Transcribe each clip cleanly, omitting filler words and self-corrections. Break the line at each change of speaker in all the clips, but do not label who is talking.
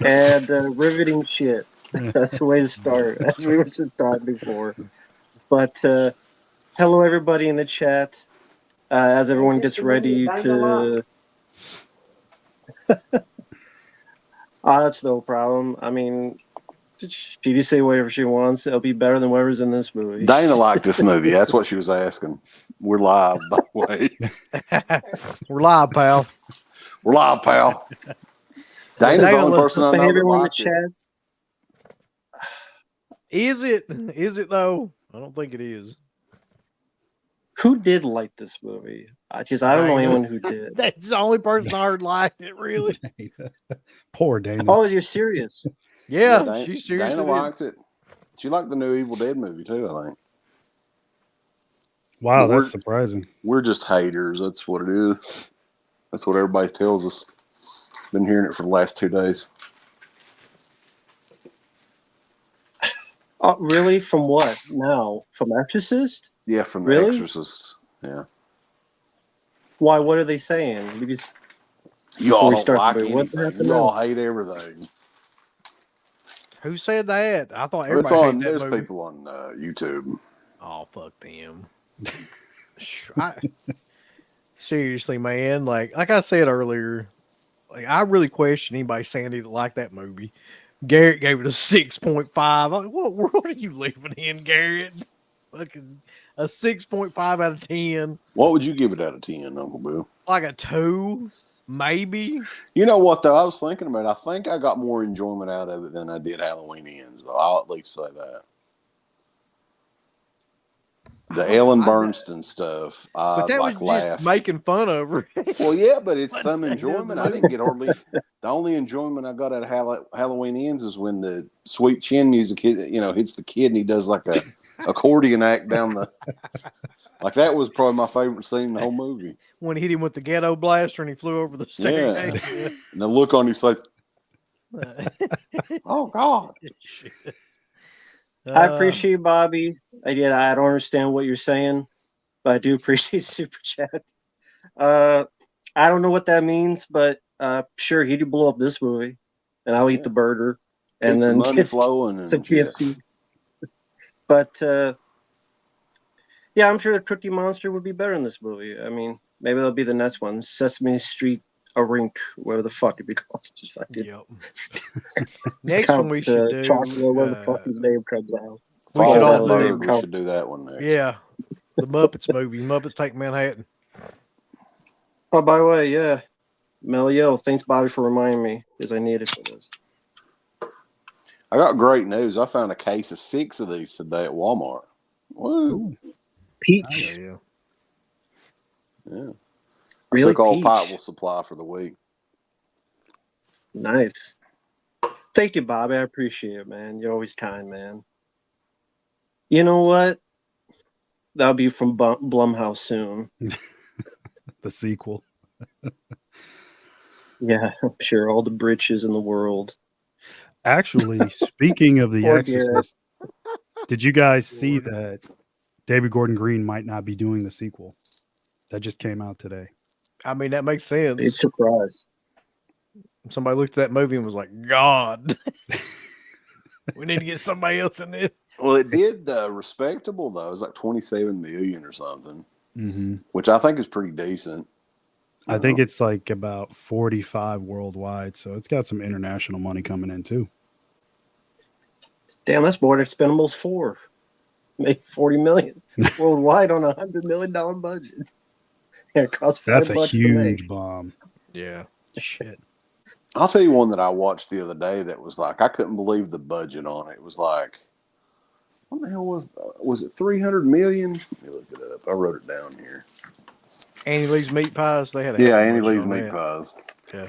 And riveting shit. That's the way to start, as we were just talking before. But hello, everybody in the chat. As everyone gets ready to... that's no problem. I mean, she just say whatever she wants. It'll be better than whatever's in this movie.
Dana liked this movie. That's what she was asking. We're live, by the way.
We're live, pal.
We're live, pal. Dana's the only person I know that liked it.
Is it? Is it though? I don't think it is.
Who did like this movie? I don't know anyone who did.
That's the only person I heard liked it, really.
Poor Dana.
Oh, you're serious?
Yeah, she's serious.
Dana liked it. She liked the new Evil Dead movie too, I think.
Wow, that's surprising.
We're just haters. That's what it is. That's what everybody tells us. Been hearing it for the last 2 days.
Oh, really? From what? Now? From Exorcist?
Yeah, from The Exorcist. Yeah.
Why? What are they saying? Because
you all don't like anything. You all hate everything.
Who said that? I thought everybody hated that
there's
movie.
people on YouTube.
Oh, fuck them. Seriously, man. Like I said earlier, like I really question anybody saying they like that movie. Garrett gave it a 6.5. Like, what world are you living in, Garrett? Fucking a 6.5 out of 10.
What would you give it out of 10, Uncle Bill?
Like a 2, maybe.
You know what, though? I was thinking about it. I think I got more enjoyment out of it than I did Halloween Ends, though. I'll at least say that. The Ellen Burstyn stuff,
but that
was
just making fun of her.
Well, yeah, but it's some enjoyment. I didn't get hardly. The only enjoyment I got out of Halloween Ends is when the sweet chin music hits the kid and he does like a accordion act down the. Like that was probably my favorite scene in the whole movie.
When he hit him with the ghetto blaster and he flew over the staircase.
Yeah. And the look on his face. Oh God.
I appreciate Bobby. I don't understand what you're saying, but I do appreciate Super Chat. I don't know what that means, but sure, he did blow up this movie, and I'll eat the burger and then
money flowing and
some KFC. But yeah, I'm sure the Cookie Monster would be better in this movie. I mean, maybe that'll be the next one, Sesame Street a rink, whatever the fuck it becomes. Just fucking
next one we should do
chocolate, whatever the fuck his name comes out.
We should do that one next.
Yeah, the Muppets movie, Muppets Take Manhattan.
Oh, by the way, yeah, Melio, thanks Bobby for reminding me because I need it for this.
I got great news. I found a case of 6 of these today at Walmart. Woo!
Peach.
Yeah.
Really?
Took all potable supply for the week.
Nice. Thank you, Bobby. I appreciate it, man. You're always kind, man. You know what? That'll be from Blumhouse soon.
The sequel.
Yeah, I'm sure. All the britches in the world.
Actually, speaking of The Exorcist, did you guys see that David Gordon Green might not be doing the sequel? That just came out today.
I mean, that makes sense.
Big surprise.
Somebody looked at that movie and was like, God, we need to get somebody else in this.
Well, it did respectable, though. It was like 27 million or something, which I think is pretty decent.
I think it's like about 45 worldwide, so it's got some international money coming in, too.
Damn, that's more than Expendables 4. Make 40 million worldwide on $100 million budget. Yeah, it costs $5
That's a
to make.
huge bomb.
Yeah.
Shit.
I'll tell you one that I watched the other day that was like, I couldn't believe the budget on it. It was like, what the hell was it 300 million? Let me look it up. I wrote it down here.
Annie Lee's Meat Pies. They had
Annie Lee's Meat Pies.
Yeah.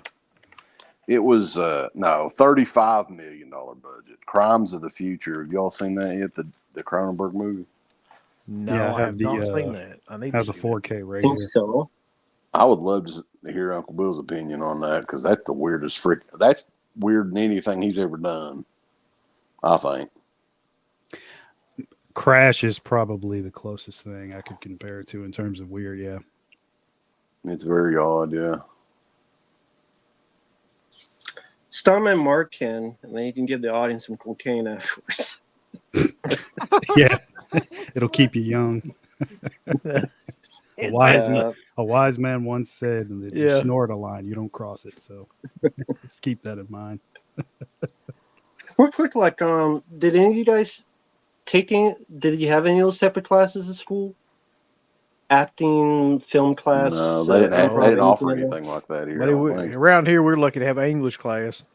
It was, $35 million budget. Crimes of the Future. Have y'all seen that yet? The Cronenberg movie?
No, yeah, I have not seen that. I need
has
to
a 4K rating.
So
I would love to hear Uncle Bill's opinion on that because that's the weirdest that's weirder than anything he's ever done, I think.
Crash is probably the closest thing I could compare it to in terms of weird, yeah.
It's very odd, yeah.
Stuntman Marq can, and then you can give the audience some cocaine afterwards.
Yeah, it'll keep you young. A wise man once said that you
Yeah.
snort a line, you don't cross it. So just keep that in mind.
Real quick, like, did any of you guys did you have any of those type of classes at school? Acting, film class?
No, they didn't.
Improv,
They didn't offer
anything like that?
anything like that here.
But
I don't think.
around here, we're lucky to have an English class.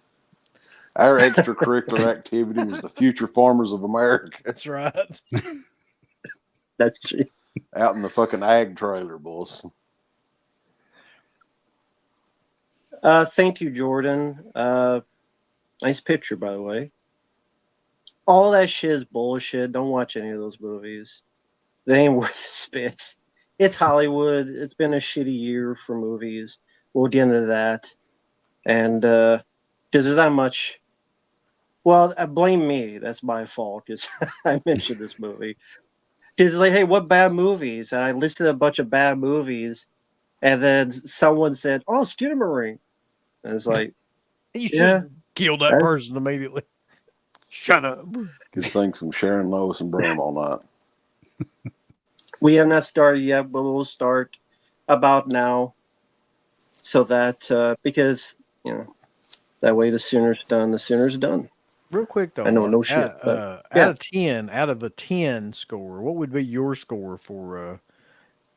Our extracurricular activity was the Future Farmers of America.
That's right.
That's true.
Out in the fucking ag trailer, boys.
Thank you, Jordan. Nice picture, by the way. All that shit is bullshit. Don't watch any of those movies. They ain't worth the spit. It's Hollywood. It's been a shitty year for movies. We'll get into that. And because there's not much. Well, blame me. That's my fault because I mentioned this movie. Because like, hey, what bad movies? And I listed a bunch of bad movies, and then someone said, "Oh, Skinamarink." And it's like,
You should kill that
that's-
person immediately. Shut up.
Could sing some Sharon Lois and Bram all night.
we have not started yet, but we'll start about now, so that because that way the sooner's done, the sooner's done.
Real quick though,
I know, no shit, but, yeah.
out of a 10 score, what would be your score for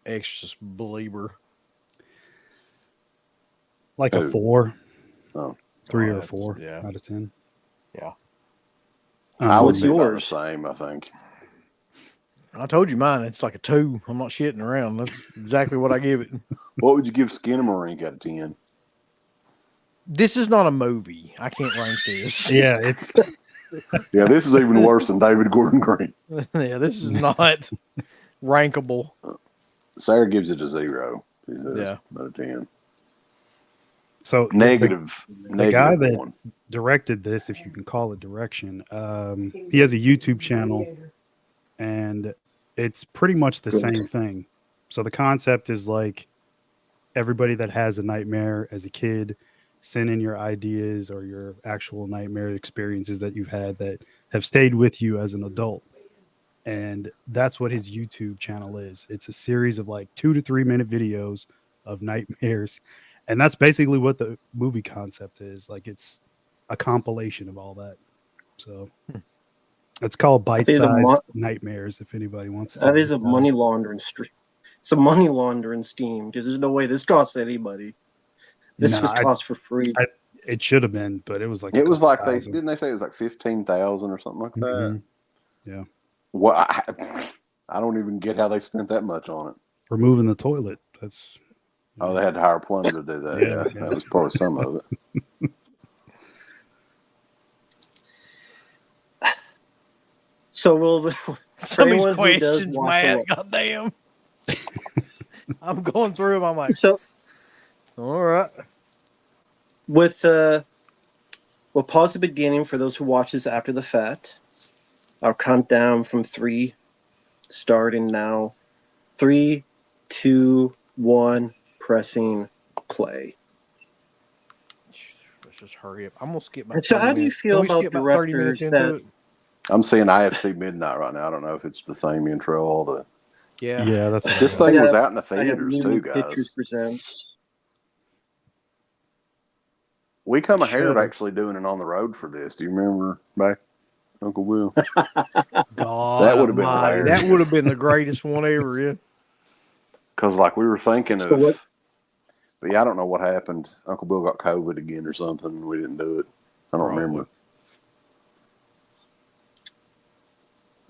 Exorcist Belieber?
Like a 4.
Oh.
3
Oh,
or 4
yeah.
out of 10.
Yeah.
I would
What's
be about the
yours?
same, I think.
I told you mine. It's like a 2. I'm not shitting around. That's exactly what I give it.
What would you give Skinamarink out of 10?
This is not a movie. I can't rank this.
Yeah, it's
Yeah, this is even worse than David Gordon Green.
Yeah, this is not rankable.
Sarah gives it a 0.
Yeah.
Out of 10.
so
Negative.
the guy
Negative
that
1.
directed this, if you can call it direction, he has a YouTube channel, and it's pretty much the same thing. So the concept is like everybody that has a nightmare as a kid, send in your ideas or your actual nightmare experiences that you've had that have stayed with you as an adult. And that's what his YouTube channel is. It's a series of like 2 to 3 minute videos of nightmares. And that's basically what the movie concept is. Like, it's a compilation of all that. So it's called Bite-Sized Nightmares, if anybody wants to.
That is a money laundering stream. It's a money laundering scheme because there's no way this costs anybody. This was tossed for free.
It should have been, but it was like
it was like didn't they say it was like 15,000 or something like that?
Mm-hmm. Yeah.
Well, I don't even get how they spent that much on it.
Removing the toilet. That's.
Oh, they had to hire a plumber to do that. Yeah. That was part of some of it.
So we'll.
Some of these questions, Matt. Goddamn. I'm going through them. I'm like,
so.
All right.
With we'll pause the beginning for those who watch this after the fact. I'll count down from 3, starting now. 3, 2, 1, pressing play.
Let's just hurry up. I'm gonna skip my.
So, how do you feel about directors that?
I'm seeing IFC Midnight right now. I don't know if it's the same intro. All the.
Yeah,
that's
this thing was out in the theaters too, guys.
Pictures presents.
We come ahead of actually doing it on the road for this. Do you remember back, Uncle Will?
God,
that would have been hilarious.
That would have been the greatest one ever, yeah.
Because like we were thinking of, but yeah, I don't know what happened. Uncle Bill got COVID again or something. And we didn't do it. I don't remember.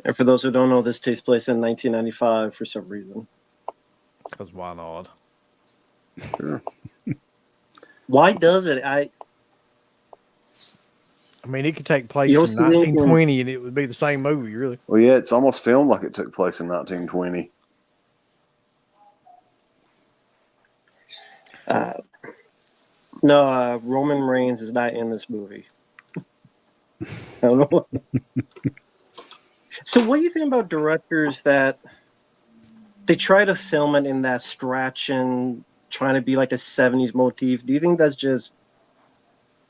And for those who don't know, this takes place in 1995 for some reason.
Because why not?
Sure.
Why does it? I
mean, it could take place in 1920 and it would be the same movie, really.
Well, yeah, it's almost filmed like it took place in 1920.
No, Roman Reigns is not in this movie. I don't know. So what do you think about directors that they try to film it in that stretch and trying to be like a 70s motif? Do you think that's just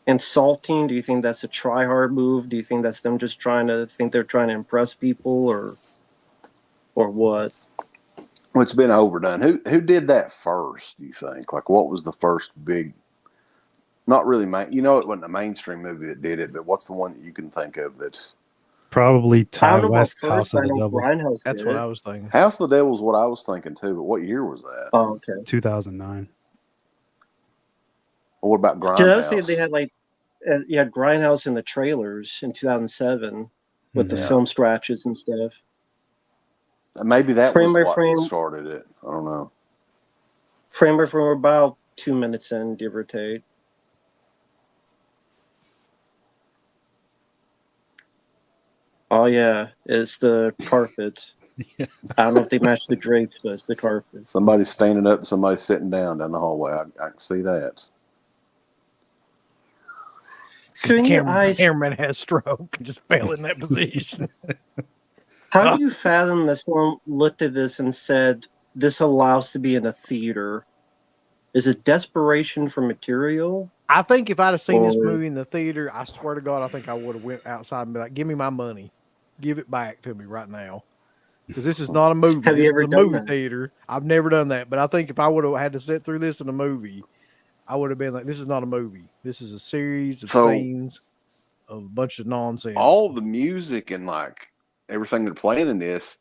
insulting? Do you think that's a try hard move? Do you think that's them just they're trying to impress people, or what?
Well, it's been overdone. Who did that first? Do you think? Like, what was the first big? Not really, it wasn't a mainstream movie that did it, but what's the one that you can think of that's
Probably
I
Ty
don't know about
West, House
first.
of
I
the
know
Devil,
Grindhouse
That's
did
what
it.
I was thinking.
House of the Devil is what I was thinking too. But what year was that?
Oh, okay.
2009.
Or what about
Because I would say they
Grindhouse?
had you had Grindhouse in the trailers in 2007 with the
Yeah.
film scratches and stuff.
Maybe that
Frame
was
by
what
frame,
started it. I don't know.
frame by frame, about 2 minutes in, give or take. Oh yeah, it's the carpet.
Yeah.
I don't know if they match the drapes, but it's the carpet.
Somebody's standing up, and somebody's sitting down the hallway. I can see that.
So in your eyes,
Cameraman had a stroke and just fell in that position.
how do you fathom that someone looked at this and said, "This allows to be in a theater"? Is it desperation for material?
I think if I'd have seen this
Or-
movie in the theater, I swear to God, I think I would have went outside and be like, "Give me my money, give it back to me right now," because this is not a movie.
Have you
This
ever
is a
done
movie
that?
theater. I've never done that, but I think if I would have had to sit through this in a movie, I would have been like, "This is not a movie. This is a series of
So-
scenes of a bunch of nonsense."
All the music and like everything they're playing in this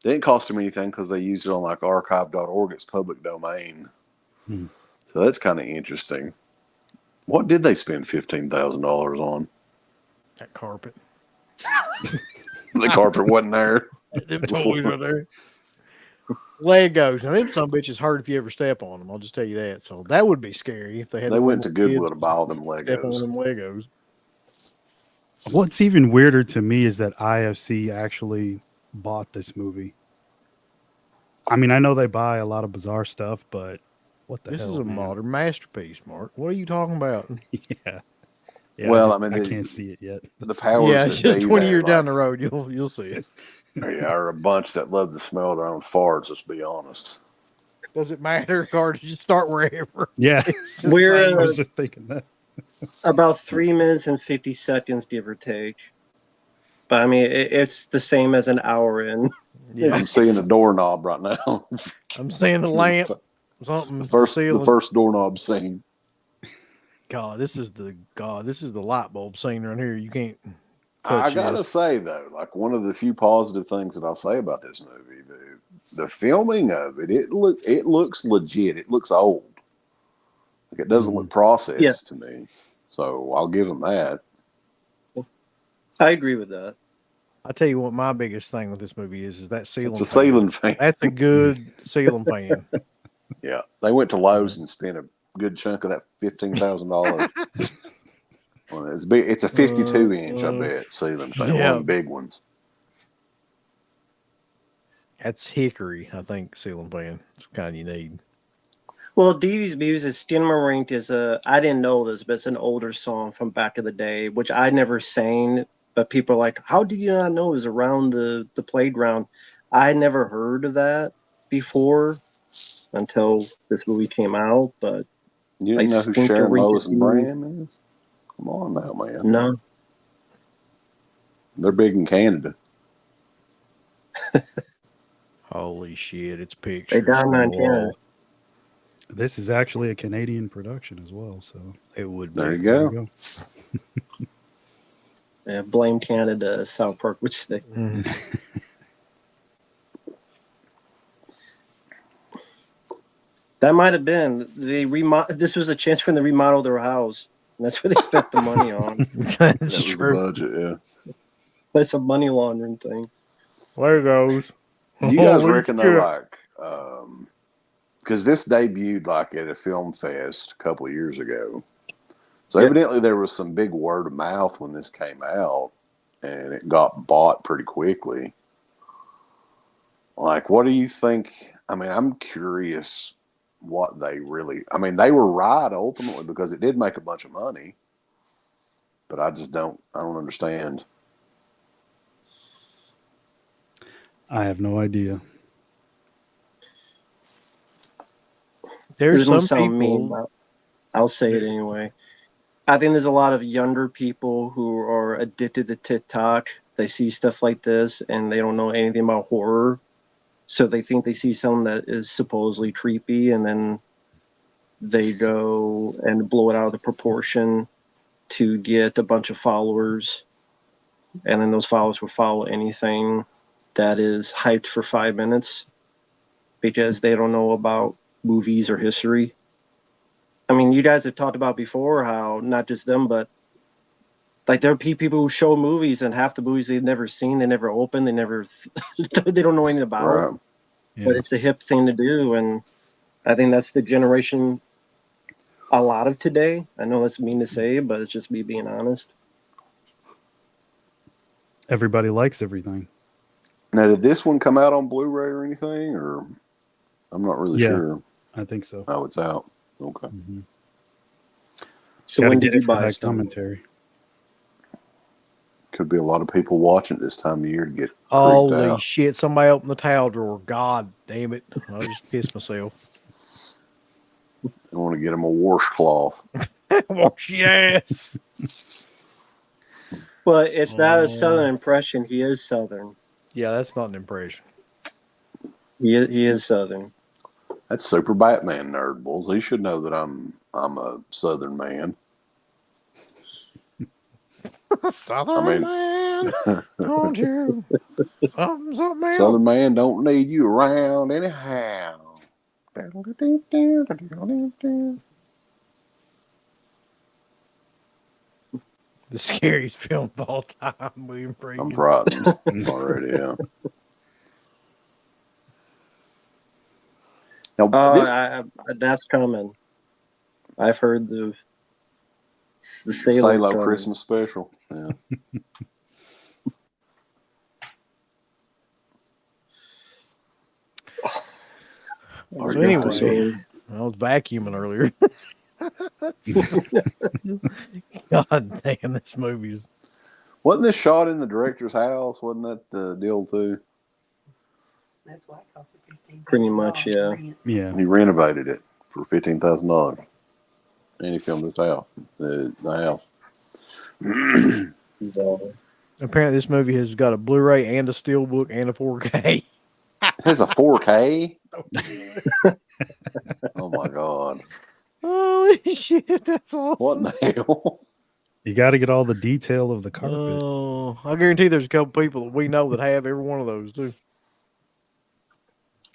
didn't cost them anything because they used it on like archive.org. It's public domain. So that's kind of interesting. What did they spend $15,000 on?
That carpet.
The carpet wasn't there.
Them toys are there. Legos. Now, them some bitches hurt if you ever step on them. I'll just tell you that. So that would be scary if they had.
They
them
went to
little
Goodwill
kids
to buy all them
step on
Legos.
them Legos.
What's even weirder to me is that IFC actually bought this movie. I mean, I know they buy a lot of bizarre stuff, but what the
This
hell?
is a
man?
modern masterpiece, Mark. What are you talking about?
Yeah.
Well,
I
I mean,
can't see it yet.
The powers
Yeah,
that
it's just
be
20
there,
years down
like,
the road, you'll see it.
are a bunch that love the smell of their own farts. Let's be honest.
Does it matter, or did you start wherever?
Yeah,
It's the
We're,
same.
I was just thinking that.
about 3 minutes and 50 seconds, give or take. But I mean, it's the same as an hour in.
Yeah,
I'm seeing a doorknob right now.
I'm seeing a lamp, something.
The first
ceiling.
doorknob scene.
God, this is the light bulb scene right here. You can't.
I
touch
gotta
this.
say though, like one of the few positive things that I'll say about this movie, the filming of it, it looks legit. It looks old. Like it doesn't look processed to me. So I'll give them that.
I agree with that.
I tell you what, my biggest thing with this movie is that ceiling.
It's a
fan.
ceiling fan.
That's a good ceiling fan.
Yeah, they went to Lowe's and spent a good chunk of that $15,000. Well, it's big. It's a 52-inch, I bet, ceiling fan. One
yeah.
of the big ones.
That's hickory, I think. Ceiling fan. It's the kind you need.
Well, Dee's music, Skinamarink is I didn't know this, but it's an older song from back in the day, which I never sang. But people are like, how did you not know it was around the playground? I never heard of that before until this movie came out. But
You didn't know who
Skinamarink
Sharon Lois
is
and Bram is? Come on now, man.
no.
They're big in Canada.
Holy shit! It's
They
pictures.
down
on
in
the
Canada.
wall.
This is actually a Canadian production as well. So
It would be.
There you
there
go.
you go.
Yeah, blame Canada, as South Park would say. That might have been this was a chance for them to remodel their house. And that's where they spent the money on.
That's
That was the
true.
budget, yeah.
That's a money laundering thing.
There goes.
Do you guys
Holy
reckon
shit.
though, like, because this debuted like at a film fest a couple of years ago, so
Yep.
evidently there was some big word of mouth when this came out, and it got bought pretty quickly. Like, what do you think? I mean, I'm curious what they really. I mean, they were right ultimately because it did make a bunch of money, but I just don't. I don't understand.
I have no idea.
There's
This doesn't
some
sound mean,
people.
but I'll say it anyway. I think there's a lot of younger people who are addicted to TikTok. They see stuff like this and they don't know anything about horror. So they think they see something that is supposedly creepy, and then they go and blow it out of the proportion to get a bunch of followers. And then those followers will follow anything that is hyped for 5 minutes because they don't know about movies or history. I mean, you guys have talked about before how not just them, but like there are people who show movies and half the movies they've never seen, they never open, they never, they don't know anything about.
Right.
Yeah.
But it's the hip thing to do, and I think that's the generation a lot of today. I know that's mean to say, but it's just me being honest.
Everybody likes everything.
Now, did this one come out on Blu-ray or anything, or I'm not really
Yeah.
sure.
I think so.
Oh, it's out. Okay.
Mm-hmm.
So
Gotta
when
get
did
it
you
for
buy
that
stuff?
commentary?
Could be a lot of people watching this time of year to get creeped
Holy
out.
shit! Somebody opened the towel drawer. God damn it! I just pissed myself.
I want to get them a washcloth.
Wash your ass.
But it's not
Oh.
a Southern impression. He is Southern.
Yeah, that's not an impression.
He is Southern.
That's Super Batman nerd bulls. He should know that I'm a Southern man.
Southern man, don't you? Something else.
Southern man don't need you around anyhow.
The scariest film of all time. William
I'm
Friedkin.
frightened already. Yeah. Now,
That's coming. I've heard the Salem's
Salo
coming.
Christmas special. Yeah.
So anyway, I was vacuuming earlier. God damn, this movie's.
Wasn't this shot in the director's house? Wasn't that the deal too?
That's why it costs $15,000.
Pretty much, yeah.
Yeah.
He renovated it for $15,000, and he filmed this house, the house.
Apparently, this movie has got a Blu-ray and a Steelbook and a 4K.
It has a 4K. Oh my god!
Holy shit, that's awesome.
What in the hell?
You got to get all the detail of the carpet.
Oh, I guarantee there's a couple people that we know that have every one of those too.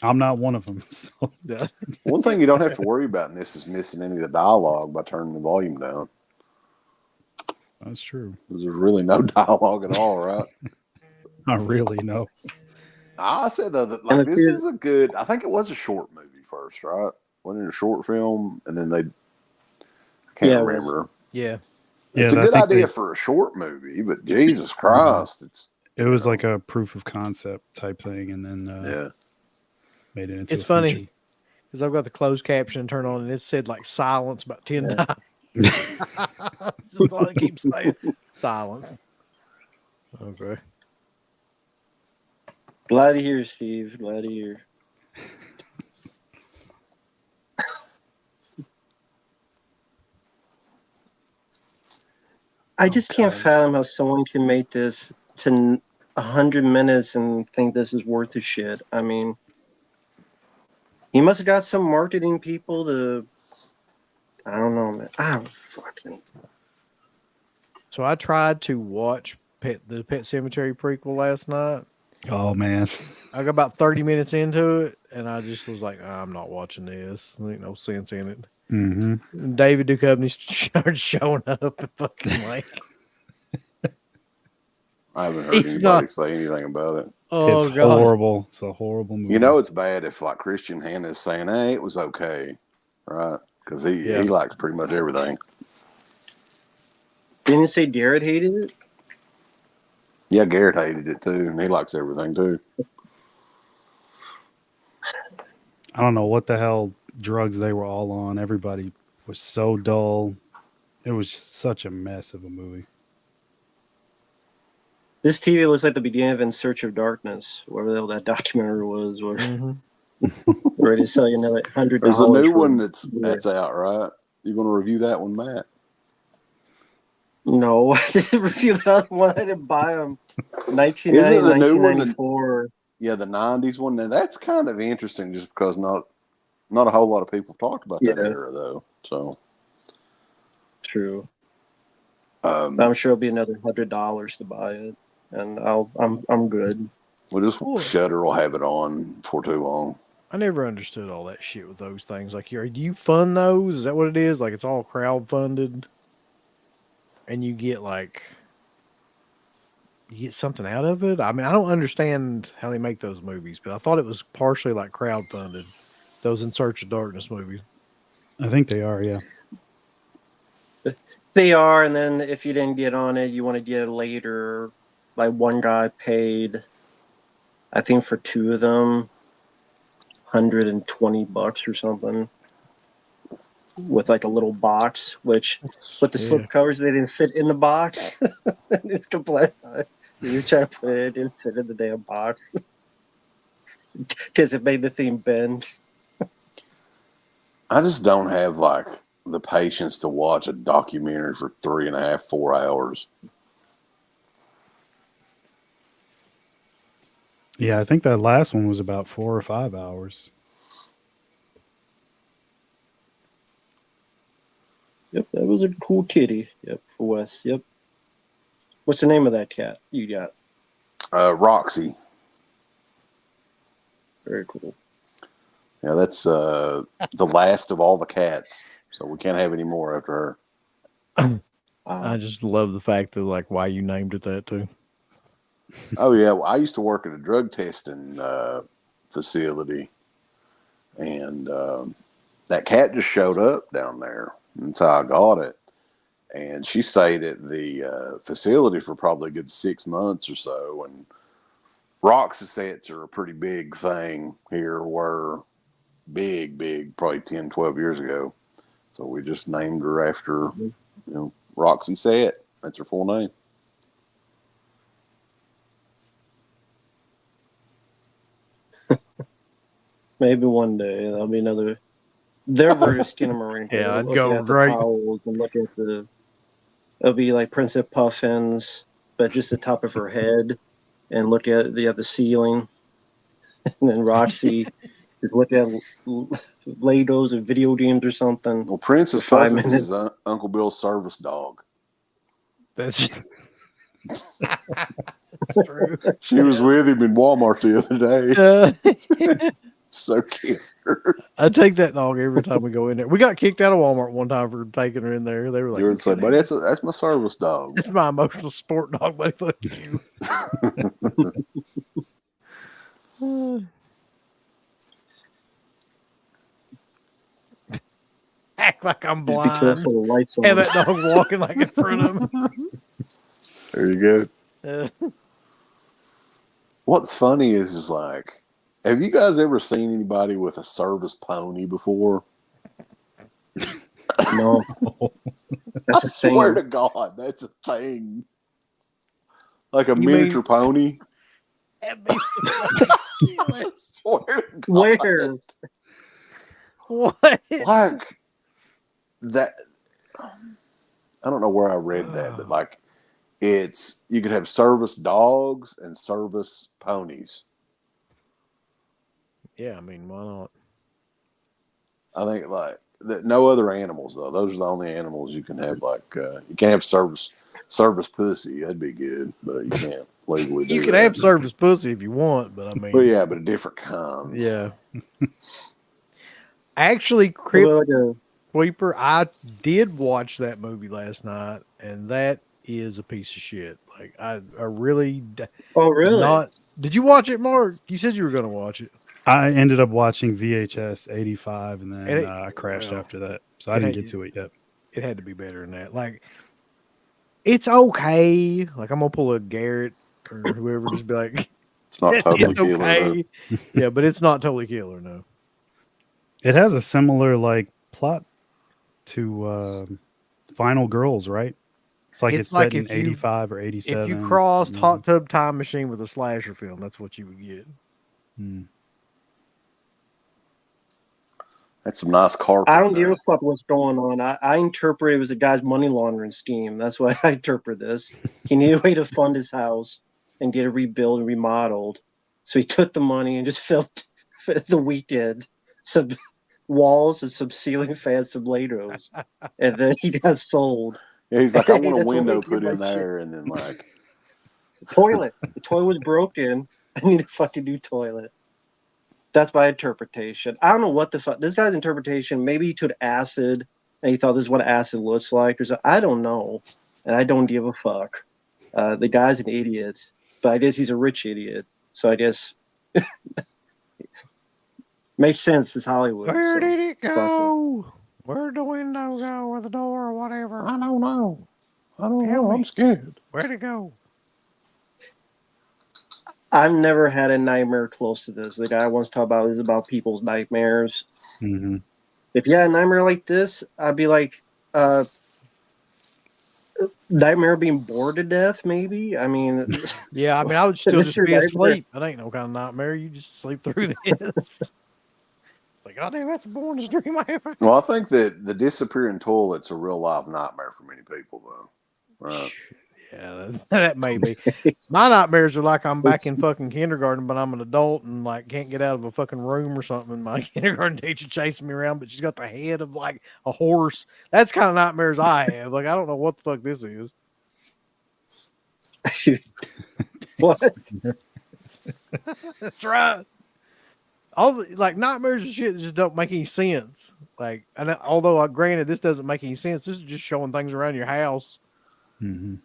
I'm not one of them. So.
Yeah.
One thing you don't have to worry about in this is missing any of the dialogue by turning the volume down.
That's true.
There's really no dialogue at all, right?
Not really, no.
I said though that like this is a good. I think it was a short movie first, right? Wasn't it a short film? And then they can't remember.
Yeah.
It's a good idea for a short movie, but Jesus Christ,
it was like a proof of concept type thing, and then made it into.
It's funny because I've got the closed caption turned on, and it said like silence about 10 times. That's all it keeps saying. Silence. Okay.
Glad to hear, Steve. Glad to hear. I just can't fathom how someone can make this to 100 minutes and think this is worth a shit. I mean, he must have got some marketing people to. I don't know, man. I don't fucking.
So I tried to watch the Pet Cemetery prequel last night.
Oh man,
I got about 30 minutes into it, and I just was like, I'm not watching this. There ain't no sense in it.
Mm-hmm.
And David Duchovny started showing up and fucking like.
I haven't heard anybody say anything about it.
Oh,
it's
God.
horrible. It's a horrible movie.
You know, it's bad if like Christian Hannah is saying, "Hey, it was okay," right? Because he likes pretty much everything.
Didn't you say Garrett hated it?
Yeah, Garrett hated it too, and he likes everything too.
I don't know what the hell drugs they were all on. Everybody was so dull. It was just such a mess of a movie.
This TV looks like the beginning of In Search of Darkness, whatever the hell that documentary was, where ready to sell you another $100.
There's a new one that's out, right? You going to review that one, Matt?
No, I didn't review the other one. I didn't buy them.
Isn't
1990,
the new one?
1994.
Yeah, the '90s one. Now that's kind of interesting, just because not a whole lot of people talked about that
Yeah.
era, though. So,
True. I'm sure it'll be another $100 to buy it, and I'm good.
we'll just
Cool.
Shutter will have it on for too long.
I never understood all that shit with those things. Like, do you fund those? Is that what it is? Like, it's all crowd funded, and you get something out of it. I mean, I don't understand how they make those movies, but I thought it was partially like crowd funded. Those In Search of Darkness movies.
I think they are, yeah.
They are, and then if you didn't get on it, you want to get it later. Like one guy paid, I think for two of them, $120 or something, with like a little box. Which with the slip covers, they didn't fit in the box. It's complete. He was trying to put it, didn't fit in the damn box because it made the thing bend.
I just don't have like the patience to watch a documentary for 3.5, 4 hours.
Yeah, I think that last one was about 4 or 5 hours.
Yep, that was a cool kitty. Yep, for Wes. Yep. What's the name of that cat you got?
Roxy.
Very cool.
Yeah, that's the last of all the cats. So we can't have any more after her.
I just love the fact that like why you named it that too.
Oh yeah, well, I used to work at a drug testing facility, and that cat just showed up down there. That's how I got it. And she stayed at the facility for probably a good 6 months or so. And Roxy sets are a pretty big thing here. Were big, probably 10, 12 years ago. So we just named her after, Roxy Set. That's her full name.
Maybe one day there'll be another. Their version of Skinamarink.
Yeah, I'd
Look
go
at the
right.
towels and look at the. It'll be like Princess Puffins, but just the top of her head, and look at the ceiling, and then Roxy is looking at Legos and video games or something.
Well, Princess
for 5
Puffins
minutes.
is Uncle Bill's service dog.
That's true.
She was with him in Walmart the other day. So cute.
I take that dog every time we go in there. We got kicked out of Walmart one time for taking her in there. They were like,
You would say, buddy, that's my service dog.
"It's my emotional support dog, buddy. Fuck you." Act like I'm
Just be
blind.
careful, the lights on.
Have that dog walking like in front of him.
There you go. What's funny is like, have you guys ever seen anybody with a service pony before?
No. That's
I
a thing.
swear to God, that's a thing. Like a
You
miniature pony.
I
swear to God.
Where?
What?
Like that. I don't know where I read that, but like you could have service dogs and service ponies.
Yeah, I mean, why not?
I think like that. No other animals though. Those are the only animals you can have. Like you can't have service pussy. That'd be good, but you can't legally do
You can
that.
have service pussy if you want, but I mean,
Well, yeah, but a different kinds.
yeah. Actually,
Like a,
Sweeper, I did watch that movie last night, and that is a piece of shit. Like I really.
oh, really?
Not. Did you watch it, Mark? You said you were going to watch it.
I ended up watching VHS 85, and then
And
I crashed
well,
after that. So I didn't get to it yet.
It had to be better than that. Like, it's okay. Like, I'm gonna pull a Garrett or whoever, just be like,
It's not totally
it's
killer.
okay. Yeah, but it's not totally killer. No.
It has a similar like plot to Final Girls, right? It's like it's
like
set in
if you-
85 or 87.
If you crossed Hot Tub Time Machine with a slasher film, that's what you would get.
Hmm.
That's some nice carpet.
I don't give
there.
a fuck what's going on. I interpret it was a guy's money laundering scheme. That's why I interpret this. He needed a way to fund his house and get it rebuilt and remodeled. So he took the money and just filled the weekend some walls and some ceiling fans, some Legos, and then he got sold.
Yeah, he's like, I want a
That's what
window
he did,
put in
like, shit.
there, and then like,
Toilet. The toilet was broken. I need a fucking new toilet. That's my interpretation. I don't know what the fuck. This guy's interpretation, maybe he took acid and he thought this is what acid looks like. Or so, I don't know. And I don't give a fuck. The guy's an idiot. But I guess he's a rich idiot. So I guess makes sense. It's Hollywood.
Where
so
did it
fuck
go? Where'd the window go, or the door, or whatever?
I don't know. I don't
Tell
know.
me.
I'm scared.
Where'd it go?
I've never had a nightmare close to this. The guy I once talked about is about people's nightmares.
Mm-hmm.
If you had a nightmare like this, I'd be like, nightmare of being bored to death, maybe. I mean,
Yeah, I mean, I would still
That's
just
your
be
nightmare.
asleep. That ain't no kind of nightmare. You just sleep through this. Like, oh, damn, that's the boringest dream I ever.
Well, I think that the disappearing toilet's a real life nightmare for many people, though. Right?
Yeah, that may be. My nightmares are like I'm back in fucking kindergarten, but I'm an adult and like can't get out of a fucking room or something. My kindergarten teacher chasing me around, but she's got the head of like a horse. That's kind of nightmares I have. Like, I don't know what the fuck this is.
what?
That's right. All the like nightmares and shit just don't make any sense. Like, and although granted this doesn't make any sense, this is just showing things around your house.
Mm-hmm.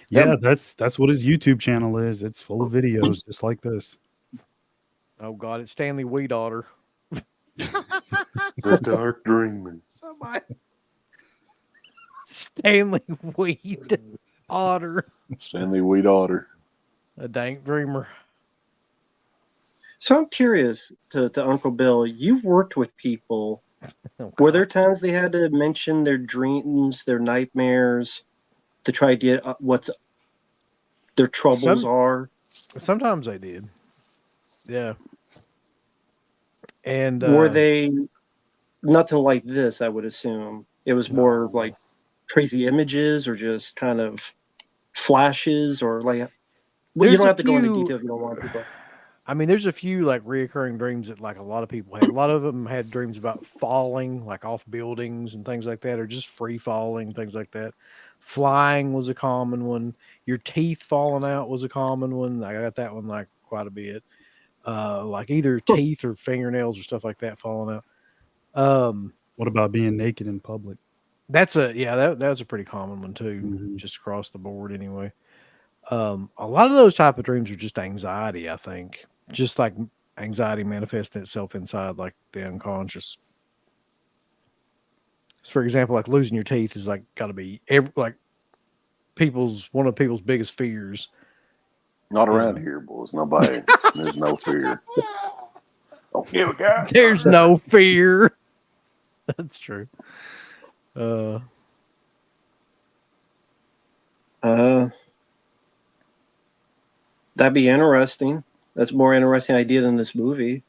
Yeah, that's what his YouTube channel is. It's full of videos just like this.
Oh God, it's Stanley Weedaughter.
The dark dreaming.
Somebody. Stanley Weed Otter.
Stanley Weedaughter.
A dank dreamer.
So I'm curious to Uncle Bill. You've worked with people.
Oh,
Were
God.
there times they had to mention their dreams, their nightmares, to try to get what's their troubles are?
Sometimes they did. Yeah. And
Were they nothing like this? I would assume it was more like crazy images or just kind of flashes or like. Well, you don't have to go into detail if you don't want to. But.
I mean, there's a few like reoccurring dreams that like a lot of people had. A lot of them had dreams about falling, like off buildings and things like that, or just free falling, things like that. Flying was a common one. Your teeth falling out was a common one. I got that one like quite a bit. Like either teeth or fingernails or stuff like that falling out.
What about being naked in public?
That's that was a pretty common one too,
Mhm.
just across the board anyway. A lot of those type of dreams are just anxiety, I think. Just like anxiety manifesting itself inside like the unconscious. So for example, like losing your teeth is like got to be like one of people's biggest fears.
Not around here, boys. Nobody. There's no fear. Don't give a God.
There's no fear. That's true.
That'd be interesting. That's a more interesting idea than this movie.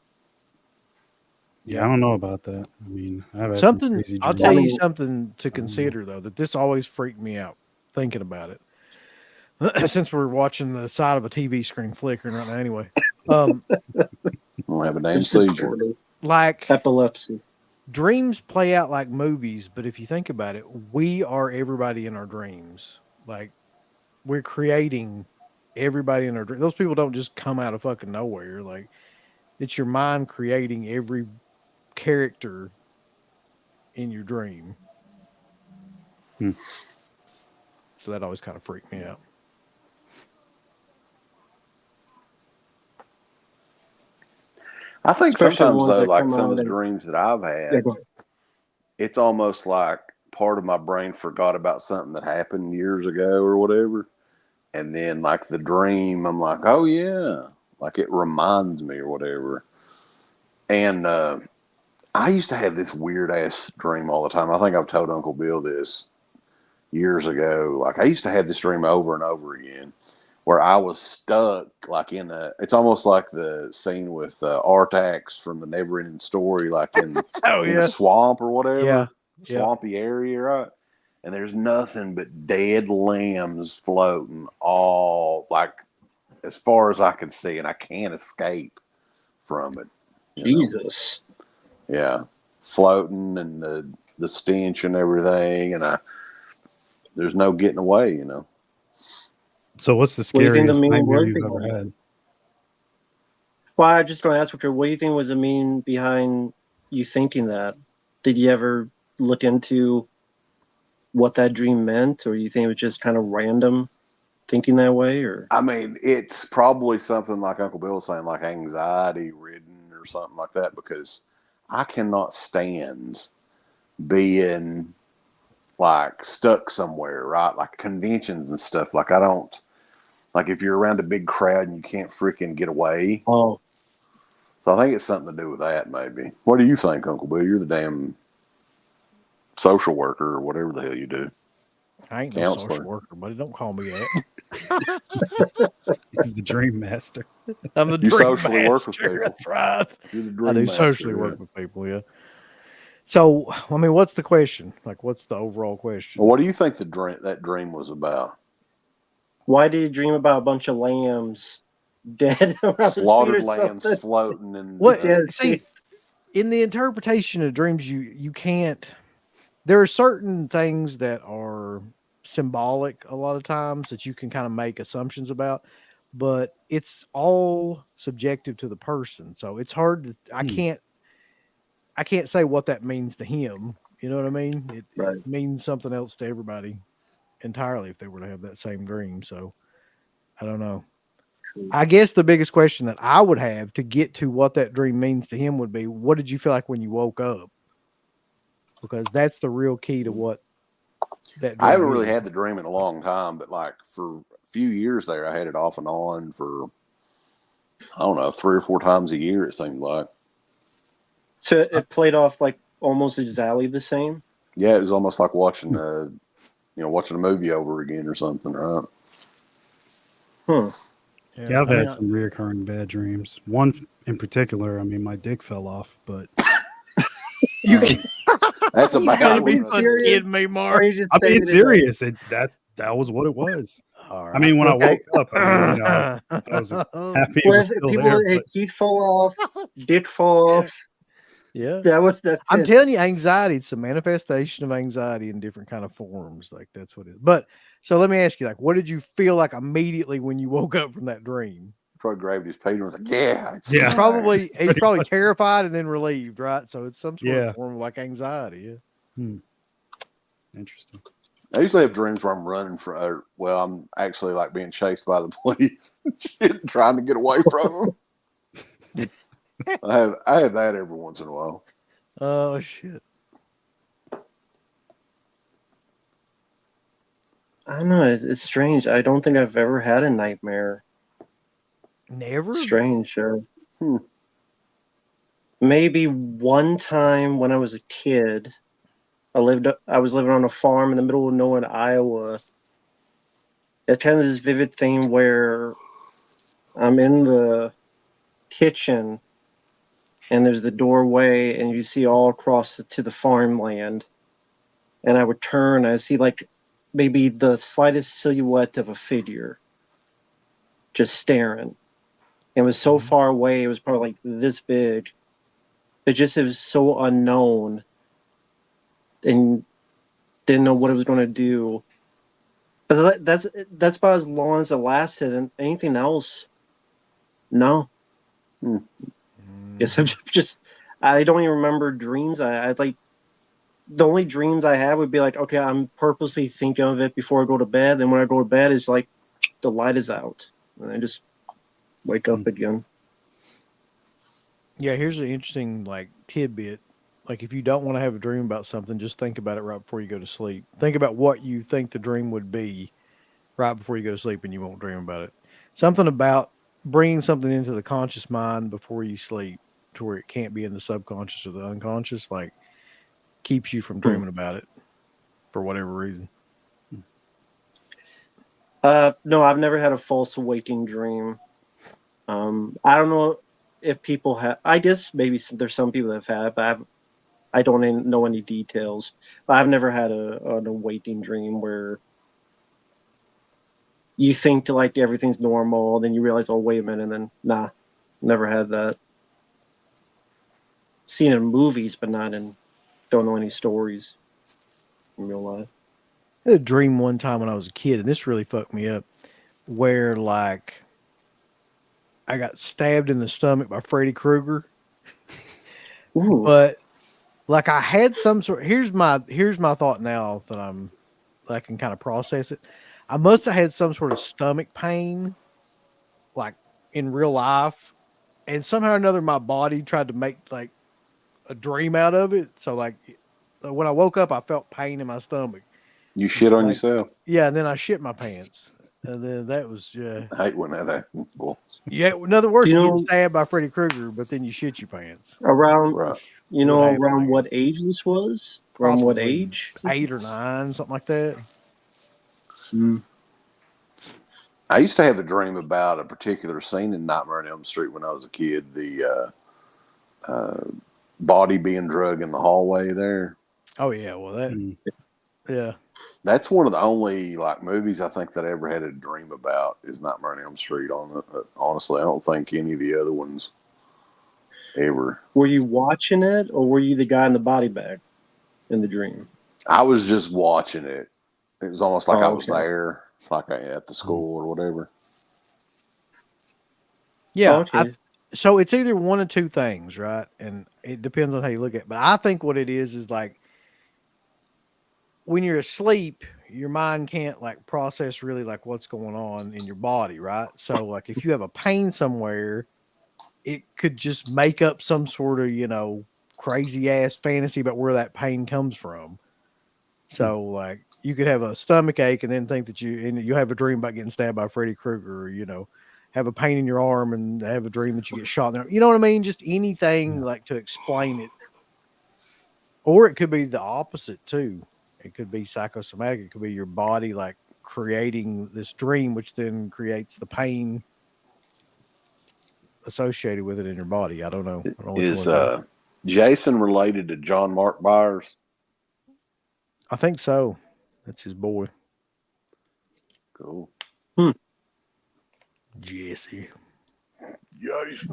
Yeah, I don't know about that. I mean, I've had
Something
some crazy
I'll
dreams.
tell you
mean-
something to consider though, that this always freaked me out thinking about it. Since we're watching the side of a TV screen flickering right now anyway.
I'm gonna have a damn seizure.
Like
Epilepsy.
dreams play out like movies, but if you think about it, we are everybody in our dreams. Like we're creating everybody in our dreams. Those people don't just come out of fucking nowhere. Like it's your mind creating every character in your dream.
Hmm.
So that always kind of freaked me out.
I think
Especially the
sometimes
ones
though,
that
like
come
some
out
of the
and-
dreams that I've
Yeah,
had,
go ahead.
it's almost like part of my brain forgot about something that happened years ago or whatever. And then like the dream, I'm like, oh yeah, like it reminds me or whatever. And I used to have this weird ass dream all the time. I think I've told Uncle Bill this years ago. Like I used to have this dream over and over again where I was stuck like in a. It's almost like the scene with Artax from the Neverending Story, like in in a swamp or whatever,
Yeah.
swampy area, right? And there's nothing but dead limbs floating all like as far as I can see, and I can't escape from it.
Jesus.
Yeah, floating and the stench and everything, and there's no getting away.
So what's the
What do you think the
scariest
main
nightmare
word
you've
behind
ever
it?
had?
Well, I just going to ask what do you think was the mean behind you thinking that? Did you ever look into what that dream meant, or you think it was just kind of random thinking that way, or?
I mean, it's probably something like Uncle Bill was saying, like anxiety ridden or something like that, because I cannot stand being like stuck somewhere, right? Like conventions and stuff. Like I don't like if you're around a big crowd and you can't freaking get away.
Oh,
So I think it's something to do with that, maybe. What do you think, Uncle Bill? You're the damn social worker or whatever the hell you do.
I ain't no
Counselor.
social worker, buddy. Don't call me that.
He's the dream master.
I'm the
You
dream
socially work with
master.
people.
That's right.
You're the
I
dream
do
master,
socially
yeah.
work with people, yeah. So, I mean, what's the question? Like, what's the overall question?
Well, what do you think that dream was about?
why did you dream about a bunch of lambs dead around the street
Slaughtered
or
lambs
something?
floating in
What?
Yeah,
See, in the interpretation of dreams, you can't. There are certain things that are symbolic a lot of times that you can kind of make assumptions about, but it's all subjective to the person. So it's hard to. I can't say what that means to him. You know what I mean? It
Right.
means something else to everybody entirely if they were to have that same dream. So I don't know.
true.
I guess the biggest question that I would have to get to what that dream means to him would be, what did you feel like when you woke up? Because that's the real key to what that dream
I haven't really
is.
had the dream in a long time, but like for a few years there, I had it off and on for, I don't know, 3 or 4 times a year, it seemed like.
So it played off like almost exactly the same.
Yeah, it was almost like watching watching a movie over again or something, right?
Yeah, I've
I mean,
had some reoccurring bad dreams. One in particular, I mean, my dick fell off, but
That's a
you
bad
gotta
one.
be
Are you
fucking
serious?
kidding me,
Or
Mark.
you just
I mean,
saying
it's
it
serious. That was what it was.
All
I
right.
mean, when I
Okay.
woke up, I mean, I was happy it
Well,
was
if
still
people
there.
hey,
But
teeth fall off, dick fall off.
Yeah.
That's
I'm
it.
telling you, anxiety, it's a manifestation of anxiety in different kind of forms. Like that's what it is. But so let me ask you, like, what did you feel like immediately when you woke up from that dream?
Probably grabbed his Peter and was like, yeah, it's
Yeah.
time.
He's probably terrified and then relieved, right? So it's some sort
Yeah.
of form of like anxiety. Yeah.
Interesting.
I usually have dreams where I'm running from, I'm actually like being chased by the police, shit, trying to get away from them. I have that every once in a while.
Oh shit.
I don't know. It's strange. I don't think I've ever had a nightmare.
Never?
Strange. Maybe one time when I was a kid, I was living on a farm in the middle of nowhere in Iowa. It's kind of this vivid thing where I'm in the kitchen and there's the doorway and you see all across to the farmland. And I would turn, I see like maybe the slightest silhouette of a figure just staring. It was so far away, it was probably like this big. It was so unknown and didn't know what it was going to do. But that's about as long as it lasted. And anything else, no. Yes, I'm just I don't even remember dreams. I like the only dreams I have would be like, okay, I'm purposely thinking of it before I go to bed. And when I go to bed, it's like the light is out, and I just wake up again.
Yeah, here's an interesting like tidbit. Like if you don't want to have a dream about something, just think about it right before you go to sleep. Think about what you think the dream would be right before you go to sleep, and you won't dream about it. Something about bringing something into the conscious mind before you sleep to where it can't be in the subconscious or the unconscious, like keeps you from dreaming about it for whatever reason.
No, I've never had a false waking dream. I don't know if people have. I guess maybe there's some people that have had it, but I don't know any details. But I've never had an awaking dream where you think like everything's normal, and then you realize, oh wait a minute, and then nah, never had that. Seen it in movies, but not in. Don't know any stories in real life.
I had a dream one time when I was a kid, and this really fucked me up, where like I got stabbed in the stomach by Freddy Krueger,
Ooh,
but like I had some sort. Here's my thought now that I can kind of process it. I must have had some sort of stomach pain, like in real life, and somehow or another my body tried to make like a dream out of it. So like when I woke up, I felt pain in my stomach.
You shit on
Like,
yourself.
yeah, and then I shit my pants, and then that was
I hate when that happens. Boy.
yeah. In other words,
Do you
you get
know
stabbed by Freddy Krueger, but then you shit your pants.
around
Right.
Would happen,
around
I
what
guess.
age this was? Around what
Probably
age?
8 or 9, something like that.
Mm.
I used to have a dream about a particular scene in Nightmare on Elm Street when I was a kid. The body being drug in the hallway there.
Oh yeah, well that
Mm.
yeah.
That's one of the only like movies I think that I ever had a dream about is Nightmare on Elm Street. Honestly, I don't think any of the other ones ever.
Were you watching it, or were you the guy in the body bag in the dream?
I was just watching it. It was almost like I
Oh,
was
okay.
there, like at the school or whatever.
Yeah,
Okay.
so it's either one of two things, right? And it depends on how you look at it. But I think what it is like when you're asleep, your mind can't like process really like what's going on in your body, right? So like if you have a pain somewhere, it could just make up some sort of, crazy ass fantasy about where that pain comes from. So like you could have a stomach ache and then think that you have a dream about getting stabbed by Freddy Krueger, or have a pain in your arm and have a dream that you get shot there. You know what I mean? Just anything like to explain it. Or it could be the opposite too. It could be psychosomatic. It could be your body like creating this dream, which then creates the pain associated with it in your body. I don't know. I don't know which
Is
one it is.
Jason related to John Mark Byers?
I think so. That's his boy,
Cool.
Jesse.
Yes.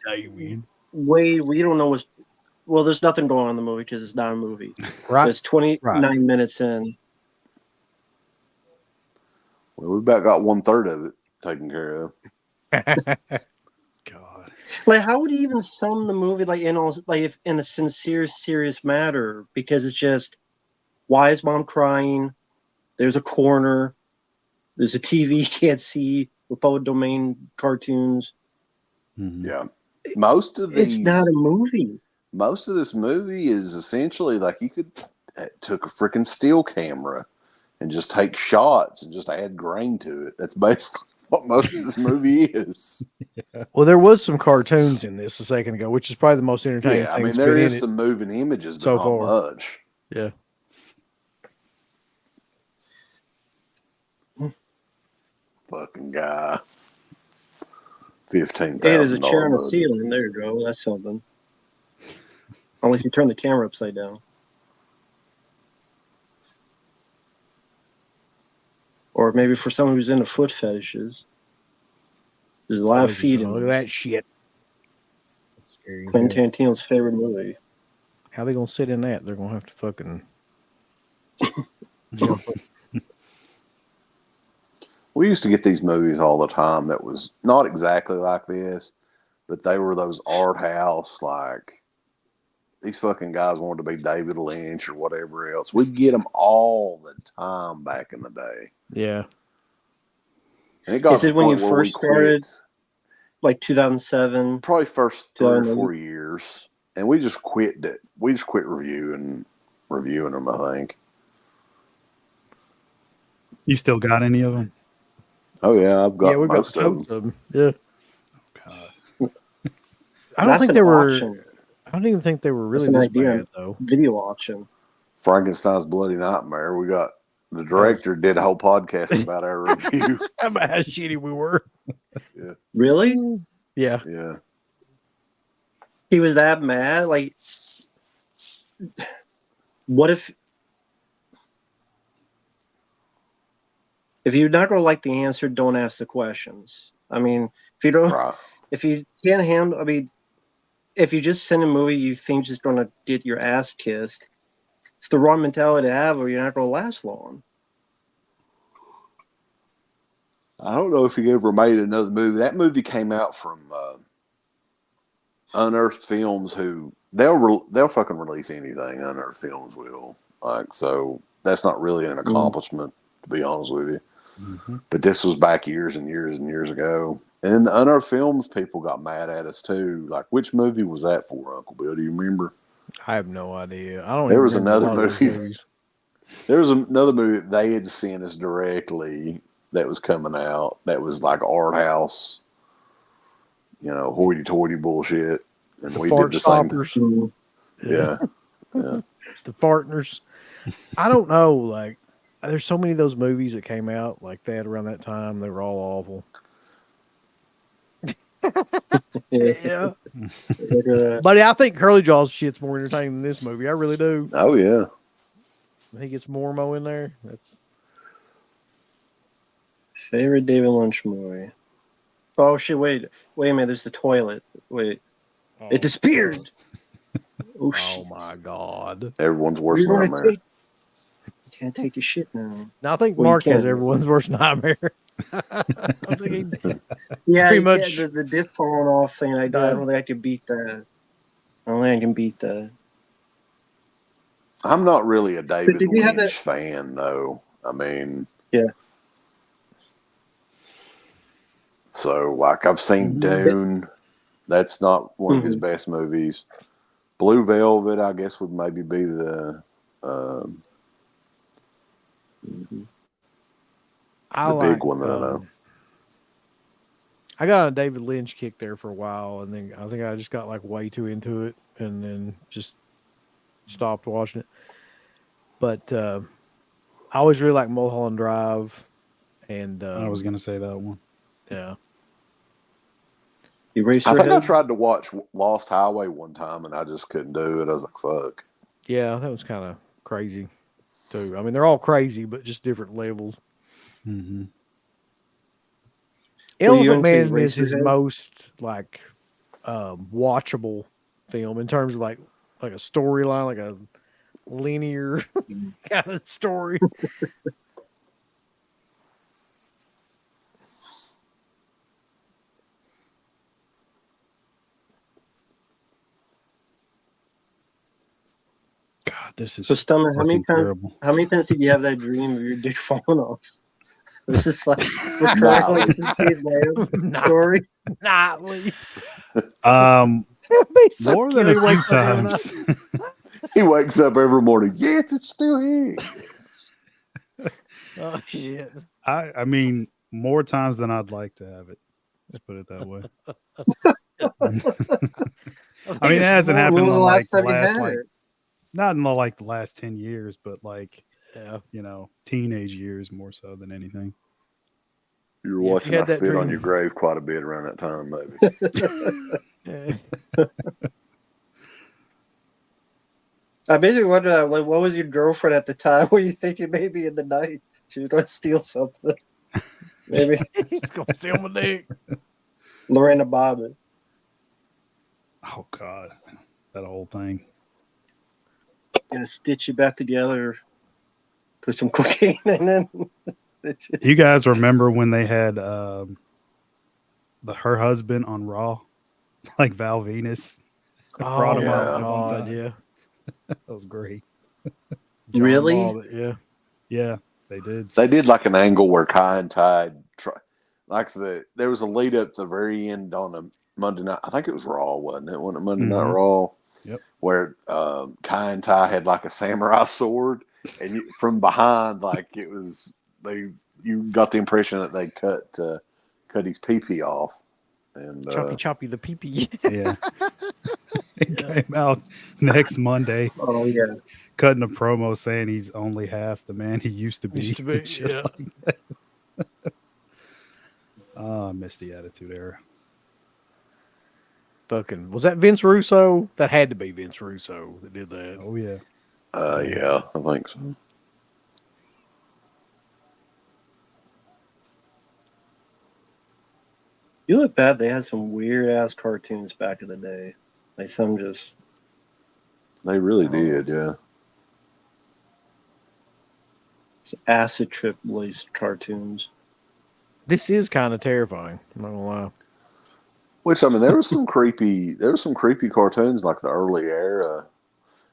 Damien.
Wade, we don't know what's. Well, there's nothing going on in the movie because it's not a movie.
Right.
It's 29 minutes in.
Well, we've about got 1/3 of it taken care of.
God.
Like, how would you even sum the movie like if in a sincere, serious matter? Because it's just, why is mom crying? There's a corner. There's a TV you can't see with public domain cartoons.
Mhm.
Yeah. Most of
It's
these,
not a movie.
most of this movie is essentially like you could took a freaking still camera and just take shots and just add grain to it. That's basically what most of this movie is.
Well, there was some cartoons in this a second ago, which is probably the most entertaining
Yeah, I
thing
mean
that's
there
been in
is
it
some moving images, but
so
not
far.
much.
Yeah.
Fucking guy. $15,000
Hey, there's a chair on the
budget.
ceiling. There you go. That's something. Unless you turn the camera upside down. Or maybe for someone who's into foot fetishes. There's a lot of feet in
Look at
this.
that shit. That's scary.
Quentin Tarantino's favorite movie.
How they gonna sit in that? They're gonna have to fucking jump up.
We used to get these movies all the time that was not exactly like this, but they were those art house, like these fucking guys wanted to be David Lynch or whatever else. We'd get them all the time back in the day.
Yeah.
And it got
Is
to
it
the
when
point
you
where we
first started?
quit.
Like 2007?
Probably first 3 or
2008?
4 years. And we just quit it. We just quit reviewing them, I think.
You still got any of them?
Oh, yeah, I've got
We've got
most of them.
totes of them. Yeah.
God.
I don't
That's
think
an
they were.
auction.
I don't even think they were
That's
really
an
this
idea.
bad though.
Video auction.
Frankenstein's Bloody Nightmare. We got The director did a whole podcast about our review.
About how shitty we were.
Really?
Yeah.
Yeah.
He was that mad? Like, what if you're not going to like the answer, don't ask the questions. I mean, if you don't,
Right.
if you can't handle, I mean, if you just send a movie you think just going to get your ass kissed, it's the wrong mentality to have, or you're not going to last long.
I don't know if he ever made another movie. That movie came out from Unearthed Films, who they'll fucking release anything. Unearthed Films will, like, so that's not really an accomplishment, to be honest with you.
Mm-hmm.
But this was back years and years and years ago. And then the Unearthed Films people got mad at us too. Like, which movie was that for, Uncle Bill? Do you remember?
I have no idea. I don't.
There
even
was
remember
another
a lot of those
movie.
movies.
There was another movie that they had sent us directly that was coming out. That was like art house, hoity-toity bullshit. And
The
we
fart
did the same.
stoppers.
Yeah. Yeah.
The partners. I don't know. Like, there's so many of those movies that came out like that around that time. They were all awful. Yeah.
Look at that.
But I think Curly Jaw's shit's more entertaining than this movie. I really do.
Oh, yeah.
He gets Mormo in there. That's
Favorite David Lynch movie. Oh shit! Wait a minute. There's the toilet. Wait, it disappeared. Oh shit!
oh my god.
Everyone's worst
You're gonna
nightmare.
You can't take your shit now.
Now I think
Well, you
Mark has
can't.
everyone's worst nightmare. I think he,
Yeah,
Pretty
you
much.
can't- the disc falling off thing. I
Yeah.
don't think I can beat that. I don't think I can beat that.
I'm not really a David
did you have
Lynch fan, though. I mean,
Yeah.
So, like, I've seen Dune. That's not one of his best movies. Blue Velvet, I guess, would maybe be the big one that I know.
I got a David Lynch kick there for a while, and then I think I just got like way too into it, and then just stopped watching it. But I always really like Mulholland Drive, and
I was gonna say that one.
yeah,
You race
I think I
ahead?
tried to watch Lost Highway one time, and I just couldn't do it. I was like, fuck.
yeah, that was kind of crazy too. I mean, they're all crazy, but just different levels.
Mm-hmm.
Were you
Elephant
into
Man is his
Eraserhead?
most like watchable film in terms of like a storyline, like a linear kind of story.
God, this is
So, Stuntman,
fucking terrible.
how many times did you have that dream of your dick falling off? Was this like recurring like this Steve Lamb story?
Nightly.
More than a few times.
He wakes up every morning. Yes, it's still here.
Oh shit.
I mean, more times than I'd like to have it. Let's put it that way. I mean, it hasn't happened
When was
in
the
like
last
the
time you
last
had
like
it?
not in the like the last 10 years, but like
Yeah.
teenage years more so than anything.
You were
Yeah, if
watching
you
I
had that
Spit on
dream-
Your Grave quite a bit around that time, maybe.
Yeah.
I basically wonder, like, what was your girlfriend at the time? Were you thinking maybe in the night she was going to steal something? Maybe
He's gonna steal my dick.
Lorena Bobbitt.
Oh God, that whole thing.
Gonna stitch you back together, put some cocaine in it. Stitch it.
Do you guys remember when they had her husband on Raw, like Val Venus? Brought
Oh
him
my
up
one
god,
time.
yeah.
That was great.
John
Really?
Bobbitt, yeah.
Yeah, they did.
They did like an angle where Kai and Tide, there was a lead up to the very end on a Monday night. I think it was Raw, wasn't it? Wasn't it Monday Night
Mhm.
Raw?
Yep.
Where Kai and Ty had like a samurai sword, and from behind, like it was you got the impression that they cut his pee off, and
Choppy the pee-pee.
Yeah. It came out next Monday.
Oh yeah.
cutting a promo saying he's only half the man he used to be.
Used to be,
and shit
yeah.
like that. Oh, I missed the Attitude Era.
Fucking was that Vince Russo? That had to be Vince Russo that did that.
Oh yeah.
Yeah, I think so.
You look bad. They had some weird ass cartoons back in the day. Like some just
They really did, yeah.
acid trip laced cartoons.
This is kind of terrifying. I'm not gonna lie.
Which I mean, there was some creepy cartoons like the early era.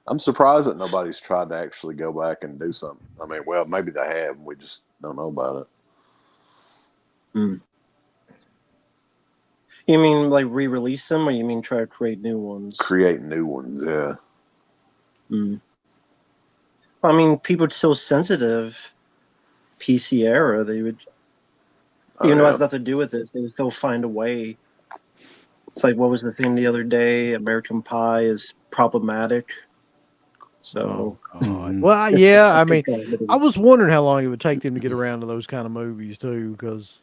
I'm surprised that nobody's tried to actually go back and do something. I mean, well, maybe they have. We just don't know about it.
Mm. You mean like re-release them, or you mean try to create new ones?
Create new ones, yeah.
Mm. I mean, people are so sensitive. PC era, they would, even though it has nothing to do with this, they would still find a way. It's like, what was the thing the other day? American Pie is problematic. So,
Well, yeah, I mean, I was wondering how long it would take them to get around to those kind of movies too, because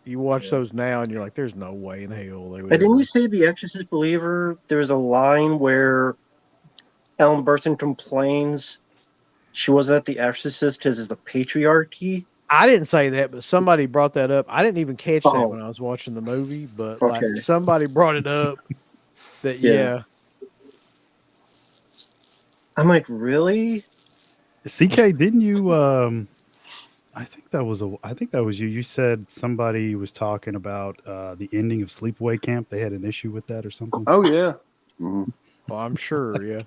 you watch those now and you're like, "There's no way in hell they would."
And didn't you say The Exorcist Believer? There's a line where Ellen Burstyn complains she wasn't at The Exorcist because it's the patriarchy.
I didn't say that, but somebody brought that up. I didn't even catch that
Oh.
when I was watching the movie, but
Okay.
like somebody brought it up. That
Yeah. I'm like, really?
CK, didn't you? I think that was you. You said somebody was talking about the ending of Sleepaway Camp. They had an issue with that or something.
Oh yeah. Mm-hmm.
Well, I'm sure, yeah.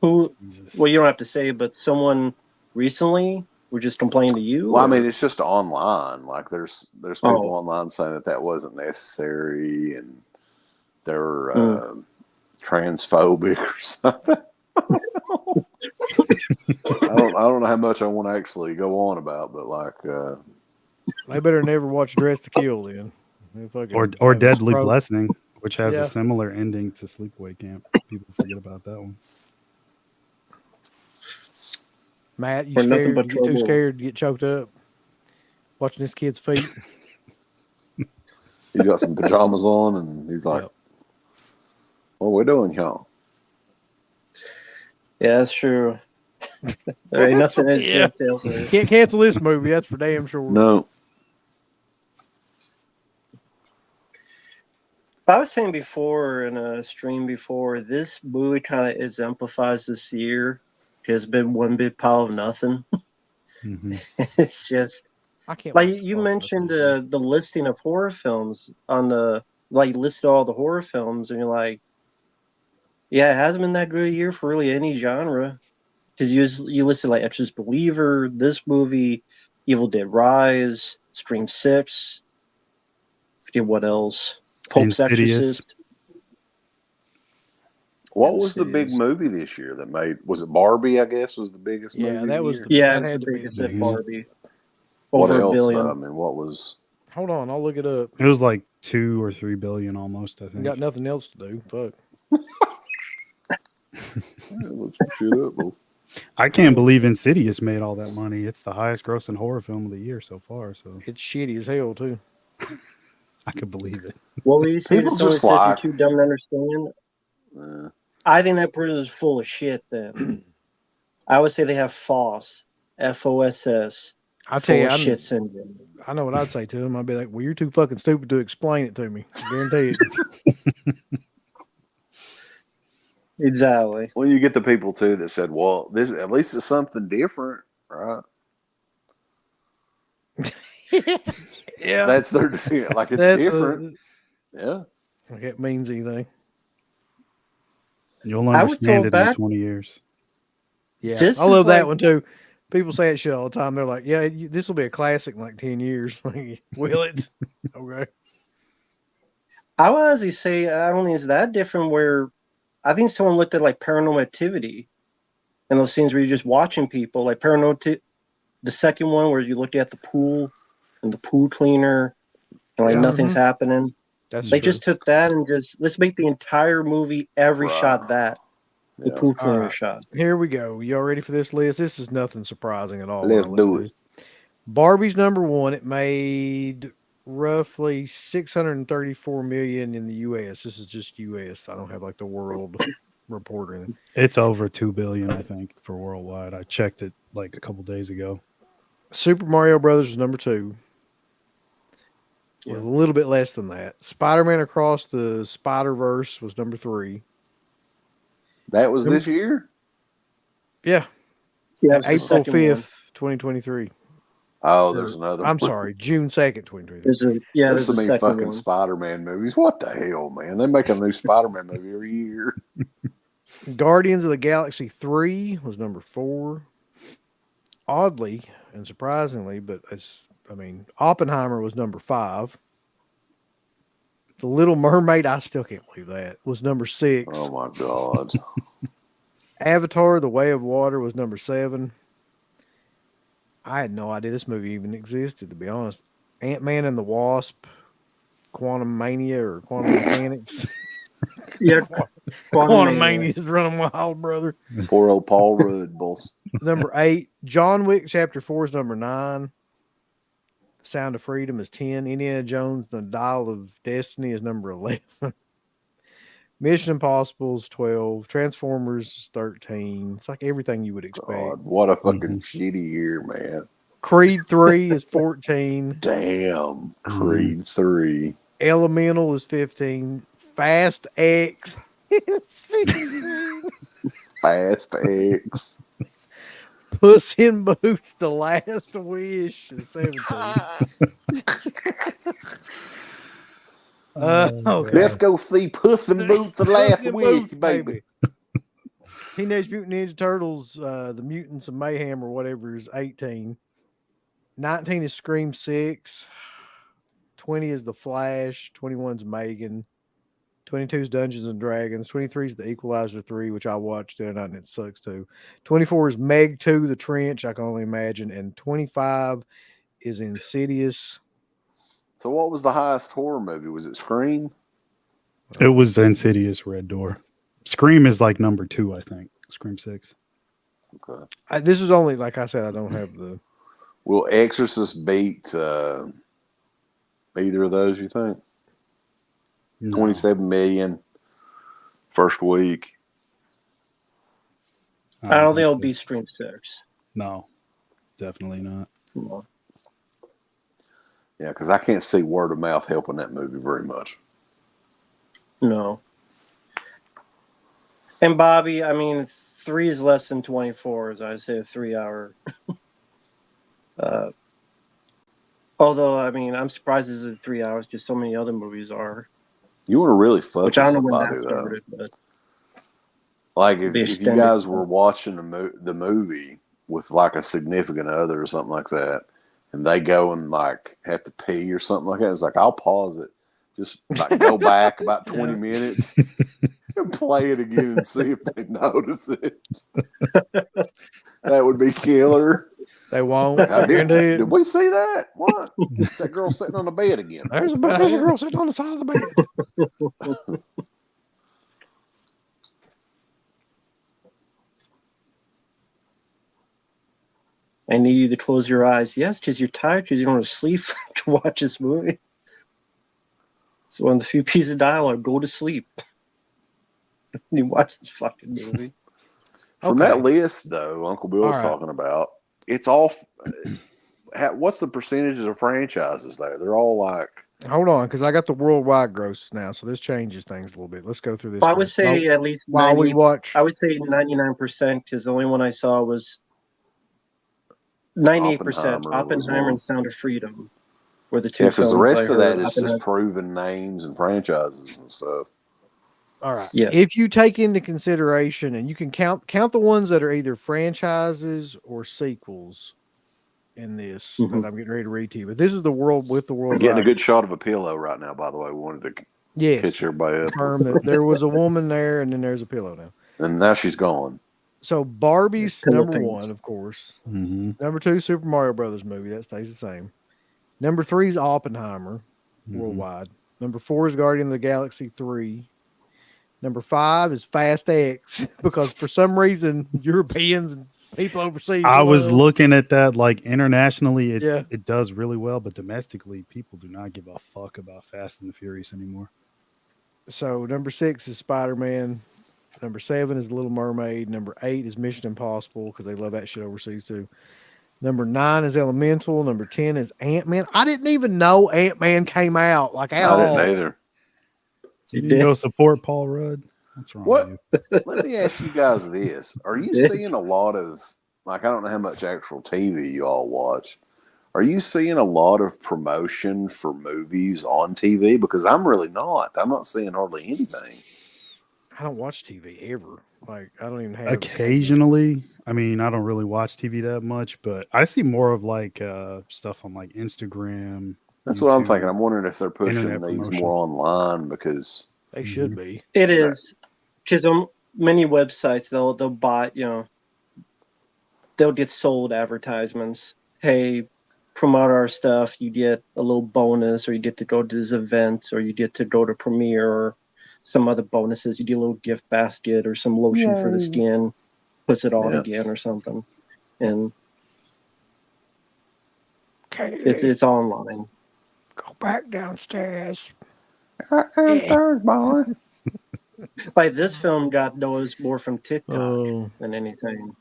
Who?
Jesus.
Well, you don't have to say, but someone recently were just complaining to you.
Well, I
or-
mean, it's just online. Like, there's people online saying that wasn't necessary, and they're transphobic or something. I don't know how much I want to actually go on about, but like,
They better never watch Dress to Kill then. They fucking
Or
have a
Deadly
stroke.
Blessing, which has
Yeah.
a similar ending to Sleepaway Camp. People forget about that one.
Matt, you
Or nothing
scared?
but
You get too
trouble.
scared to get choked up watching this kid's feet?
he's got some pajamas on, and he's like,
Yep.
"What we doing, y'all?"
Yeah, that's true. There ain't nothing as
Yeah.
good.
Can't cancel this movie. That's for damn sure.
No.
I was saying before in a stream before, this movie kind of exemplifies this year. It's been one big pile of nothing.
Mhm.
It's just
I can't.
like
wait to
you
talk about
mentioned
this.
the listing of horror films on the like you listed all the horror films, and you're like, yeah, it hasn't been that good a year for really any genre. Because you listed like Exorcist Believer, this movie, Evil Dead Rise, Scream 6. Forget what else. Pope's
Insidious.
Exorcist.
What was the big
Insidious.
movie this year that made? Was it Barbie? I guess was the biggest
Yeah,
movie.
that
of
was
the
the-
year?
Yeah,
That
it's
had
the
to be
biggest
the
at
biggest.
Barbie.
What
Over
else?
$1 billion.
Though? I mean, what was?
Hold on, I'll look it up.
It was like 2 or 3 billion almost, I think.
Got nothing else to do. Fuck.
Look some shit up. Bro.
I can't believe Insidious made all that money. It's the highest grossing horror film of the year so far, so
It's shitty as hell too.
I could believe it.
What were you saying?
People
Someone
just
says
like-
you're too dumb to understand. I think that person is full of shit. Then I would say they have FOSS, FOSS,
I'll tell
full
you,
of shit syndrome.
I know what I'd say to him. I'd be like, "Well, you're too fucking stupid to explain it to me." I guarantee it.
Exactly.
Well, you get the people too that said, "Well, this at least it's something different, right?"
Yeah,
That's their defense. Like it's
That's
different. Yeah.
Like it means anything.
You'll
I was
understand
told
it
back-
in 20 years.
Yeah,
This
I love
is
that
like-
one too. People say that shit all the time. They're like, "Yeah, this will be a classic in like 10 years." Like, will it? Okay.
I would honestly say I don't think it's that different. Where I think someone looked at like Paranormal Activity and those scenes where you're just watching people, like the second one where you look at the pool and the pool cleaner and like
Yeah.
nothing's happening.
That's
They
true.
just took that and just let's make the entire movie every
Right.
shot that. The
Yeah.
poo cleaner
right.
shot.
Here we go. Y'all ready for this list? This is nothing surprising at all.
Let's do it.
Barbie's number one. It made roughly 634 million in the U.S. This is just U.S. I don't have like the world report or anything.
It's over 2 billion, I think, for worldwide. I checked it like a couple days ago.
Super Mario Brothers was number two. With
Yeah.
a little bit less than that. Spider-Man Across the Spider-Verse was number three.
That was this year?
Yeah.
Yeah, it's the
April
second one.
5th, 2023.
Oh, there's another
I'm
one.
sorry, June 2nd, 2023.
There's so
a
many
second
fucking
one.
Spider-Man movies. What the hell, man? They make a new Spider-Man movie every year.
Guardians of the Galaxy 3 was number four. Oddly and surprisingly, but Oppenheimer was number five. The Little Mermaid, I still can't believe that, was number six.
Oh my god.
Avatar, The Way of Water was number seven. I had no idea this movie even existed, to be honest. Ant-Man and the Wasp, Quantum Mania or Quantum Mechanics.
Yeah,
Quantum Mania is running wild, brother.
Poor old Paul Rudd, boss.
Number 8. John Wick Chapter 4 is number 9. Sound of Freedom is 10. Indiana Jones, The Dial of Destiny is number 11. Mission Impossible is 12. Transformers is 13. It's like everything you would expect.
God, what a fucking shitty year, man.
Creed 3 is 14.
Damn. Creed 3.
Elemental is 15. Fast X is 16.
Fast X.
Puss in Boots, The Last Wish is 17. Okay.
Let's go see Puss in Boots the Last
Puss in
Wish,
Boots,
baby.
Teenage Mutant Ninja Turtles, The Mutants of Mayhem or whatever is 18. 19 is Scream 6. 20 is The Flash. 21 is Megan. 22 is Dungeons and Dragons. 23 is The Equalizer 3, which I watched the other night and it sucks too. 24 is Meg 2, The Trench, I can only imagine. And 25 is Insidious.
So what was the highest horror movie? Was it Scream?
It was Insidious Red Door. Scream is like number 2, I think. Scream 6.
Okay.
This is only, like I said, I don't have the...
Will Exorcist beat either of those, you think?
No.
27 million first week.
I don't think it'll be Scream 6.
No, definitely not.
No.
Yeah, because I can't see word of mouth helping that movie very much.
No. And Bobby, I mean, 3 is less than 24, as I say, a 3-hour. Although, I mean, I'm surprised this is 3 hours because so many other movies are.
You want to really fuck
Which I
with
don't know when
somebody,
that
though.
started, but
Like,
Be a
if you
standard
guys were
film.
watching the movie with, like, a significant other or something like that, and they go and, like, have to pee or something like that, it's like, I'll pause it. Just, like, go back about 20 minutes and play it again and see if they notice it. That would be killer.
They won't.
Now,
Guarantee
did
it.
we see that? What? It's that girl sitting on the bed again.
There's a girl sitting on the side of the bed.
I need you to close your eyes. Yes, because you're tired, because you don't want to sleep to watch this movie. It's one of the few pieces of dialogue. Go to sleep. You watch this fucking movie.
From
Okay.
that list, though, Uncle Bill was
All right.
talking about, it's all. What's the percentages of franchises there? They're all like.
Hold on, because I got the worldwide gross now, so this changes things a little bit. Let's go through this.
I would
first.
say at least
while
90,
we watch.
I would say 99%, because the only one I saw was 98%.
Oppenheimer was
Oppenheimer
one.
and Sound of Freedom were the two
Yeah, because
films
the rest
I
of that
heard.
is just proven names and franchises and stuff.
All right.
Yeah.
If you take into consideration, and you can count the ones that are either franchises or sequels in this
Mhm.
that I'm getting ready to read to you. But this is the world with the
We're
world.
getting a good shot of a pillow right now, by the way. We wanted to
yes.
catch everybody up.
Confirm that there was a woman there, and then there's a pillow now.
And now she's gone.
So Barbie's
Pillow
number
things.
1, of course.
Mm-hmm.
Number 2, Super Mario Brothers movie. That stays the same. Number 3 is Oppenheimer worldwide. Number 4 is Guardian of the Galaxy 3. Number 5 is Fast X because for some reason Europeans and people overseas.
I was
love-
looking at that like internationally,
Yeah.
it does really well, but domestically, people do not give a fuck about Fast and the Furious anymore.
So number 6 is Spider-Man. Number 7 is Little Mermaid. Number 8 is Mission Impossible because they love that shit overseas too. Number 9 is Elemental. Number 10 is Ant-Man. I didn't even know Ant-Man came out like at
I
all.
didn't either.
You
did.
didn't go support Paul Rudd? What's wrong
What?
with you?
Let me ask you guys this. Are you
Yeah.
seeing a lot of, like, I don't know how much actual TV you all watch. Are you seeing a lot of promotion for movies on TV? Because I'm really not. I'm not seeing hardly anything.
I don't watch TV ever. Like I don't even have
Occasionally, I mean, I don't really watch TV that much, but I see more of like stuff on like Instagram.
That's what I'm
YouTube.
thinking. I'm wondering if they're pushing
Internet
these
promotion.
more online because
They should be.
It is because on many websites they'll buy, they'll get sold advertisements. Hey, promote our stuff. You get a little bonus, or you get to go to this event, or you get to go to premiere, or some other bonuses. You get a little gift basket or some lotion for the skin, puts it on
Yeah.
again or something, and
Okay,
it's online.
go back downstairs.
boy.
Like this film got noticed more from TikTok
Oh,
than anything.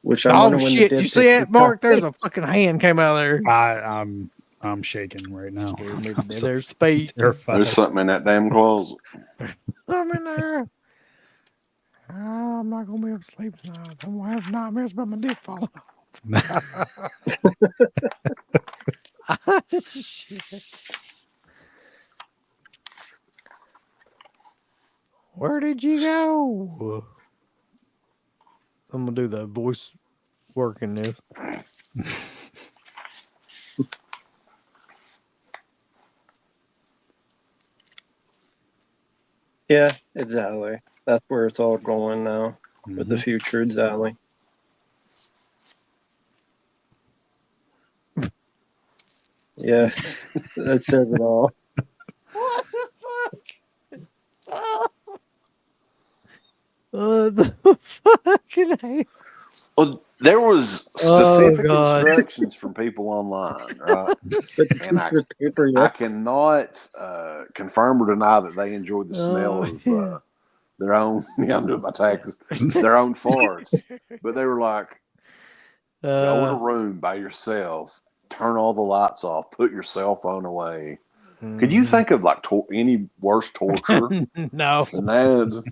Which I wonder when
shit!
they did
You see that,
TikTok
Mark? There's
thing.
a fucking hand came out of there.
I'm shaking right now.
Scared me to
I'm
death.
so
There's speed.
terrified.
There's something in that damn closet.
I'm in there. I'm not gonna be able to sleep tonight. I'm gonna have nightmares about my dick falling off. Shit. Where did you go? I'm gonna do the voice work in this.
Yeah, exactly. That's where it's all going now with the
Mhm.
future. Exactly. Yes, that says it all.
What the fuck? The fucking hell.
Well, there was
Oh,
specific
God.
instructions from people online, right?
But
And
piece of paper,
I
yeah.
cannot confirm or deny that they enjoyed the smell
Oh,
of
yeah.
their own. Yeah, I'm doing my taxes. Their own farts, but they were like, "Go in a room by yourself, turn all the lights off, put your cell phone away." Could you think of like any worse torture
No.
than that?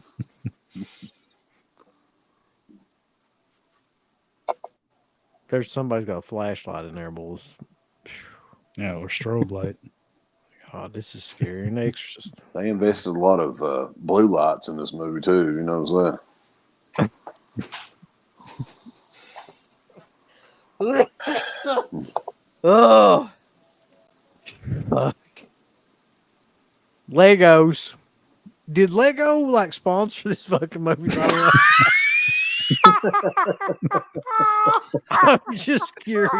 There's somebody's got a flashlight in there, boys.
Yeah, or strobe light.
God, this is scary. An Exorcist.
They invested a lot of blue lights in this movie too. You notice that?
Oh, fuck. Legos. Did Lego like sponsor this fucking movie? By the way? I'm just curious.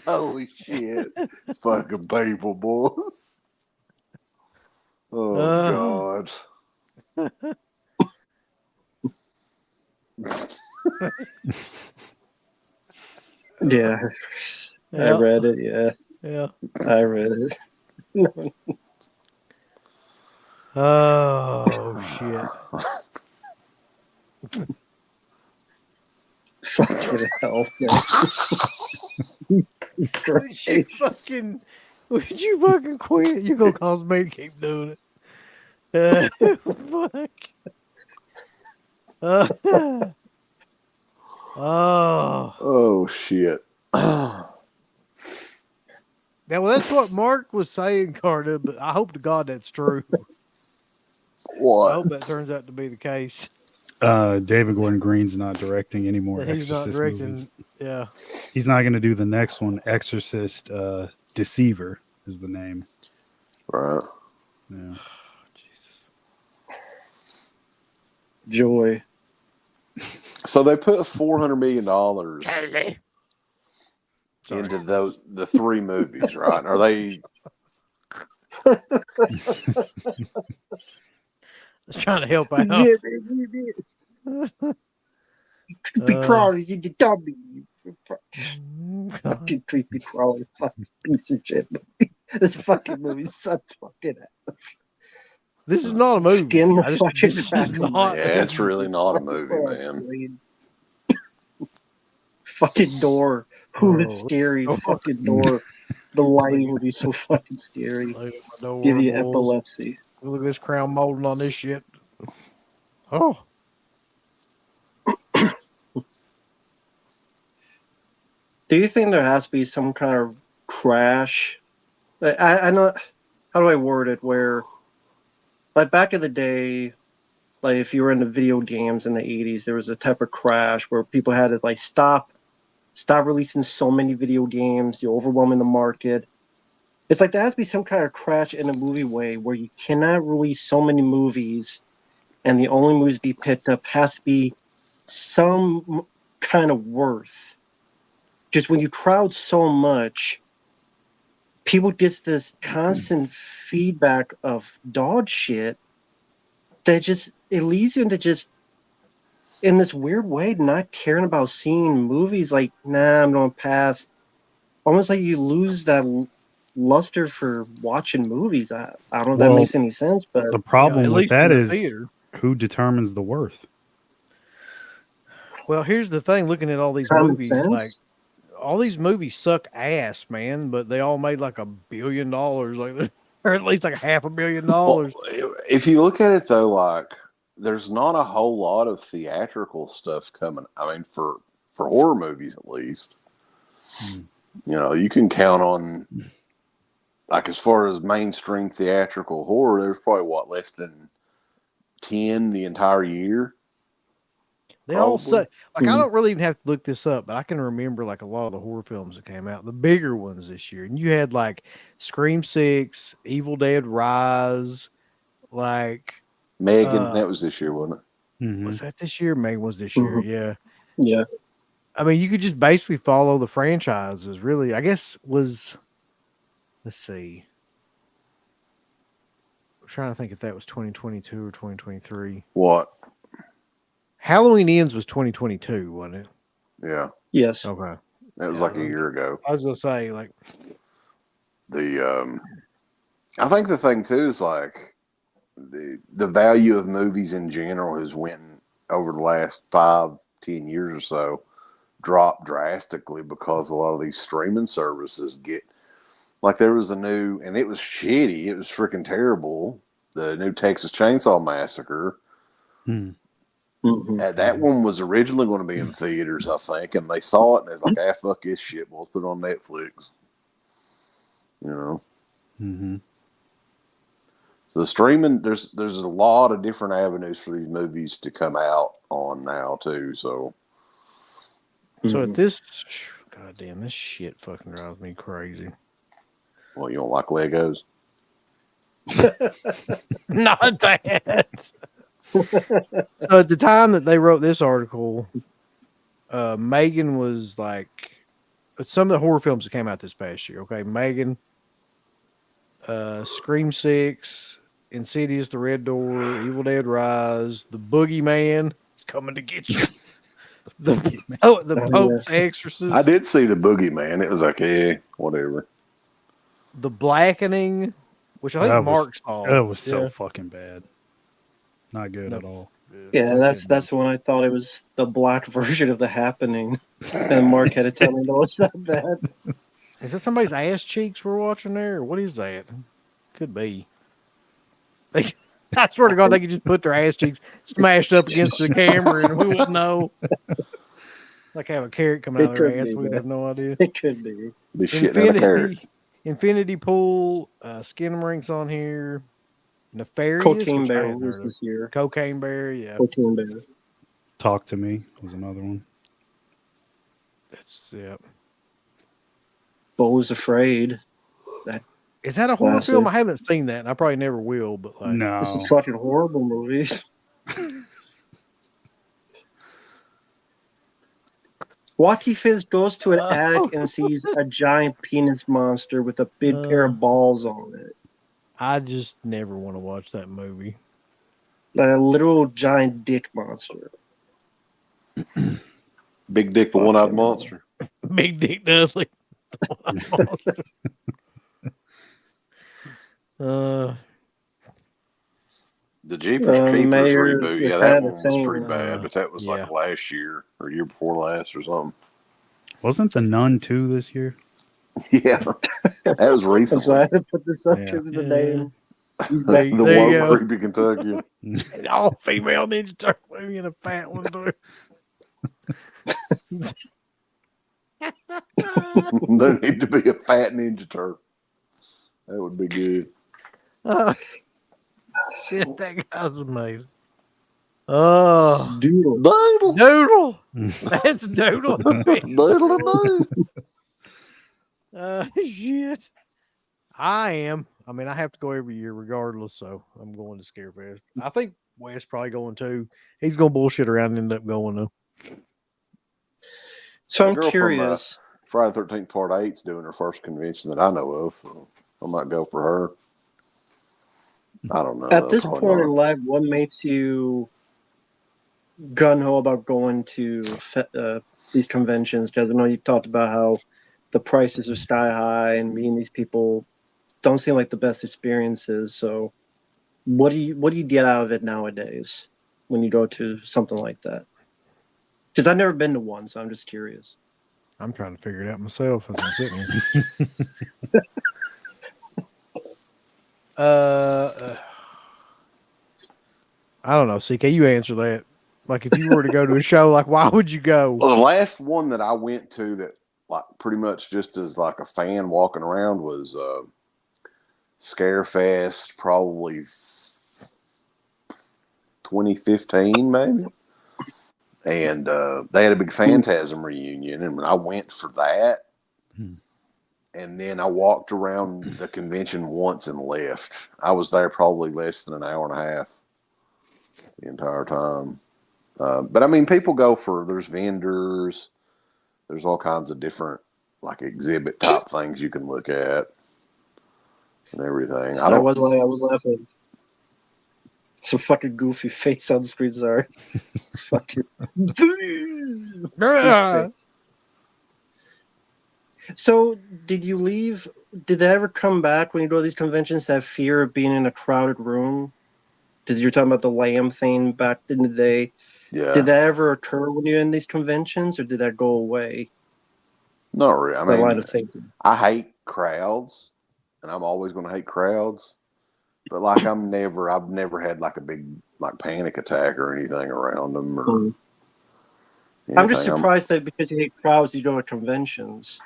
Holy shit! Fucking people, boys. Oh God.
Yeah, I read it. Yeah,
Yeah.
I read it.
Oh shit.
Fucking hell.
Would you fucking quit? You gonna cause me to keep doing it. Fuck. Oh.
Oh shit.
Yeah, well, that's what Mark was saying, Carter, but I hope to God that's true. I
What?
hope that turns out to be the case.
David Gordon Green's not directing any more
That he's not
Exorcist
directing.
movies.
Yeah.
He's not going to do the next one. Exorcist Deceiver is the name.
Right.
Yeah.
Joy.
So they put $400 million into the three movies, right? Are they
Just trying to help out.
Yeah, man. Creepy crawler, you dummy. Fucking creepy crawler, fucking piece of shit. This fucking movie sucks fucking ass.
This is not a movie.
Skin the fucking
This
back
is
of my
not.
Yeah, it's really not a
fucking
movie,
full
man.
screen. Fucking door. Who is
Oh,
scary?
oh.
Fucking door. The lighting would be so fucking scary.
Look at my door,
Give you
bulls.
epilepsy.
Look at this crown molding on this shit. Oh,
Do you think there has to be some kind of crash? I know. How do I word it? Where, like back in the day, like if you were into video games in the 80s, there was a type of crash where people had to like stop releasing so many video games. You're overwhelming the market. It's like there has to be some kind of crash in a movie way where you cannot release so many movies, and the only movies to be picked up has to be some kind of worth. Because when you crowd so much, people get this constant feedback of dog shit that just it leads you into just in this weird way not caring about seeing movies. Like, nah, I'm gonna pass. Almost like you lose that luster for watching movies. I don't know if that
Well,
makes any sense, but
The problem
at
with
least in
that
the
is
theater.
who determines the worth?
Well, here's the thing: looking at all these
common
movies,
sense.
like all these movies suck ass, man. But they all made like $1 billion, like or at least like $500 million.
Well, if you look at it though, like there's not a whole lot of theatrical stuff coming. I mean, for horror movies at least, you can count on like as far as mainstream theatrical horror, there's probably less than 10 the entire year.
They all
Probably.
suck. Like I don't really even have to look this up, but I can remember like a lot of the horror films that came out, the bigger ones this year. And you had like Scream 6, Evil Dead Rise, like
Megan, that was this year, wasn't it?
Mhm.
was that this year? Megan was this year, yeah.
Yeah.
I mean, you could just basically follow the franchises, really. I guess let's see. I'm trying to think if that was 2022 or 2023.
What?
Halloween Ends was 2022, wasn't it?
Yeah,
Yes.
Okay.
that was
Yeah,
like a year ago.
I was gonna say, like,
I think the thing too is like the value of movies in general has went over the last 5-10 years or so dropped drastically because a lot of these streaming services get like there was a new and it was shitty, it was freaking terrible, the new Texas Chainsaw Massacre.
Hmm.
That one was originally going to be in theaters, I think, and they saw it and it's like, ah, fuck this shit, we'll put it on Netflix.
Mm-hmm.
So the streaming, there's a lot of different avenues for these movies to come out on now too. So
at this, goddamn, this shit fucking drives me crazy.
well, you don't like Legos?
Not that. So at the time that they wrote this article, Megan was like some of the horror films that came out this past year. Okay, Megan, Scream 6, Insidious, The Red Door, Evil Dead Rise, The Boogeyman is coming to get you. the Pope's Exorcist.
I did see the Boogeyman. It was like, whatever.
The Blackening, which I think Mark saw.
That was so fucking bad. Not good at all.
Yeah, that's when I thought it was the black version of The Happening, and Mark had to tell me, no, it's not that.
Is that somebody's ass cheeks we're watching there? Or what is that? Could be. I swear to God, they could just put their ass cheeks smashed up against the camera and we wouldn't know. Like have a carrot coming out of their ass. We'd have no idea.
It could be.
Be shitting in a carrot.
Infinity Pool, Skinamarink's on here. Nefarious.
Cocaine Bear was this year.
Cocaine Bear, yeah.
Cocaine Bear.
Talk to Me was another one.
That's, yeah.
Bo is Afraid.
Is that a horror
Classic.
film? I haven't seen that, and I probably never will. But like,
No.
It's a fucking horrible movie. Wacky Fizz goes to an attic and sees a giant penis monster with a big pair of balls on it.
I just never want to watch that movie.
Like a literal giant dick monster.
Big dick for one-eyed
Fucking hell.
monster.
Big Dick Dudley. uh,
The Jeepers Creepers
Mayor,
reboot,
they're
yeah, that
kinda the
one was
same.
pretty bad, but that was
yeah.
like last year or year before last or something.
Wasn't The Nun 2 this year?
Yeah, that was
I'm
recently.
sorry, I had to put this up
Yeah.
because of the
Yeah.
name. He's
The
back.
There you
woke
go.
creepy Kentucky.
An all female Ninja Turtle movie and a fat one too.
There need to be a fat Ninja Turtle. That would be good.
Oh, shit, that guy's amazing. Oh,
Doodle.
Doodle,
Doodle. That's Doodle.
doodle, doodle.
Shit. I mean, I have to go every year regardless, so I'm going to Scarefest. I think Wes probably going too. He's going to bullshit around and end up going though.
So
The
I'm
girl from,
curious.
Friday the 13th Part 8's doing her first convention that I know of. So I might go for her. I don't know.
At this
probably
point in
not.
life, what makes you gun ho about going to these conventions? Because I know you talked about how the prices are sky high, and meeting these people don't seem like the best experiences. So, what do you get out of it nowadays when you go to something like that? Because I've never been to one, so I'm just curious.
I'm trying to figure it out myself as I'm sitting here. I don't know. CK, you answer that. Like, if you were to go to a show, like, why would you go?
Well, the last one that I went to that, like, pretty much just as like a fan walking around was Scarefest, probably 2015, maybe. And they had a big Phantasm reunion, and I went for that. And then I walked around the convention once and left. I was there probably less than an hour and a half the entire time. But I mean, people go for, there's vendors, there's all kinds of different like exhibit type things you can look at and everything.
I was laughing. It's a fucking goofy face on the screen. Sorry. It's fucking. So, did you leave? Did they ever come back when you go to these conventions? That fear of being in a crowded room? Because you're talking about the lamb thing back in the day.
Yeah.
Did that ever occur when you're in these conventions, or did that go away?
Not really. I
That line
mean,
of thinking.
I hate crowds, and I'm always going to hate crowds. But like, I've never had like a big like panic attack or anything around them. Or
I'm just surprised that because you hate crowds, you go to conventions,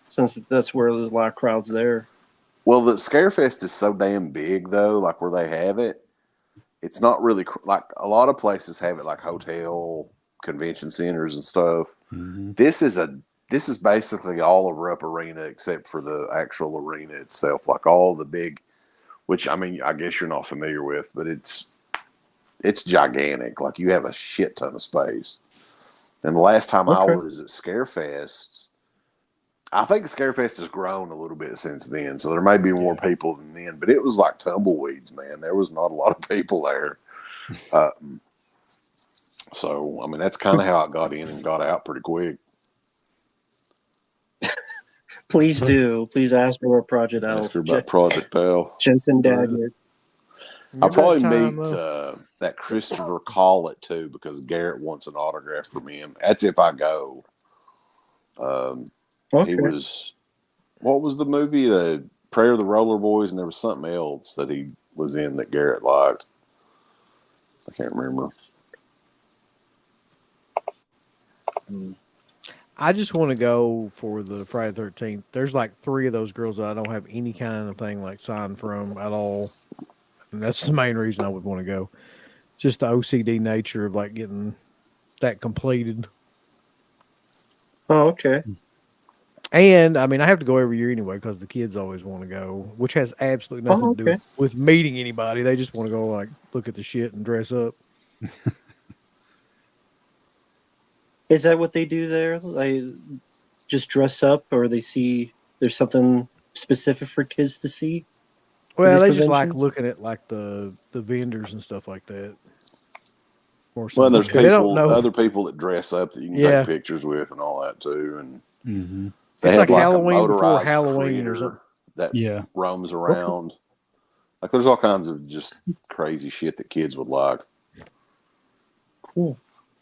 since that's where there's a lot of crowds there.
Well, the Scarefest is so damn big, though. Like where they have it, it's not really like a lot of places have it, like hotel convention centers and stuff.
Mm-hmm.
This is basically all of Rupp Arena except for the actual arena itself. Like all the big, which I mean, I guess you're not familiar with, but it's gigantic. Like you have a shit ton of space. And the last time I was at Scarefest, I think Scarefest has grown a little bit since then. So there may be more people than then, but it was like tumbleweeds, man. There was not a lot of people there. So, I mean, that's kind of how I got in and got out pretty quick.
Please do. Please ask her about Project L.
Ask her about Project L.
Jensen Dagger.
I'll probably meet that Christopher Collett too, because Garrett wants an autograph from him. That's if I go. He was, what was the movie? The Prayer of the Roller Boys, and there was something else that he was in that Garrett liked. I can't remember.
I just want to go for the Friday the 13th. There's like 3 of those girls that I don't have any kind of thing like signed from at all. And that's the main reason I would want to go. Just the OCD nature of like getting that completed.
Oh, okay.
And I mean, I have to go every year anyway because the kids always want to go, which has absolutely nothing to do with meeting anybody. They just want to go like look at the shit and dress up.
Is that what they do there? They just dress up, or they see there's something specific for kids to see?
Well,
these
they just like
conventions?
looking at like the vendors and stuff like that. More so
Well, there's
because they don't know.
other people that dress up that you can
Yeah.
take pictures with and all that too. And
Mm-hmm.
they
It's
had
like
like a
Halloween before
motorized
Halloween or
critter
something.
that
Yeah.
roams around. Like there's all kinds of just crazy shit that kids would like.
Cool.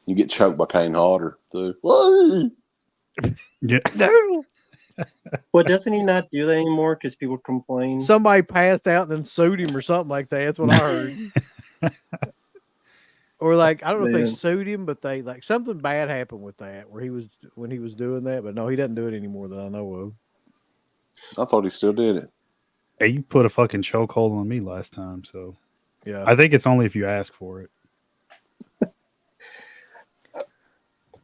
You get choked by cane harder too. Whoa!
Yeah.
No.
Well, doesn't he not do that anymore because people complain?
Somebody passed out and then sued him or something like that. That's what I heard. Or like I don't know if they
Man.
sued him, but they like something bad happened with that where he was when he was doing that. But no, he doesn't do it anymore that I know of.
I thought he still did it.
Hey, you put a fucking chokehold on me last time, so
Yeah.
I think it's only if you ask for it.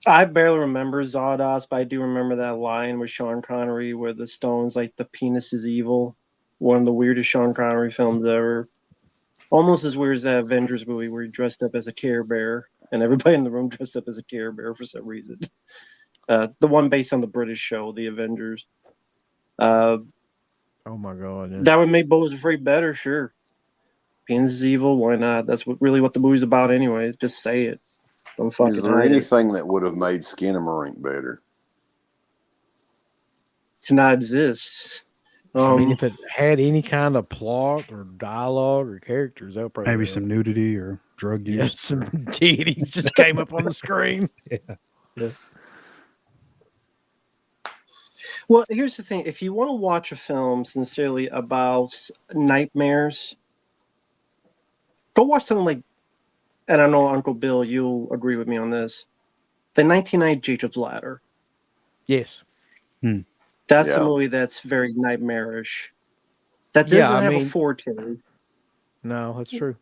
I barely remember Zardoz, but I do remember that line with Sean Connery where the stone's like the penis is evil. One of the weirdest Sean Connery films ever. Almost as weird as that Avengers movie where he dressed up as a Care Bear and everybody in the room dressed up as a Care Bear for some reason. The one based on the British show, The Avengers.
Oh my god. Yeah.
That would make Bo is Afraid better, sure. Penis is evil, why not? That's really what the movie's about anyway. Just say it. Don't fucking
Is there
hide it.
anything that would have made Skinamarink better?
To not exist.
I mean, if it had any kind of plot or dialogue or characters, that would probably
Maybe
help.
some nudity or drug
Yeah,
use.
some titties just came up on the screen.
Well, here's the thing. If you want to watch a film sincerely about nightmares, go watch something like, and I know, Uncle Bill, you'll agree with me on this, the 1990 Jacob's Ladder.
Yes.
That's a
Yeah.
movie that's very nightmarish. That doesn't have a forte.
No, that's true.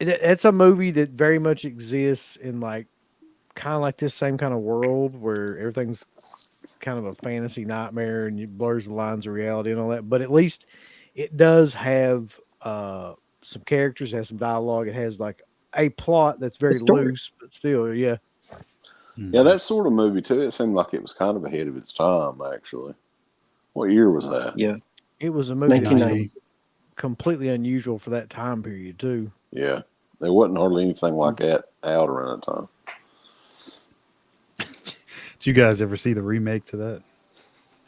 It's a movie that very much exists in like kind of like this same kind of world where everything's kind of a fantasy nightmare and it blurs the lines of reality and all that. But at least it does have some characters, it has some dialogue, it has like a plot that's very loose, but still, yeah.
Yeah, that sort of movie too. It seemed like it was kind of ahead of its time, actually. What year was that?
Yeah.
It was a movie
1990.
completely unusual for that time period too.
Yeah. There wasn't hardly anything like that out around that time.
Did you guys ever see the remake to that?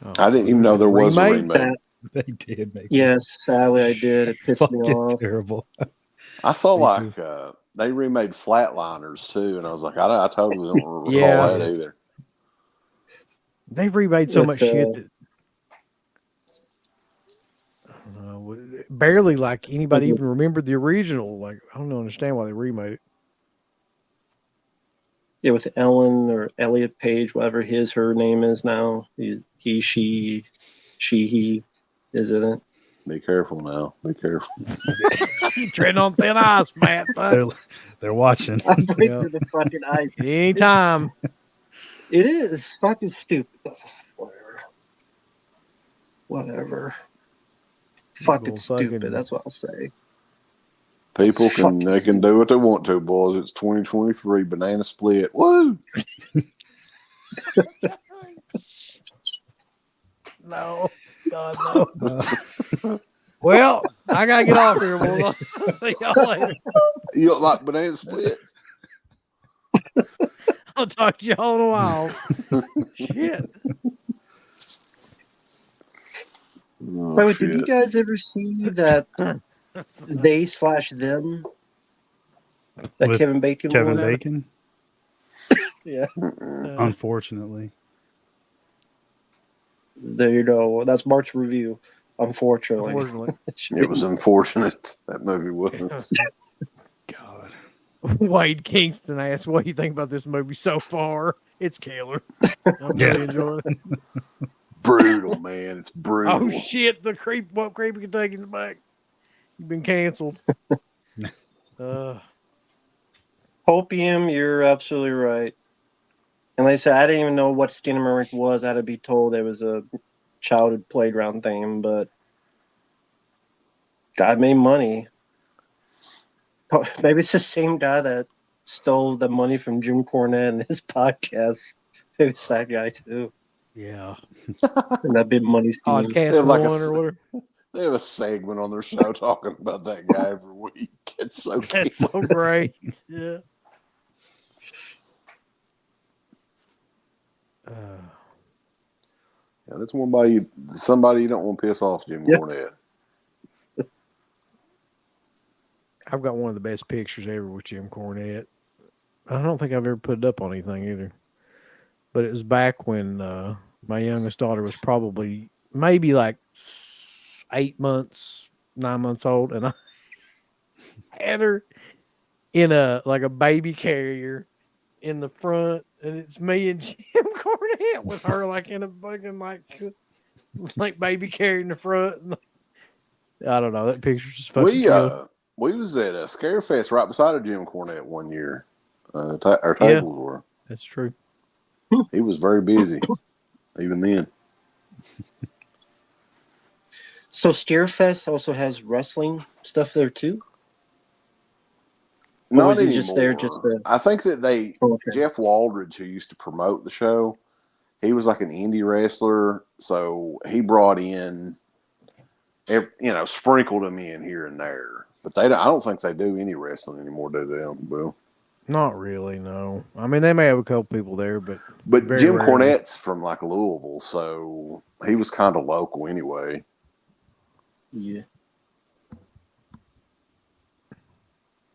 Oh,
I didn't even know there was a remake.
They did make
Yes, sadly I did. It pissed me
fucking
off.
terrible.
I saw
Me
like they remade Flatliners too, and I was like, I totally don't recall
Yeah.
that either.
They remade so
With,
much shit that barely like anybody even remembered the original. Like I don't understand why they remade it.
Yeah, with Ellen or Elliot Page, whatever her name is now. He, she, is in it.
Be careful now. Be careful.
You treading on thin ice, Matt.
They're watching.
I'm breaking through the fucking ice.
Anytime.
It is fucking stupid. Whatever. Fucking stupid. That's what I'll say.
People can do what they want to, boys. It's 2023. Banana split. Woo!
No. God, no. Well, I gotta get off here, boys. I'll see y'all later.
You don't like banana splits?
I'll talk to y'all in a while. Shit.
Oh,
By the way, did you guys ever see that they/them? That
With
Kevin Bacon
Kevin
one?
Bacon?
Yeah.
Unfortunately.
There you go. That's Mark's review. Unfortunately.
It was unfortunate. That movie was.
God.
Wade Kingston asked, "What do you think about this movie so far?" It's killer. I'm really enjoying it.
Brutal, man. It's brutal.
Oh shit! The creepy Kentucky's back. You've been canceled.
Hopium, you're absolutely right. And like I said, I didn't even know what Skinamarink was. I had to be told it was a childhood playground thing, but guy made money. Maybe it's the same guy that stole the money from Jim Cornette and his podcast. Maybe it's that guy too.
Yeah.
And that big money scheme.
Podcast
like
one or whatever.
They have a segment on their show talking about that guy every week. It's so cute.
That's so great. Yeah.
Yeah, that's one by you. Somebody you don't want to piss off, Jim Cornette.
I've got one of the best pictures ever with Jim Cornette. I don't think I've ever put it up on anything either. But it was back when my youngest daughter was probably maybe like 8 months, 9 months old, and I had her in a baby carrier in the front, and it's me and Jim Cornette with her like in a fucking like baby carrier in the front. I don't know. That picture's just fucking cute.
We was at a Scarefest right beside of Jim Cornette one year. Our tables were.
That's true.
He was very busy, even then.
So Steerfest also has wrestling stuff there too? Or
Not
was he
anymore.
just there just to...
I think that
Okay.
Jeff Waldridge, who used to promote the show, he was like an indie wrestler, so he brought in, sprinkled them in here and there. But I don't think they do any wrestling anymore, do they, Uncle Bill?
Not really, no. I mean, they may have a couple people there, but very
Jim
rarely.
Cornette's from like Louisville, so he was kind of local anyway.
Yeah.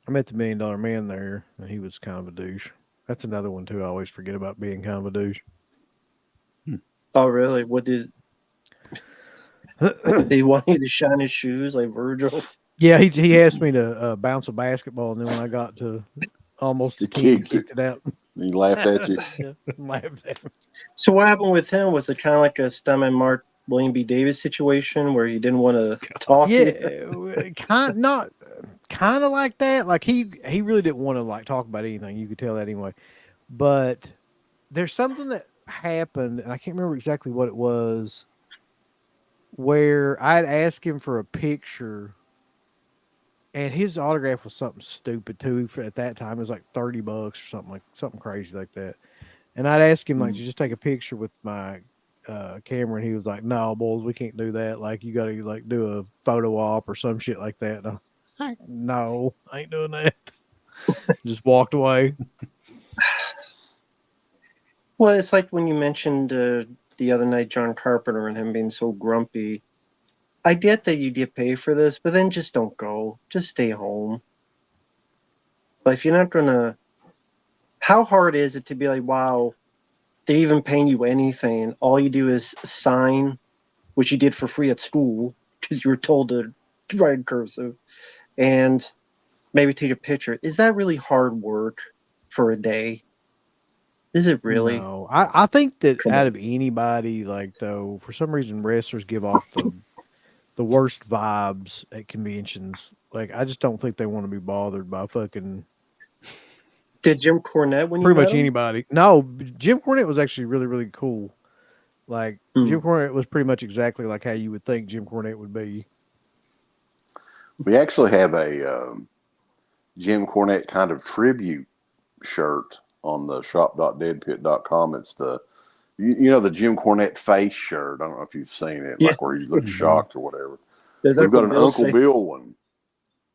I met the $1 Million Man there, and he was kind of a douche. That's another one too. I always forget about being kind of a douche.
Oh, really? What did he want you to shine his shoes like Virgil?
Yeah, he asked me to bounce a basketball, and then when I got to almost
He
the team, he
kicked
kicked it out.
He laughed at you.
Yeah, laughed at me.
So what happened with him? Was it kind of like a Stuntman Marq, William B. Davis situation where he didn't want to talk?
Yeah, kind of like that. Like he really didn't want to like talk about anything. You could tell that anyway. But there's something that happened, and I can't remember exactly what it was, where I'd asked him for a picture, and his autograph was something stupid too. At that time, it was like $30 or something crazy like that. And I'd ask him like, just take a picture with my camera, and he was like, "No, boys, we can't do that. Like, you got to like do a photo op or some shit like that." And I'm like, "No, I ain't doing that." Just walked away.
Well, it's like when you mentioned the other night John Carpenter and him being so grumpy. I get that you get paid for this, but then just don't go. Just stay home. Like, if you're not gonna, how hard is it to be like, wow, they're even paying you anything? All you do is sign, which you did for free at school because you were told to write in cursive, and maybe take a picture. Is that really hard work for a day? Is it really?
No, I think that
Come
out
on.
of anybody, like though, for some reason, wrestlers give off the worst vibes at conventions. Like, I just don't think they want to be bothered by fucking
Did Jim Cornette when you
pretty
met
much
him?
anybody. No, Jim Cornette was actually really, really cool. Like, Jim Cornette was pretty much exactly like how you would think Jim Cornette would be.
We actually have a Jim Cornette kind of tribute shirt on the shop.deadpit.com. It's the the Jim Cornette face shirt. I don't know if you've seen it, like where you look shocked or whatever.
There's
We've got an
Bill's
Uncle
face.
Bill one.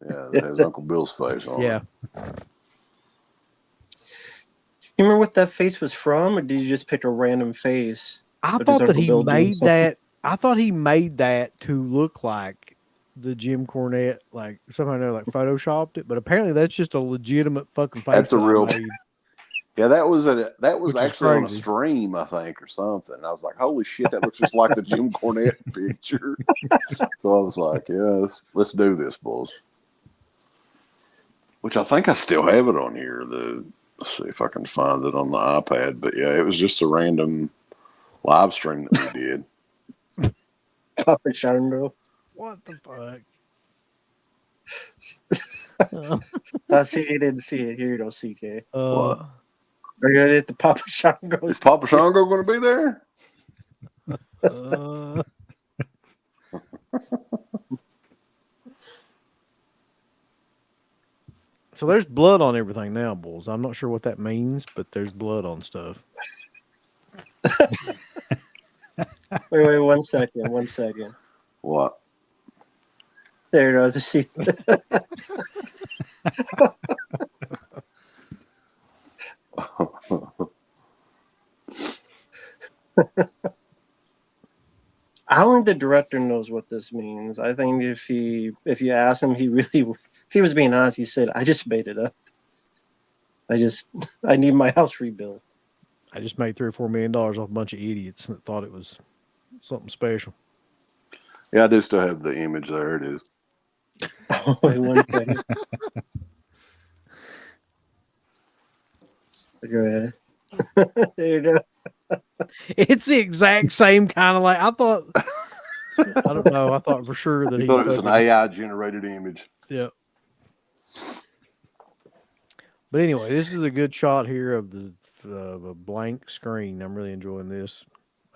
Yeah, that has Uncle Bill's face on
Yeah.
it.
You remember what that face was from, or did you just pick a random face?
I
of his
thought that
Uncle
he
Bill doing
made
something?
that. I thought he made that to look like the Jim Cornette, like somehow they like photoshopped it, but apparently that's just a legitimate fucking face.
That's a
that I
real.
made.
Yeah, that was
Which is
actually on a
crazy.
stream, I think, or something. I was like, "Holy shit, that looks just like the Jim Cornette picture." So I was like, "Yeah, let's do this, boys." Which I think I still have it on here. Let's see if I can find it on the iPad. But yeah, it was just a random live stream that we did.
Papa Shango.
What the fuck?
CK didn't see it. Here you go, CK.
What?
Are you gonna hit the Papa Shango?
Is Papa Shango going to be there?
So there's blood on everything now, boys. I'm not sure what that means, but there's blood on stuff.
Wait, 1 second. 1 second.
What?
There it is. See. I don't think the director knows what this means. I think if you ask him, if he was being honest, he said, "I just made it up. I need my house rebuilt."
I just made $3 or $4 million off a bunch of idiots that thought it was something special.
Yeah, I do still have the image there. It is.
Only one thing. Go ahead. There you go.
It's the exact same kind of like I thought. I don't know. I thought for sure that
You
he
thought it was an
fucking-
AI generated image.
Yeah. But anyway, this is a good shot here of a blank screen. I'm really enjoying this.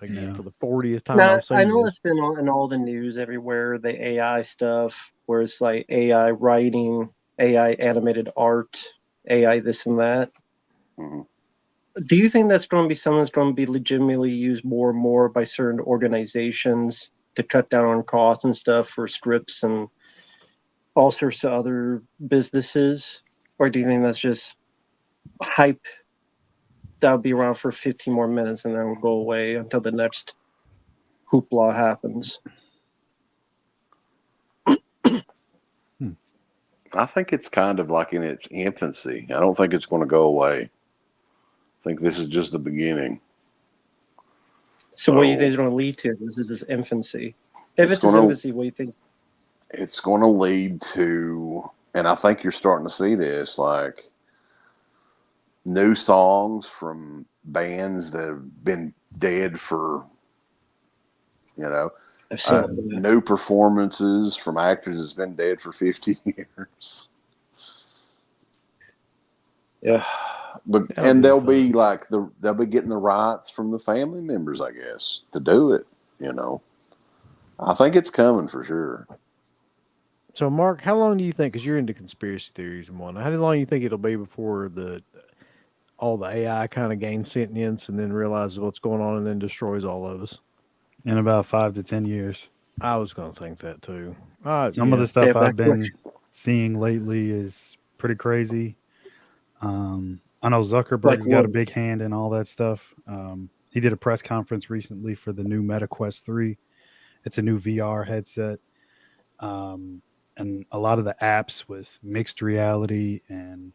Again,
Yeah.
for the 40th time
Now,
I've seen
I know
this.
it's been in all the news everywhere, the AI stuff, where it's like AI writing, AI animated art, AI this and that.
Mhm.
Do you think that's going to be something that's going to be legitimately used more and more by certain organizations to cut down on costs and stuff for scripts and all sorts of other businesses? Or do you think that's just hype that'll be around for 15 more minutes and then will go away until the next hoopla happens?
I think it's kind of like in its infancy. I don't think it's going to go away. I think this is just the beginning.
So what do you think
Oh.
is going to lead to? This is its infancy. If it's its
gonna-
infancy, what do you think?
It's going to lead to, and I think you're starting to see this, like new songs from bands that have been dead for,
I've seen it.
new performances from actors that's been dead for 50 years.
Yeah.
But
That'll
and
be
they'll
fun.
be like they'll be getting the rights from the family members, I guess, to do it. I think it's coming for sure.
So, Mark, how long do you think? Because you're into conspiracy theories and whatnot. How long do you think it'll be before all the AI kind of gains sentience and then realizes what's going on and then destroys all of us?
In about 5 to 10 years.
I was going to think that too.
Some of the stuff
Yeah, but-
I've been seeing lately is pretty crazy. I know Zuckerberg's got a
what?
big hand in all that stuff. He did a press conference recently for the new Meta Quest 3. It's a new VR headset. And a lot of the apps with mixed reality and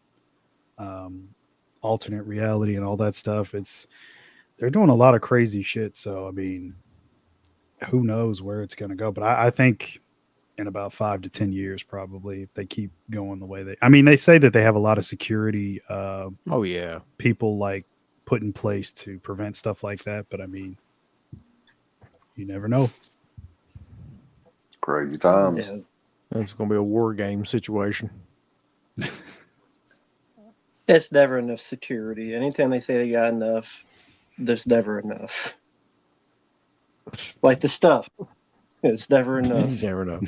alternate reality and all that stuff, they're doing a lot of crazy shit. So, I mean, who knows where it's going to go? But I think in about 5 to 10 years, probably, if they keep going the way they say that they have a lot of security
Oh, yeah.
people like put in place to prevent stuff like that. But I mean, you never know.
Crazy times.
Yeah.
It's going to be a war game situation.
It's never enough security. Anytime they say they got enough, there's never enough. Like the stuff. It's never
You
enough.
never know.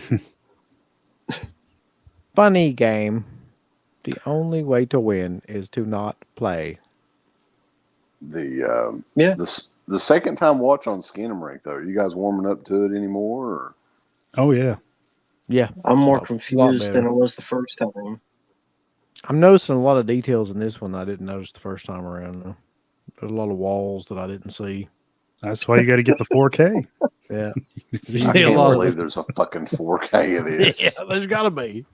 Funny game. The only way to win is to not play.
Yeah.
The second time watch on Skinamarink though, are you guys warming up to it anymore? Or?
Oh, yeah.
Yeah.
I'm more
a lot
confused than
better.
I was the first time.
I'm noticing a lot of details in this one I didn't notice the first time around. Though. There's a lot of walls that I didn't see.
That's why you got to get the 4K.
Yeah.
You
see
I
a
can't
lot of
believe there's a fucking 4K of this.
Yeah, there's got to be.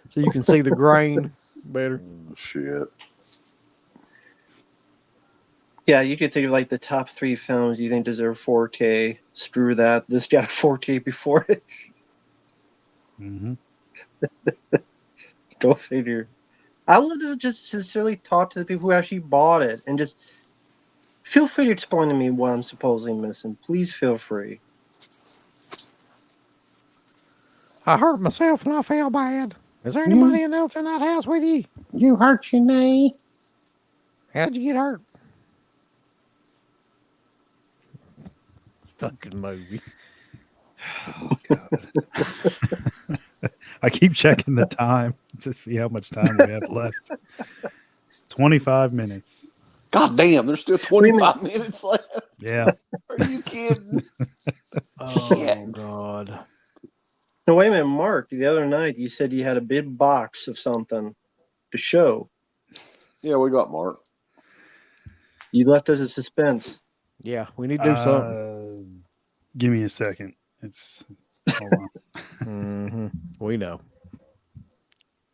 So you can see the grain better.
Shit.
Yeah, you could think of like the top 3 films you think deserve 4K. Screw that. This got 4K before it.
Mm-hmm.
Go figure. I would have just sincerely talked to the people who actually bought it and just feel free to explain to me what I'm supposedly missing. Please feel free.
I hurt myself and I feel bad. Is there anybody else in that house with you?
You hurt your knee.
How'd you get hurt? Fucking movie.
I keep checking the time to see how much time we have left. 25 minutes.
God damn, there's still 25 minutes left.
Yeah.
Are you kidding?
Oh,
Shit.
God.
No, wait a minute, Mark. The other night you said you had a big box of something to show.
Yeah, we got Mark.
You left us in suspense.
Yeah, we need to do something.
Give me a second. It's hold on.
We know.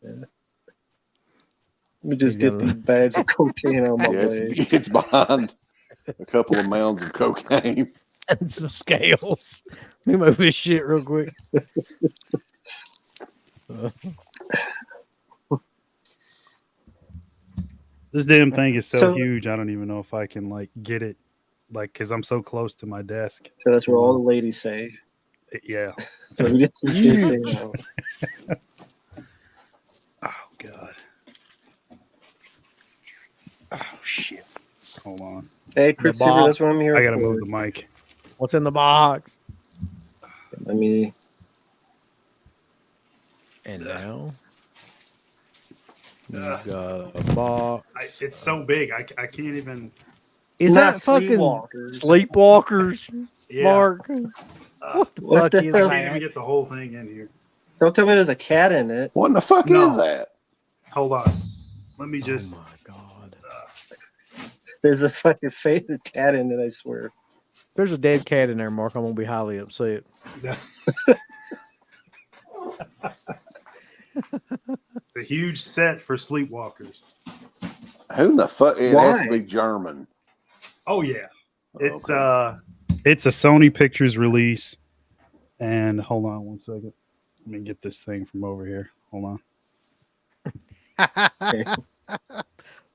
Let me just
He's
get
gonna-
these bags of cocaine on my
Yeah,
leg.
it's behind a couple of mounds of cocaine.
And some scales. Let me move this shit real quick.
This damn thing is so
So-
huge. I don't even know if I can like get it, like, because I'm so close to my desk.
So that's what all the ladies say.
Yeah.
So we get this big thing out.
Oh god. Oh shit. Hold on.
Hey, Christopher,
box.
that's what I'm here
I gotta
for.
move the mic.
What's in the box?
I mean,
And now you got a box.
It's so big. I can't even.
Is
not
that fucking
sleepwalkers.
Sleepwalkers,
Yeah.
Mark? What the
What
fuck
the
is
hell?
I can't even
that?
get the whole thing in here.
Don't tell me there's a cat in it.
What in the fuck
No.
is that?
Hold on. Let me just.
Oh my god!
There's a fucking faded cat in it, I swear.
There's a dead cat in there, Mark. I'm gonna be highly upset.
It's a huge set for sleepwalkers.
Who in the fuck? It has to
Why?
be German.
Oh yeah. It's
Okay.
it's a Sony Pictures release. And hold on one second. Let me get this thing from over here. Hold on.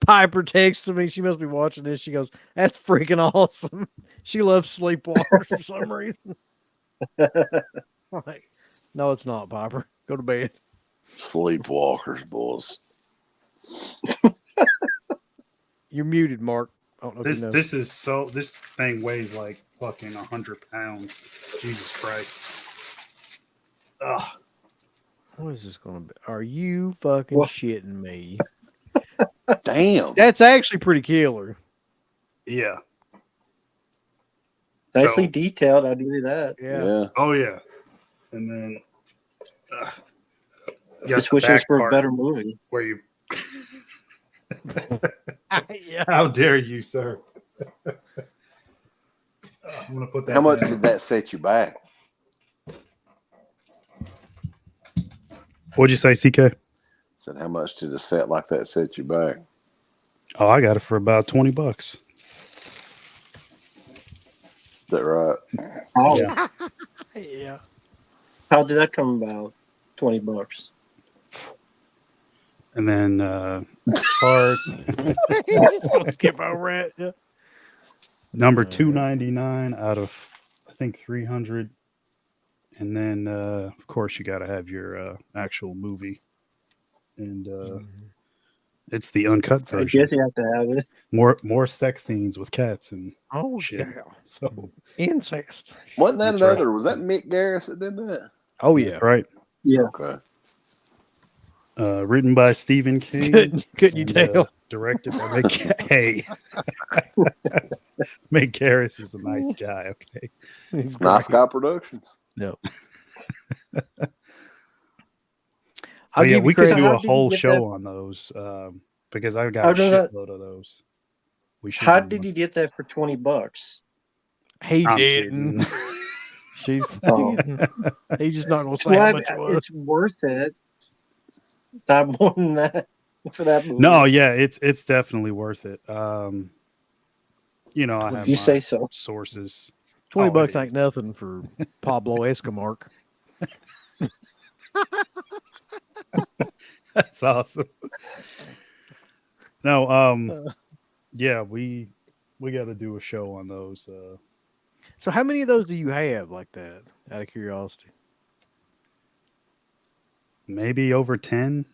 Piper texted me. She must be watching this. She goes, "That's freaking awesome." She loves sleepwalkers for some reason. I'm like, no, it's not, Piper. Go to bed.
Sleepwalkers, boys.
You're muted, Mark. I don't know if you know.
This thing weighs like fucking 100 pounds. Jesus Christ. Ugh.
What is this going to be? Are you fucking
What?
shitting me?
Damn.
That's actually pretty killer.
Yeah.
Nicely
So-
detailed, I'll give you that.
Yeah.
Yeah.
Oh yeah. And then got
Just
the
wish it was
back
for a
part
better movie.
where you
Yeah.
how dare you, sir? I'm gonna put that
How much
down.
did that set you back?
What'd you say, CK?
Said how much did a set like that set you back?
Oh, I got it for about $20.
Is that right?
How,
Yeah.
Yeah.
how did that come about? $20.
And then part
Just gonna skip over it. Yeah.
number 299 out of I think 300. And then of course you got to have your actual movie. And it's the uncut
I
version.
guess you have to have it.
More sex scenes with cats and
Oh,
shit.
yeah.
So
Incest.
Wasn't that
That's
another?
right.
Was that Mick Garris that did that?
Oh, yeah.
that's right.
Yeah.
Okay.
Written by Stephen King.
Couldn't you
and,
tell?
Directed by Mick. Hey, Mick Garris is a nice guy. Okay.
He's
Nice
great.
Guy Productions.
No.
So
I'll
yeah,
give
we
you
could
credit.
do
How
a
did you
whole
get
show
that-
on those because I've
How
got a
does that-
shitload of those. We should.
How
do
did
one.
you get that for $20?
He
I'm
didn't.
kidding.
She's
Oh.
He's just not gonna say
Well,
how much it was.
it's worth it. Not more than that for that movie.
No, yeah, it's definitely worth it. You know, I have
if you
my
say so.
sources.
$20
it
ain't nothing for Pablo Escomark.
That's awesome. No, yeah, we got to do a show on those.
So how many of those do you have like that? Out of curiosity.
Maybe over 10,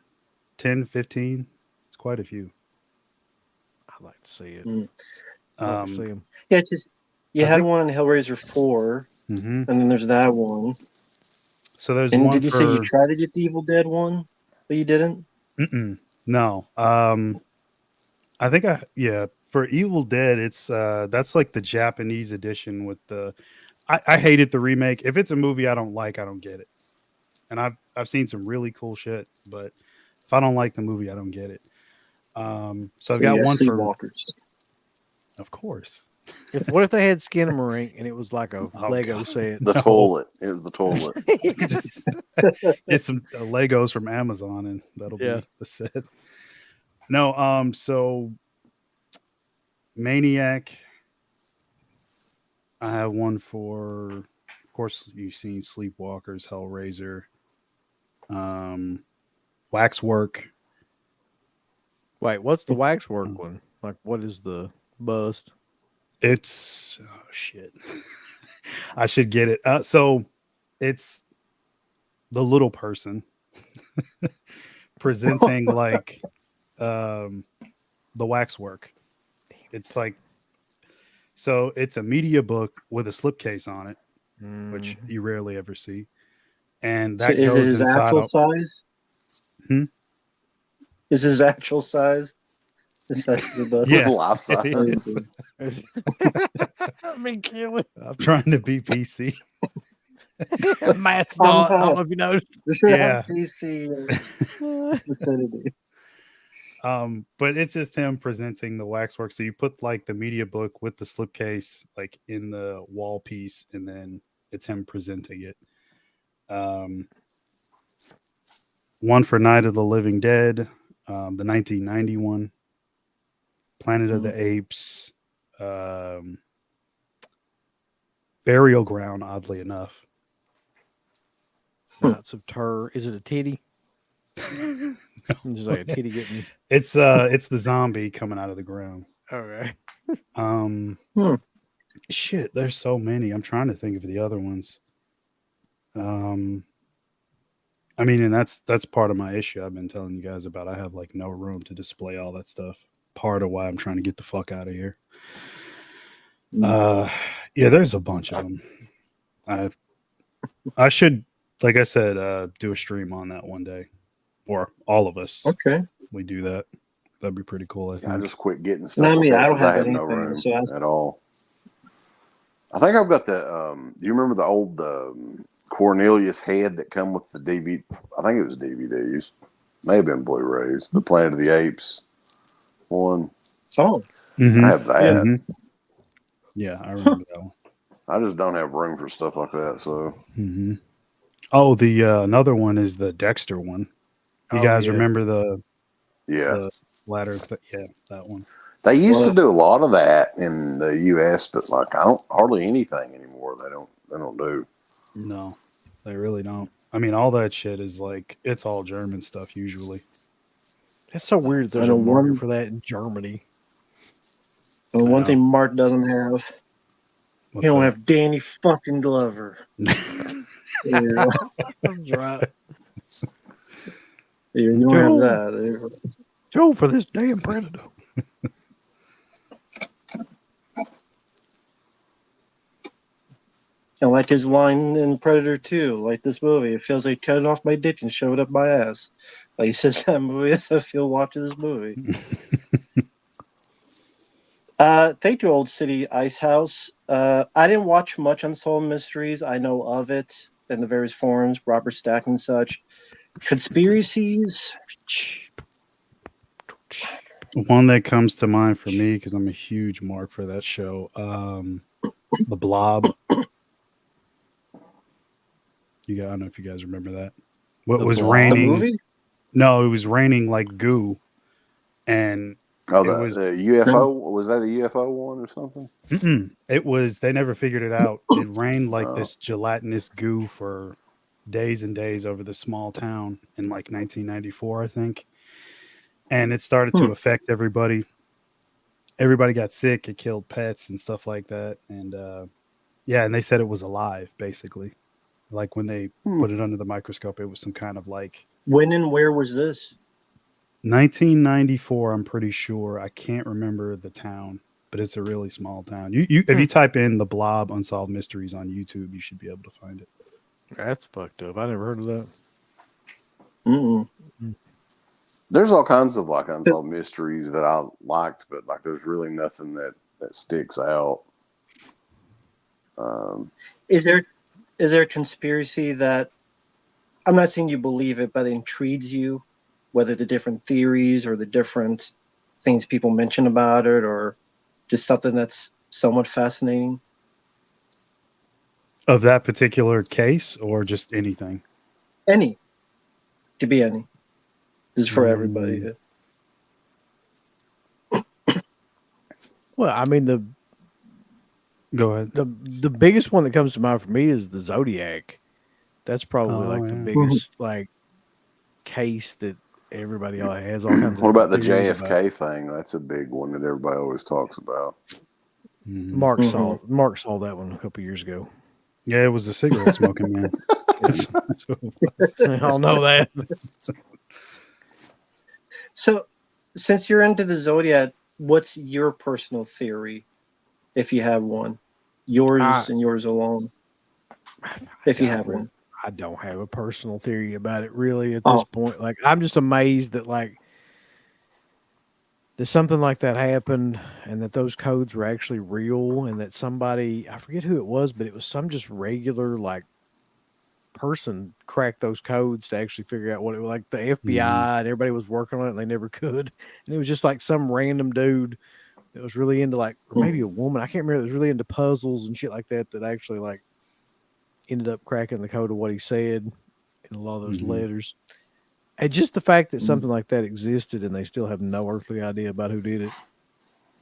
15. It's quite a few.
I'd like to see it.
Mm.
I'd like to see 'em.
Yeah, just you
I
had
think-
one in Hellraiser 4,
mhm.
and then there's that one.
So there's
And
one
did you
for,
say you tried to get the Evil Dead one, but you didn't?
No. I think for Evil Dead, it's that's like the Japanese edition with the I hated the remake. If it's a movie I don't like, I don't get it. and I've seen some really cool shit. But if I don't like the movie, I don't get it. So I've got
yeah,
one for,
Sleepwalkers.
of course.
What if they had Skinamarink and it was like a
Oh,
Lego
God.
set?
The
No.
toilet. It was the toilet.
Just get some Legos from Amazon, and that'll
Yeah.
be the set. No, so Maniac. I have one for, of course, you've seen Sleepwalkers, Hellraiser, Waxwork.
Wait, what's the waxwork one? Like, what is the bust?
It's oh shit. I should get it. So it's the little person presenting like the waxwork. It's like, so it's a media book with a slipcase on it, which
Mm.
you rarely ever see. And
So
that
is it
goes
his
inside
actual
of,
size?
Hmm?
Is his actual size? Essentially, but
Yeah,
Life size.
it is.
I mean, kill it.
I'm trying to be PC.
Matt's not. I don't
not.
know if you noticed.
This is
Yeah.
PC vicinity.
But it's just him presenting the waxwork. So you put like the media book with the slipcase like in the wall piece, and then it's him presenting it. One for Night of the Living Dead, the 1991, Planet of the Apes, Burial Ground, oddly enough.
Knights of Terror. Is it a titty? Just like a titty getting.
It's the zombie coming out of the ground.
Okay.
Shit, there's so many. I'm trying to think of the other ones. I mean, and that's part of my issue I've been telling you guys about. I have like no room to display all that stuff. Part of why I'm trying to get the fuck out of here. Yeah, there's a bunch of them. I should, like I said, do a stream on that one day, or all of us.
Okay.
We do that. That'd be pretty cool. I think.
I just quit getting stuff.
No, I mean,
like that
I don't
'cause
have
no
anything,
room
so
at all. I think I've got the. Do you remember the old Cornelius head that come with the DVD? I think it was DVDs. May have been Blu-rays. The Planet of the Apes one.
Oh,
Mhm.
I have that.
Yeah.
Mhm. Yeah, I remember that one.
I just don't have room for stuff like that. So
Mm-hmm. Oh, the another one is the Dexter one. You
Oh,
guys
yeah.
remember the ladder? Yeah, that one.
They used
Well,
to do a lot of that in the U.S., but like I don't hardly anything anymore. They don't do.
No, they really don't. I mean, all that shit is like it's all German stuff usually.
It's so weird. There's
I
a
know
market
one-
for that in Germany.
well,
I
one
know.
thing Mark doesn't have,
What's
he don't
that?
have Danny fucking Glover. Yeah,
That's right.
you don't have that.
Joe for this damn predator.
And like his line in Predator 2, like this movie, it feels like cutting off my dick and shove it up my ass. Like he says that movie, that's how I feel watching this movie. Thank you, Old City Ice House. I didn't watch much Unsolved Mysteries. I know of it in the various forums, Robert Stack and such. Conspiracies.
One that comes to mind for me because I'm a huge mark for that show. The Blob. I don't know if you guys remember that. What
The
was
Blob?
The
raining?
movie?
No, it was raining like goo, and
Oh,
It was-
the UFO was that a UFO one or something?
it was. They never figured it out. It rained like this gelatinous goo for days and days over the small town in like 1994, I think, and it started to affect everybody. Everybody got sick. It killed pets and stuff like that, and yeah, and they said it was alive, basically. Like when they put it under the microscope, it was some kind of like
When and where was this?
1994. I'm pretty sure. I can't remember the town, but it's a really small town. You if you type in The Blob Unsolved Mysteries on YouTube, you should be able to find it.
That's fucked up. I never heard of that.
Mm-mm.
There's all kinds of like unsolved mysteries that I liked, but like there's really nothing that sticks out.
Is there a conspiracy that I'm not saying you believe it, but it intrigues you, whether the different theories or the different things people mention about it, or just something that's somewhat fascinating.
Of that particular case, or just anything?
Any, to be any. This is for everybody.
Mm.
Well, I mean
Go ahead.
the biggest one that comes to mind for me is the Zodiac. That's probably
Oh,
like the
yeah.
biggest like case that everybody has all kinds of
What about
different
the
theories about.
JFK thing? That's a big one that everybody always talks about.
Mhm.
Mark
Mhm.
saw that one a couple years ago.
Yeah, it was the cigarette smoking man. That's what it was.
I don't know that.
So, since you're into the Zodiac, what's your personal theory, if you have one? Yours and yours alone, if you have one.
I don't have a personal theory about it really at this
Oh.
point. Like I'm just amazed that like that something like that happened and that those codes were actually real and that somebody, I forget who it was, but it was some just regular like person cracked those codes to actually figure out what it was, like the FBI and everybody was working on it and they never could. And it was just like some random dude that was really into like, or maybe a woman, I can't remember, that was really into puzzles and shit like that that actually like ended up cracking the code of what he said in a lot of those letters. And just the fact that something like that existed and they still have no earthly idea about who did it.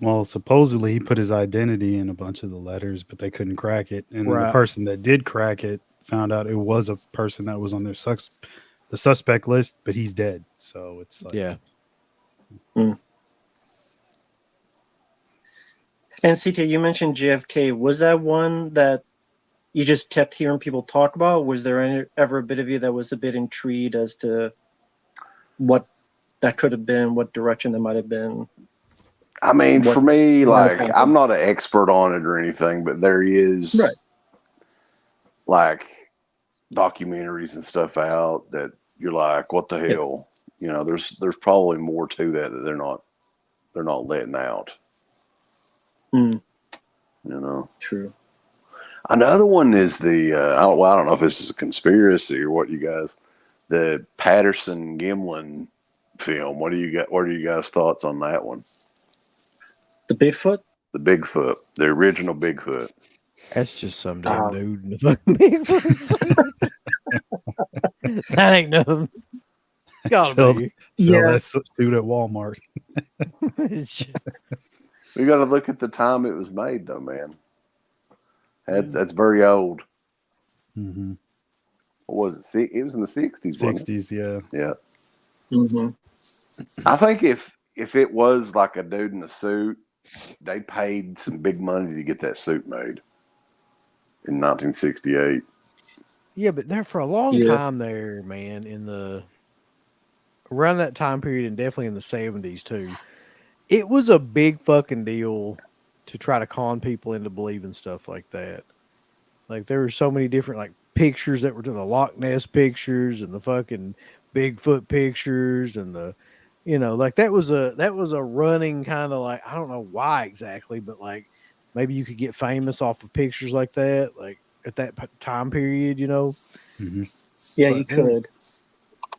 Well, supposedly he put his identity in a bunch of the letters, but they couldn't crack it. And then the
Right.
person that did crack it found out it was a person that was on their the suspect list, but he's dead. So it's like,
Yeah.
And CK, you mentioned JFK. Was that one that you just kept hearing people talk about? Was there ever a bit of you that was a bit intrigued as to what that could have been, what direction that might have been?
I mean,
What
for me,
might have
like,
happened?
I'm not an expert on it or anything, but there is
Right.
like documentaries and stuff out that you're like, what the hell? You know, there's probably more to that they're not letting out.
Mm,
You know,
true.
another one is the I don't know if this is a conspiracy or what you guys, the Patterson Gimlin film. What are you guys thoughts on that one?
The Bigfoot?
The Bigfoot, the original Bigfoot.
That's just some damn dude in the fucking Bigfoot suit. That ain't nothing. Gotta be.
Sell
Yeah.
that suit at Walmart.
We got to look at the time it was made, though, man. That's very old.
Mm-hmm.
What was it? It was in the 60s, wasn't it?
60s, yeah.
Yeah.
Mm-hmm.
I think if it was like a dude in a suit, they paid some big money to get that suit made in 1968.
Yeah, but there for a long time there, man, around that time period and definitely in the 70s too, it was a big fucking deal to try to con people into believing stuff like that. Like there were so many different like pictures that were to the Loch Ness pictures and the fucking Bigfoot pictures and the, like that was a running kind of like, I don't know why exactly, but like maybe you could get famous off of pictures like that, like at that time period,
Mm-hmm.
Yeah,
But
you could.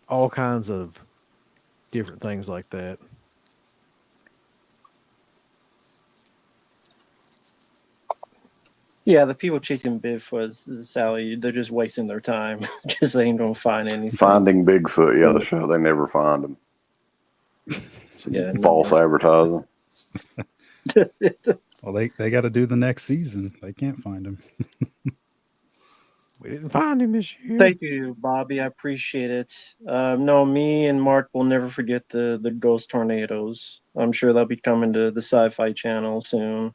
all kinds of different things like that.
Yeah, the people chasing Bigfoot, Sally, they're just wasting their time. Just they ain't gonna find anything.
Finding Bigfoot, yeah, the show, they never find him.
Yeah,
False advertising.
Well, they got to do the next season. They can't find him.
We didn't find him this year.
Thank you, Bobby. I appreciate it. No, me and Mark will never forget the ghost tornadoes. I'm sure they'll be coming to the Sci-Fi Channel soon.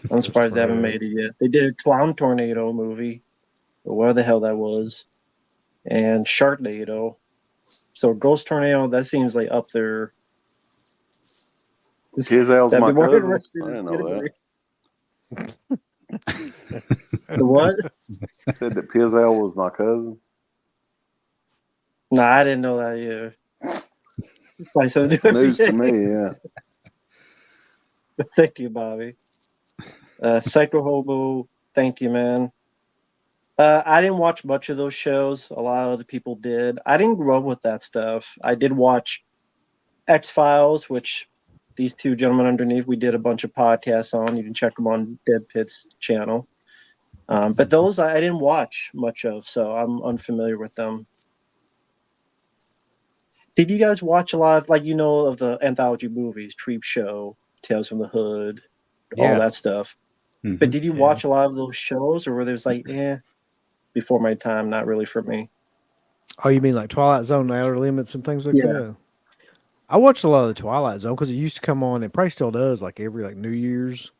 I'm surprised they haven't made it yet. They did a clown tornado movie, or where the hell that was, and Sharknado. So ghost tornado, that seems like up there.
Pizel's
That'd
my
be more
cousin.
interesting
I
than
didn't know that.
The what?
Said that Pizel was my cousin.
No, I didn't know that either.
It's news to me, yeah.
Thank you, Bobby. Psycho Hobo, thank you, man. I didn't watch much of those shows. A lot of other people did. I didn't grow up with that stuff. I did watch X-Files, which these two gentlemen underneath, we did a bunch of podcasts on. You can check them on Dead Pit's channel. But those I didn't watch much of, so I'm unfamiliar with them. Did you guys watch a lot of, like, of the anthology movies, Creep Show, Tales from the Hood, all
Yeah.
that stuff?
Mhm.
But did you
Yeah.
watch a lot of those shows, or were there's like, before my time, not really for me?
Oh, you mean like Twilight Zone, Outer Limits, and things like
Yeah.
that? I watched a lot of the Twilight Zone because it used to come on. It probably still does, like every New Year's.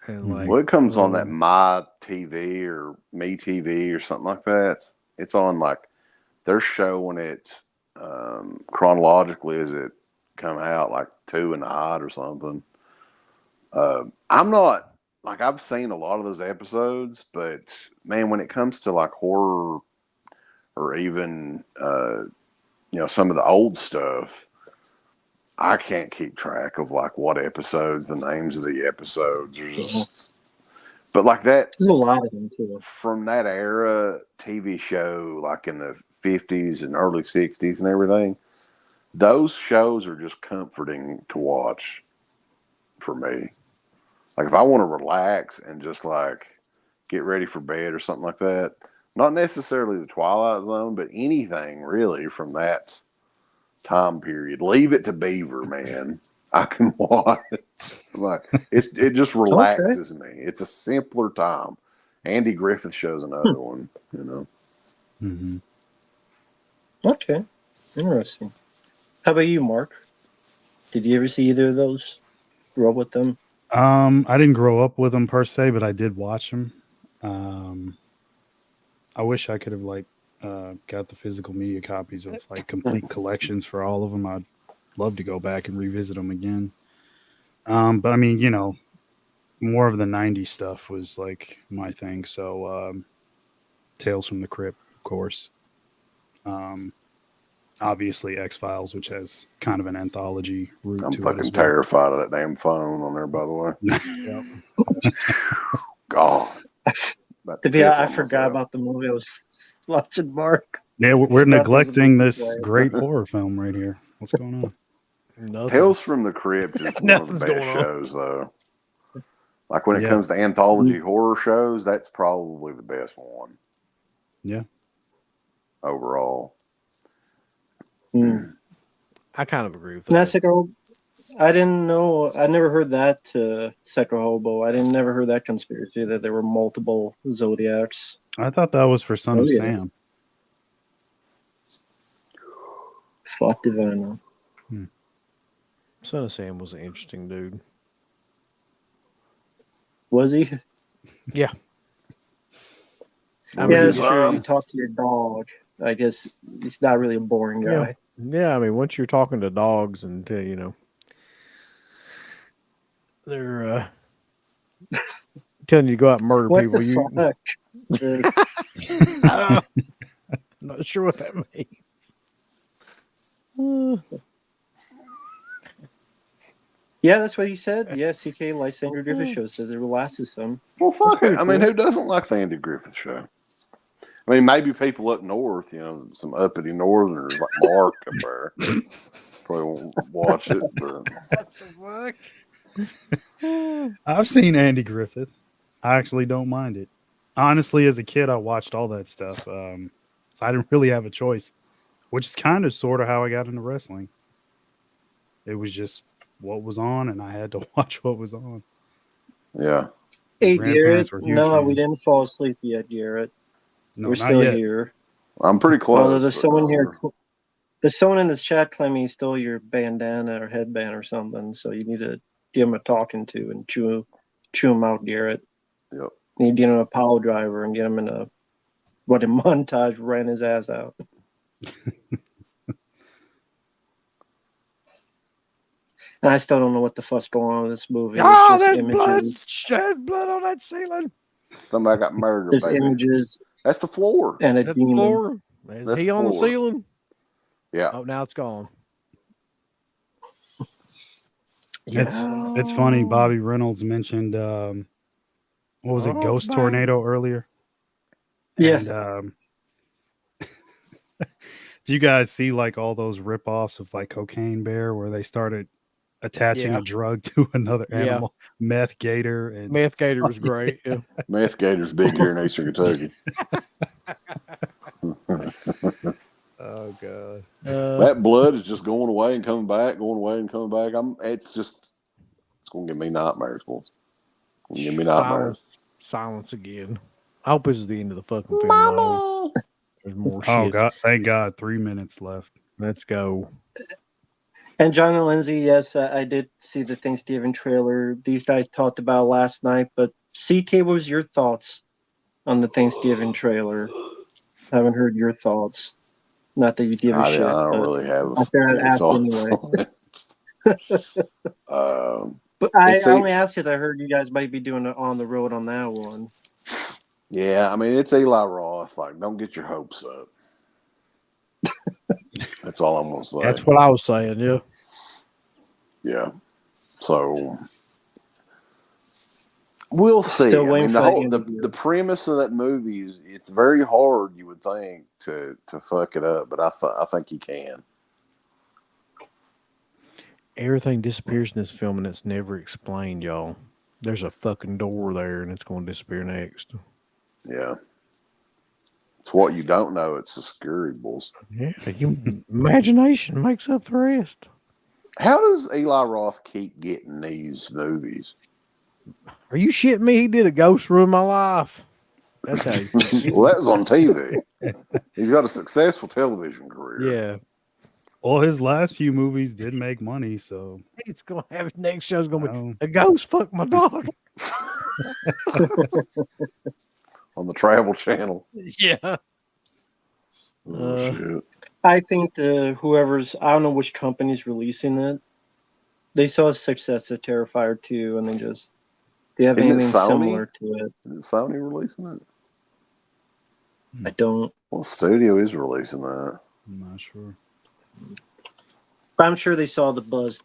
And like,
Well, it comes on that My TV or Me TV or something like that. It's on like they're showing it chronologically as it come out, like 2 in the hot or something. I'm not like I've seen a lot of those episodes, but man, when it comes to like horror or even some of the old stuff, I can't keep track of like what episodes, the names of the episodes are just. But like that,
There's a lot of them too.
from that era TV show, like in the 50s and early 60s and everything, those shows are just comforting to watch for me. Like if I want to relax and just like get ready for bed or something like that, not necessarily the Twilight Zone, but anything really from that time period. Leave It to Beaver, man. I can watch. Like it just relaxes me. It's a simpler time. Andy Griffith shows another one,
Mm-hmm.
Okay, interesting. How about you, Mark? Did you ever see either of those? Grow up with them?
I didn't grow up with them per se, but I did watch them. I wish I could have got the physical media copies of like complete collections for all of them. I'd love to go back and revisit them again. But I mean, more of the 90s stuff was like my thing. So Tales from the Crypt, of course. Obviously X-Files, which has kind of an anthology route
I'm
to it
fucking
as well.
terrified of that damn phone on there, by the way.
Yep.
God.
To be honest, I forgot about the movie I was watching, Mark.
Yeah, we're
Nothing's
neglecting
about
this
to play.
great horror film right here. What's going on?
Nothing.
Tales from the Crypt is one of the
Nothing's
best
going on.
shows, though. Like when it
Yeah.
comes to anthology horror shows, that's probably the best one.
Yeah.
Overall.
I kind of agree with
Now,
that.
Sekiro, I didn't know. I never heard that Sekiro Hobo. I didn't never heard that conspiracy that there were multiple Zodiacs.
I thought that was for Son of
yeah.
Sam.
Fuck did I know?
Son of Sam was an interesting dude.
Was he?
Yeah.
Yeah, that's true. You talk to your dog. I guess he's not really a boring guy.
Yeah, I mean, once you're talking to dogs and they're telling you to go out and murder
What
people,
the fuck?
I'm not sure what that means.
Yeah, that's what he said. Yeah, CK likes the Andrew Griffith show. Says it relaxes him.
Well, fuck it. I mean,
cool.
who doesn't like the Andy Griffith show? I mean, maybe people up north, some uppity northerners like Mark up there probably won't watch it. But
What the fuck?
I've seen Andy Griffith. I actually don't mind it. Honestly, as a kid, I watched all that stuff. So I didn't really have a choice, which is kind of sort of how I got into wrestling. It was just what was on, and I had to watch what was on.
yeah.
Hey,
Grandparents
Garrett.
were huge
No,
fans.
we didn't fall asleep yet, Garrett.
No,
We're
not
still
yet.
here.
I'm pretty close.
Although there's
but
someone
no,
here. There's someone in this chat claiming he stole your bandana or headband or something. So you need to give him a talking to and chew him out, Garrett.
Yep.
You need to get him a pile driver and get him in a montage, ran his ass out. And I still don't know what the fuck's going on with this movie. It's just
there's
images.
blood on that ceiling.
Somebody got murdered,
There's
baby.
images
That's the floor.
and a
At the
demon.
floor. Is
That's
he
the
on the
floor.
ceiling?
Yeah.
Oh, now it's gone.
It's funny. Bobby Reynolds mentioned what was it,
Oh,
Ghost
man.
Tornado earlier.
Yeah.
And do you guys see like all those ripoffs of like Cocaine Bear where they started attaching
Yeah.
a drug to another
Yeah.
animal, meth gator, and
Meth Gator was great. Yeah.
Meth Gator's big here in Eastern Kentucky.
oh god,
That blood is just going away and coming back, going away and coming back. It's going to give me nightmares, boys. It's going to give me nightmares.
Silence again. I hope this is the end of the fucking film. Though. There's more shit.
oh god, thank God, 3 minutes left.
Let's go.
And John and Lindsay, yes, I did see the Thanksgiving trailer. These guys talked about last night, but CK, what was your thoughts on the Thanksgiving trailer? I haven't heard your thoughts. Not that you give a shit.
I don't
but
really have
I figured I'd
any
ask
thoughts
anyway.
on it.
But I only asked because I heard you guys might be doing it on the road on that one.
Yeah, I mean, it's Eli Roth. Like, don't get your hopes up. That's all I'm going to say.
That's what I was saying. Yeah.
Yeah. So we'll see.
Still
I
waiting
mean,
for
the premise of that movie is it's very hard, you would think, to fuck it up, but I think you can.
Everything disappears in this film and it's never explained, y'all. There's a fucking door there and it's going to disappear next.
Yeah. It's what you don't know. It's the scary bulls.
Yeah. Imagination makes up the rest.
How does Eli Roth keep getting these movies?
Are you shitting me? He did a ghost ruin my life. That's how you.
Well, that was on TV. He's got a successful television career.
Yeah.
Well, his last few movies did make money, so
It's going to have next show's going to
Oh.
be a ghost fuck my daughter.
On the Travel Channel.
Yeah.
Oh, shit.
I think whoever's, I don't know which company's releasing it. They saw a success of Terrifier 2 and they just, they have
Isn't it
anything
Sony?
similar to it.
Is Sony releasing it?
I don't.
What studio is releasing that?
I'm not sure.
I'm sure they saw the buzz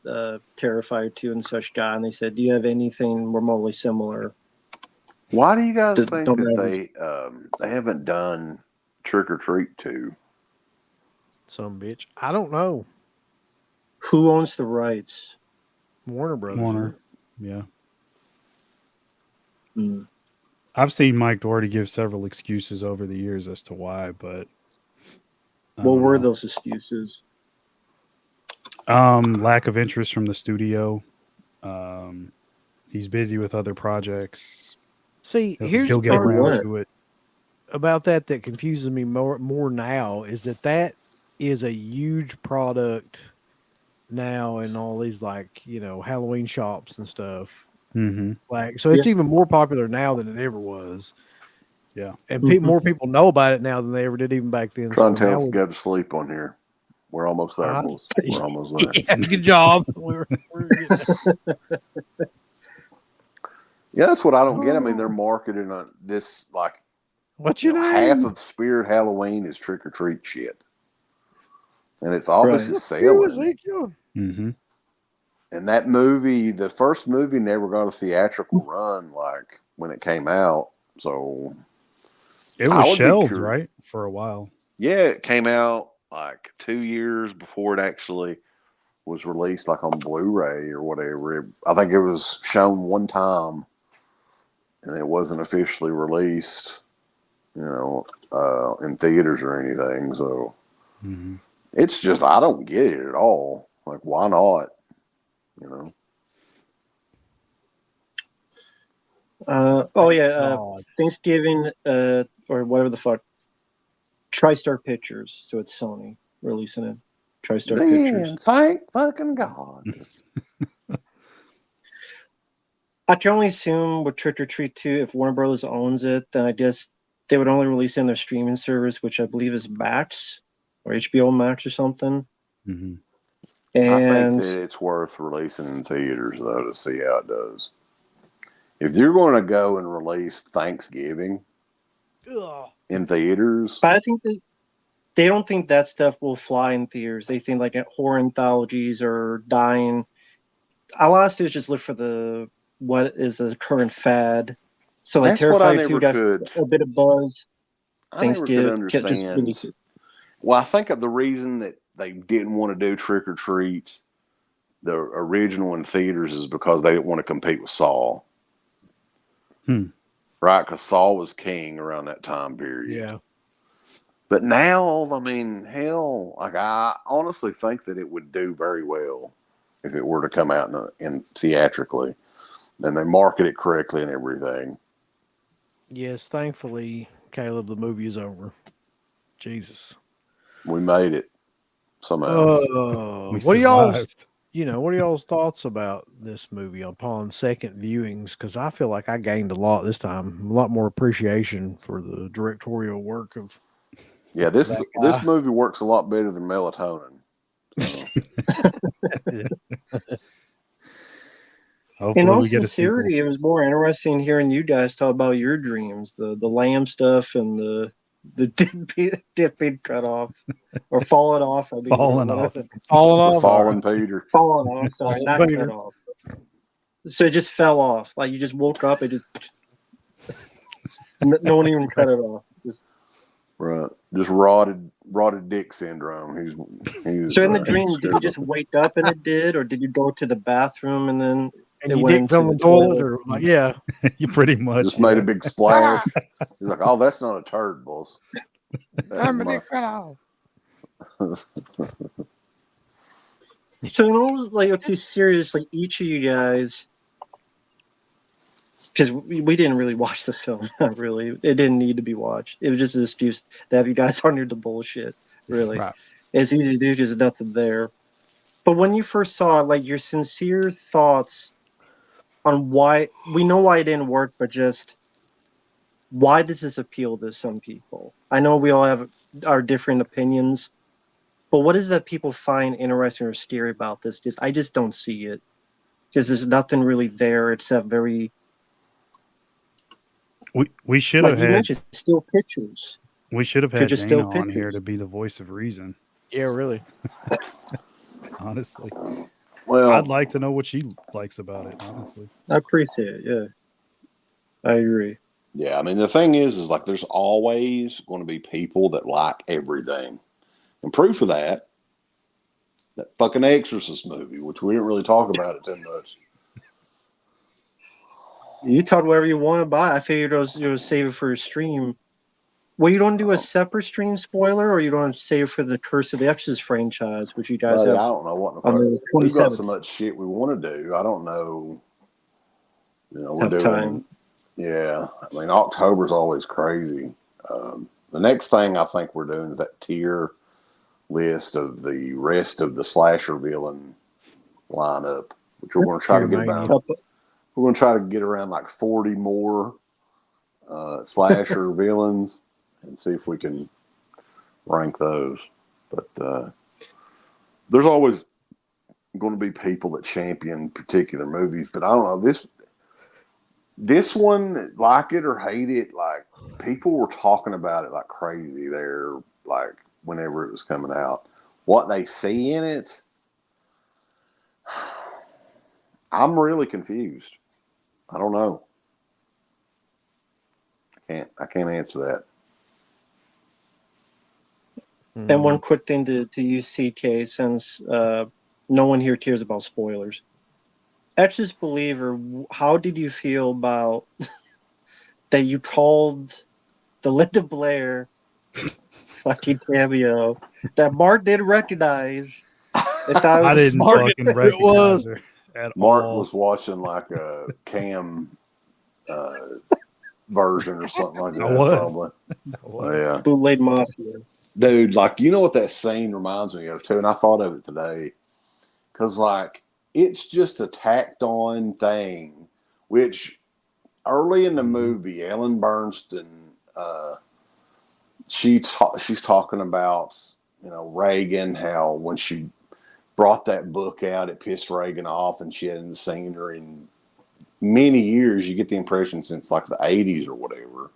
Terrifier 2 and such guy, and they said, do you have anything remotely similar?
Why do you guys
Don't
think that they haven't done Trick or Treat 2?
Some bitch. I don't know.
Who owns the rights?
Warner Brothers.
Warner, yeah.
Hmm.
I've seen Mike Doherty give several excuses over the years as to why, but I
What
don't
were
know.
those excuses?
Lack of interest from the studio. He's busy with other projects.
See,
He'll,
here's
he'll
the
get
part
around
what?
to it.
about that confuses me more now is that is a huge product now in all these like Halloween shops and stuff.
Mm-hmm.
Like so, it's even more popular now than it ever was.
Yeah,
and more people know about it now than they ever did even back then.
Trying to
So
tell
now
us to go to sleep on here. We're almost there,
Uh-huh.
boys. We're almost there.
yeah, good job. we're getting
Yeah, that's what I don't get. I mean, they're marketing on this like
What's your name?
half of Spirit Halloween is trick or treat shit, and it's obviously selling.
Ezekiel.
mm-hmm.
And that movie, the first movie, never got a theatrical run like when it came out. So
It
I
was
would be
shelved,
curious.
right, for a while.
yeah, it came out like 2 years before it actually was released, like on Blu-ray or whatever. I think it was shown one time, and it wasn't officially released, in theaters or anything. So
Mm-hmm.
it's just I don't get it at all. Like, why not?
God.
Thanksgiving or whatever the fuck. TriStar Pictures, so it's Sony releasing it. TriStar Pictures.
Man, thank fucking God.
I can only assume with Trick or Treat 2, if Warner Brothers owns it, then I guess they would only release it in their streaming service, which I believe is Max or HBO Max or something.
Mm-hmm.
I think
And
that it's worth releasing in theaters, though, to see how it does. If you're going to go and release Thanksgiving
Ugh.
in theaters,
but I think they don't think that stuff will fly in theaters. They think like horror anthologies are dying. All I do is just look for what is a current fad. So like
that's what I
Terrifier 2
never
got
could.
a bit of buzz.
I never could
Just really
understand. Well, I think of the reason that they didn't want to do trick or treats, the original in theaters, is because they didn't want to compete with Saw. Right? Because Saw was king around that time period.
Yeah.
But now, I mean, hell, like I honestly think that it would do very well if it were to come out in theatrically, and they market it correctly and everything.
Yes, thankfully, Caleb, the movie is over. Jesus.
We made it somehow.
We
What are y'all's,
survived.
what are y'all's thoughts about this movie upon second viewings? Because I feel like I gained a lot this time, a lot more appreciation for the directorial work of.
Yeah, this movie works a lot better than melatonin. So.
Hopefully
In all
we get a sequel.
sincerity, it was more interesting hearing you guys talk about your dreams, the lamb stuff and the dip being cut off or falling off. I mean,
Falling
whatever.
off.
Falling
The
off.
Fallen Peter.
Falling off. Sorry,
Fallen
not
Peter.
cut off. So it just fell off. Like you just woke up and just no one even cut it off.
Right, just rotted dick syndrome. He's
So in the dream, did you just wake up and it did, or did you go to the bathroom and then
And
it
you
went
dick
into
fell in
the
the toilet,
toilet?
or like, yeah.
You pretty much
just made a big splash. He's like, "Oh, that's not a turd, boss."
So in all, like, okay, seriously, each of you guys, because we didn't really watch the film, not really. It didn't need to be watched. It was just an excuse to have you guys under the bullshit. Really,
Right.
it's easy to do because there's nothing there. But when you first saw it, like your sincere thoughts on why, we know why it didn't work, but just why does this appeal to some people? I know we all have our different opinions, but what is that people find interesting or scary about this? I just don't see it because there's nothing really there except very,
We should
like
have
you
had
mentioned, still pictures.
we should have had
Pictures, still
Dana on here
pictures.
to be the voice of reason.
Yeah, really.
Honestly,
Well,
I'd like to know what she likes about it. Honestly,
I appreciate it. Yeah, I agree.
yeah. I mean, the thing is like there's always going to be people that like everything, and proof of that fucking Exorcist movie, which we didn't really talk about it too much.
You talk whatever you want about it. I figured it was save it for a stream. Well, you don't do a separate stream spoiler, or you don't save it for the Curse of the Exorcist franchise, which you guys
Buddy,
have
I don't know what in the
on
fuck.
the
We've got
27th.
so much shit we want to do. I don't know. We're
Tough
doing.
time.
Yeah, I mean, October's always crazy. The next thing I think we're doing is that tier list of the rest of the slasher villain lineup, which we're going to try to get around. We're going to try to get around like 40 more slasher villains and see if we can rank those. But there's always going to be people that champion particular movies. But I don't know, this one, like it or hate it, like people were talking about it like crazy there, like whenever it was coming out. What they see in it, I'm really confused. I don't know. I can't answer that.
And one quick thing to use CK, since no one here cares about spoilers. Exorcist Believer, how did you feel about that you called the Linda Blair fucking cameo that Mark didn't recognize?
I didn't fucking recognize her at
Mark
all.
was watching like a cam version or something like that.
I was.
Probably. Yeah.
Bootleg Mafia.
Dude, like, you know what that scene reminds me of too? And I thought of it today. Because, like, it's just a tacked on thing, which early in the movie, Ellen Burstyn, she's talking about, Reagan, how when she brought that book out, it pissed Reagan off and she hadn't seen her in many years. You get the impression since like the 80s or whatever,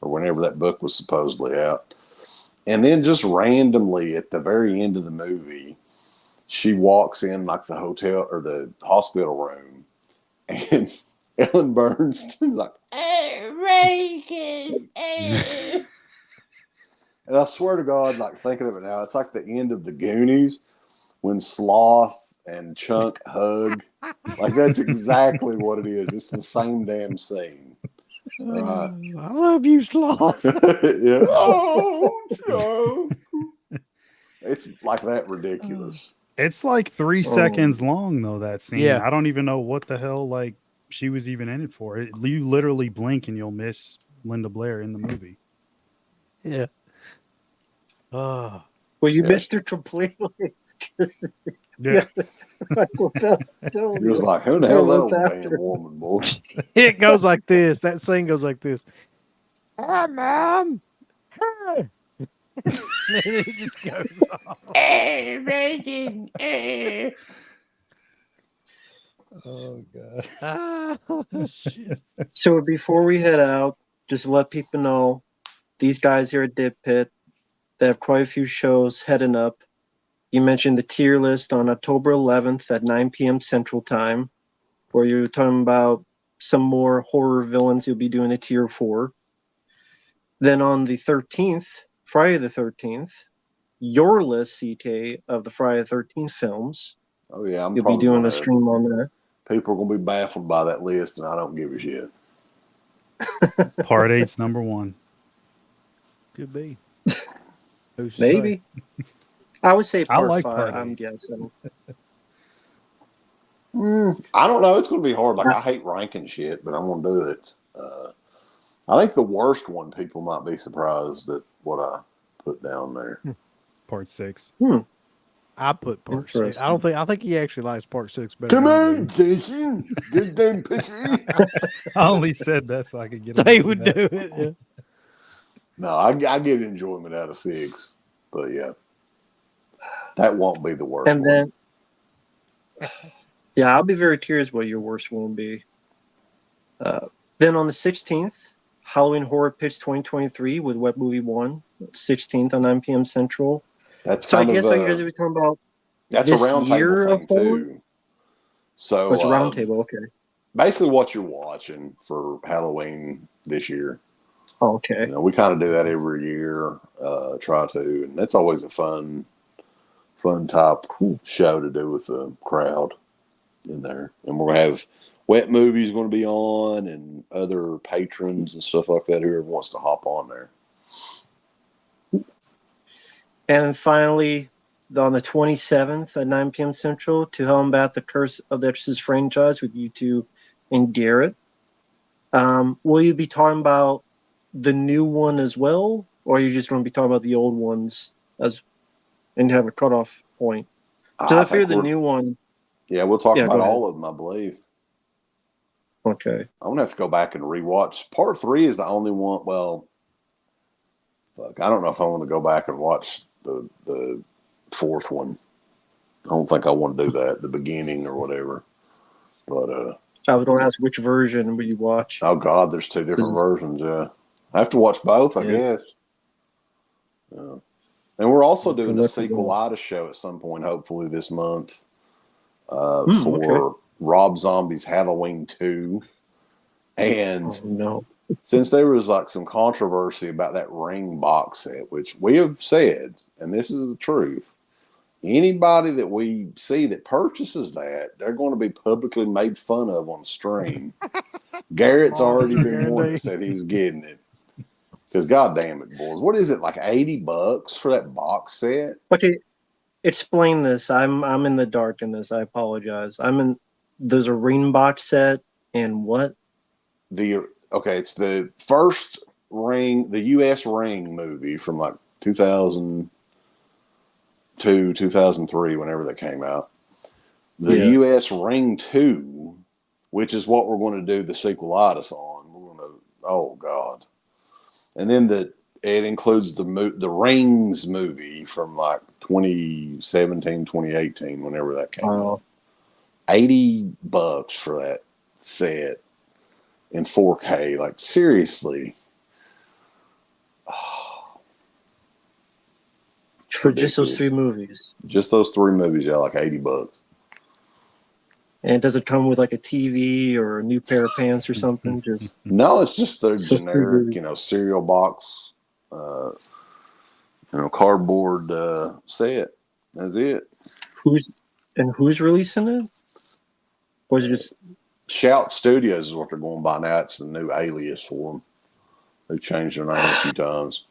or whenever that book was supposedly out. And then just randomly at the very end of the movie, she walks in like the hotel or the hospital room, and Ellen Burstyn's like, "Hey, Reagan, hey." And I swear to God, like thinking of it now, it's like the end of the Goonies when Sloth and Chunk hug. Like that's exactly what it is. It's the same damn scene. Right.
I love you, Sloth.
Yeah. Oh, it's like that ridiculous.
It's like 3 seconds long though, that scene.
Yeah.
I don't even know what the hell like she was even in it for. You literally blink and you'll miss Linda Blair in the movie.
Yeah. Oh.
Well, you
Yeah.
missed her completely.
Yeah.
He was like, who the hell is that old damn woman, boy?
It goes like this. That scene goes like this. Hi, Mom. Hi. And it just goes off.
Hey, Reagan. Hey.
Oh god.
Oh, shit.
So before we head out, just let people know these guys here at Dip Pit, they have quite a few shows heading up. You mentioned the tier list on October 11th at 9 p.m. Central Time, where you're talking about some more horror villains. You'll be doing a tier 4. Then on the 13th, Friday the 13th, your list, CK, of the Friday the 13th films.
Oh yeah, I'm
You'll be
probably
doing
gonna,
a stream on that.
people are gonna be baffled by that list, and I don't give a shit.
Part 8's number 1.
Could be. Who's to
Maybe. I would say
I
part
like
5,
part
I'm
8.
guessing.
I don't know. It's going to be hard. Like I hate ranking shit, but I'm going to do it. I think the worst one, people might be surprised at what I put down there.
Part 6.
I put part 6.
Interesting.
I think he actually likes part 6 better.
Come
than I
on,
do.
Jason. Good damn pussy.
I only said that so I could get
They
him to
would
that.
do it. Yeah.
No, I get enjoyment out of 6, but yeah, that won't be the worst
And
one.
then, yeah, I'll be very curious what your worst one will be. Then on the 16th, Halloween Horror Pitch 2023 with Web Movie 1, 16th on 9 p.m. Central.
That's
So I
kind
guess
of
are you guys be talking about
that's
this
a round
year
table
of
thing
horror?
too. So
Oh, it's a round table, okay.
basically what you're watching for Halloween this year.
Oh, okay.
You know, we kind of do that every year, try to, and that's always a fun type show to do with the crowd in there. And we're gonna have Wet Movies going to be on, and other patrons and stuff like that. Whoever wants to hop on there.
And finally, on the 27th at 9 p.m. Central, to helm about the Curse of the Exorcist franchise with you two and Garrett. Will you be talking about the new one as well, or are you just going to be talking about the old ones and have a cutoff point? So I figure the new one.
Yeah, we'll talk about
go
all of them, I believe.
Okay.
I'm gonna have to go back and rewatch. Part 3 is the only one. Well, fuck, I don't know if I want to go back and watch the 4th one. I don't think I want to do that, the beginning or whatever. But
I was going to ask which version will you watch?
oh god, there's 2 different versions. Yeah, I have to watch both, I guess. And we're also doing a sequelitis show at some point, hopefully this month, for Rob Zombie's Halloween 2. And since there was like some controversy about that Ring box set, which we have said, and this is the truth, anybody that we see that purchases that, they're going to be publicly made fun of on stream. Garrett's already been one that said he was getting it. Because goddamn it, boys, what is it, like $80 for that box set?
Okay, explain this. I'm in the dark in this. I apologize. There's a Ring box set and what?
It's the first Ring, the U.S. Ring movie from like 2002, 2003, whenever that came out. The U.S. Ring 2, which is what we're going to do the sequelitis on. We're going to, oh God. And then it includes the Rings movie from like 2017, 2018, whenever that came out. $80 for that set in 4K. Like, seriously.
For just those 3 movies?
Just those 3 movies, yeah, like $80.
And does it come with like a TV or a new pair of pants or something?
No, it's just the generic, cereal box cardboard set. That's it.
Who's releasing it? Or is it just
Shout Studios is what they're going by now. It's the new alias for them. They've changed their name a few times.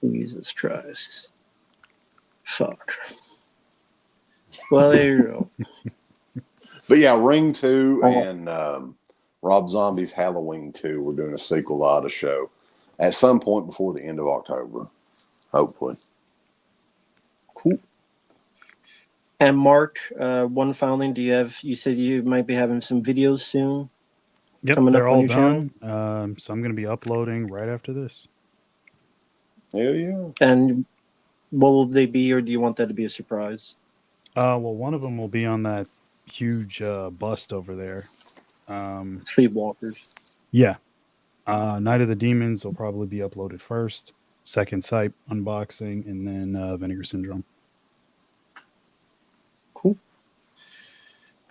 Jesus Christ? Fuck. Well, there you go.
But yeah, Ring 2 and Rob Zombie's Halloween 2. We're doing a sequel out of show at some point before the end of October, hopefully.
Cool. And Mark, one final thing. You said you might be having some videos soon?
Yep,
coming
they're
up on
all
your channel?
done. So I'm going to be uploading right after this.
Hell yeah.
And what will they be, or do you want that to be a surprise?
Well, one of them will be on that huge bust over there.
Sleepwalkers.
Yeah. Night of the Demons will probably be uploaded first. Second Sight unboxing, and then Vinegar Syndrome.
Cool.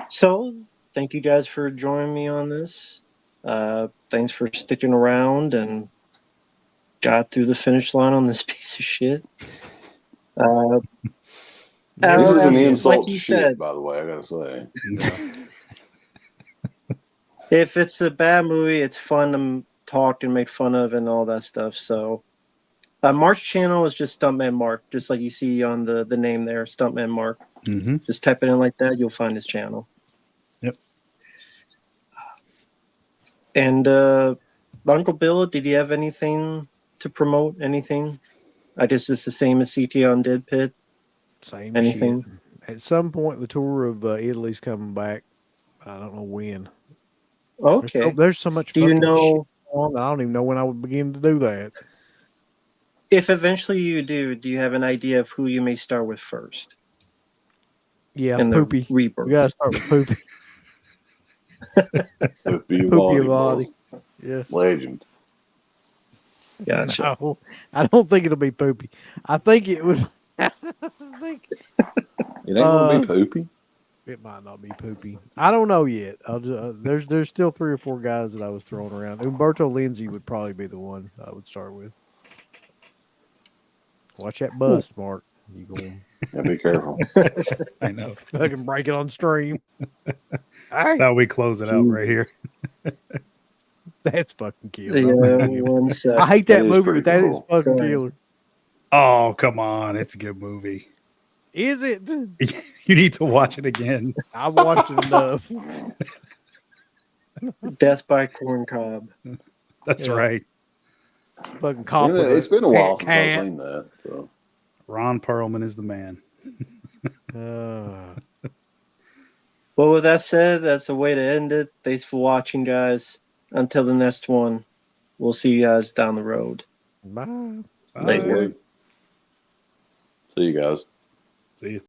So, thank you guys for joining me on this. Thanks for sticking around and got through the finish line on this piece of shit.
This is an insult
like
to
you
shit,
said,
by the way, I gotta say.
if it's a bad movie, it's fun to talk and make fun of and all that stuff. So, Mark's channel is just Stuntman Marq, just like you see on the name there, Stuntman Marq.
Mm-hmm.
Just type it in like that, you'll find his channel.
Yep.
And Uncle Bill, did you have anything to promote? Anything? I guess it's the same as CT on Dead Pit.
Same
Anything?
shit. At some point, the tour of Italy's coming back. I don't know when.
Okay.
There's so much.
Do you
fucking
know
shit on, I don't even know when I would begin to do that.
if eventually you do? Do you have an idea of who you may start with first?
Yeah,
in
Poopy.
the rebirth.
We gotta start with Poopy.
Poopy
Poopy
Avati,
Avati. Yeah.
legend.
Gotcha.
No, I don't think it'll be Poopy. I think it would. I think
It ain't gonna be Poopy.
it might not be Poopy. I don't know yet. I'll just, there's still 3 or 4 guys that I was throwing around. Umberto Lindsay would probably be the one I would start with. Watch that bust, Mark. You going?
Yeah, be careful.
I know.
Fucking break it on stream.
That's how we close it out right here.
That's fucking killer.
Yeah, one sec.
I hate
That
that
is
movie,
pretty
but that is
cool.
fucking
Go ahead.
killer.
Oh, come on. It's a good movie.
Is it?
You need to watch it again.
I've watched it enough.
Death by Corn Cob.
That's
Yeah.
right.
Fucking cop.
It's been a while since
cat.
I've seen that. So.
Ron Perlman is the man.
Well, with that said, that's the way to end it. Thanks for watching, guys. Until the next one, we'll see you guys down the road.
Bye.
Later.
See you guys.
See you.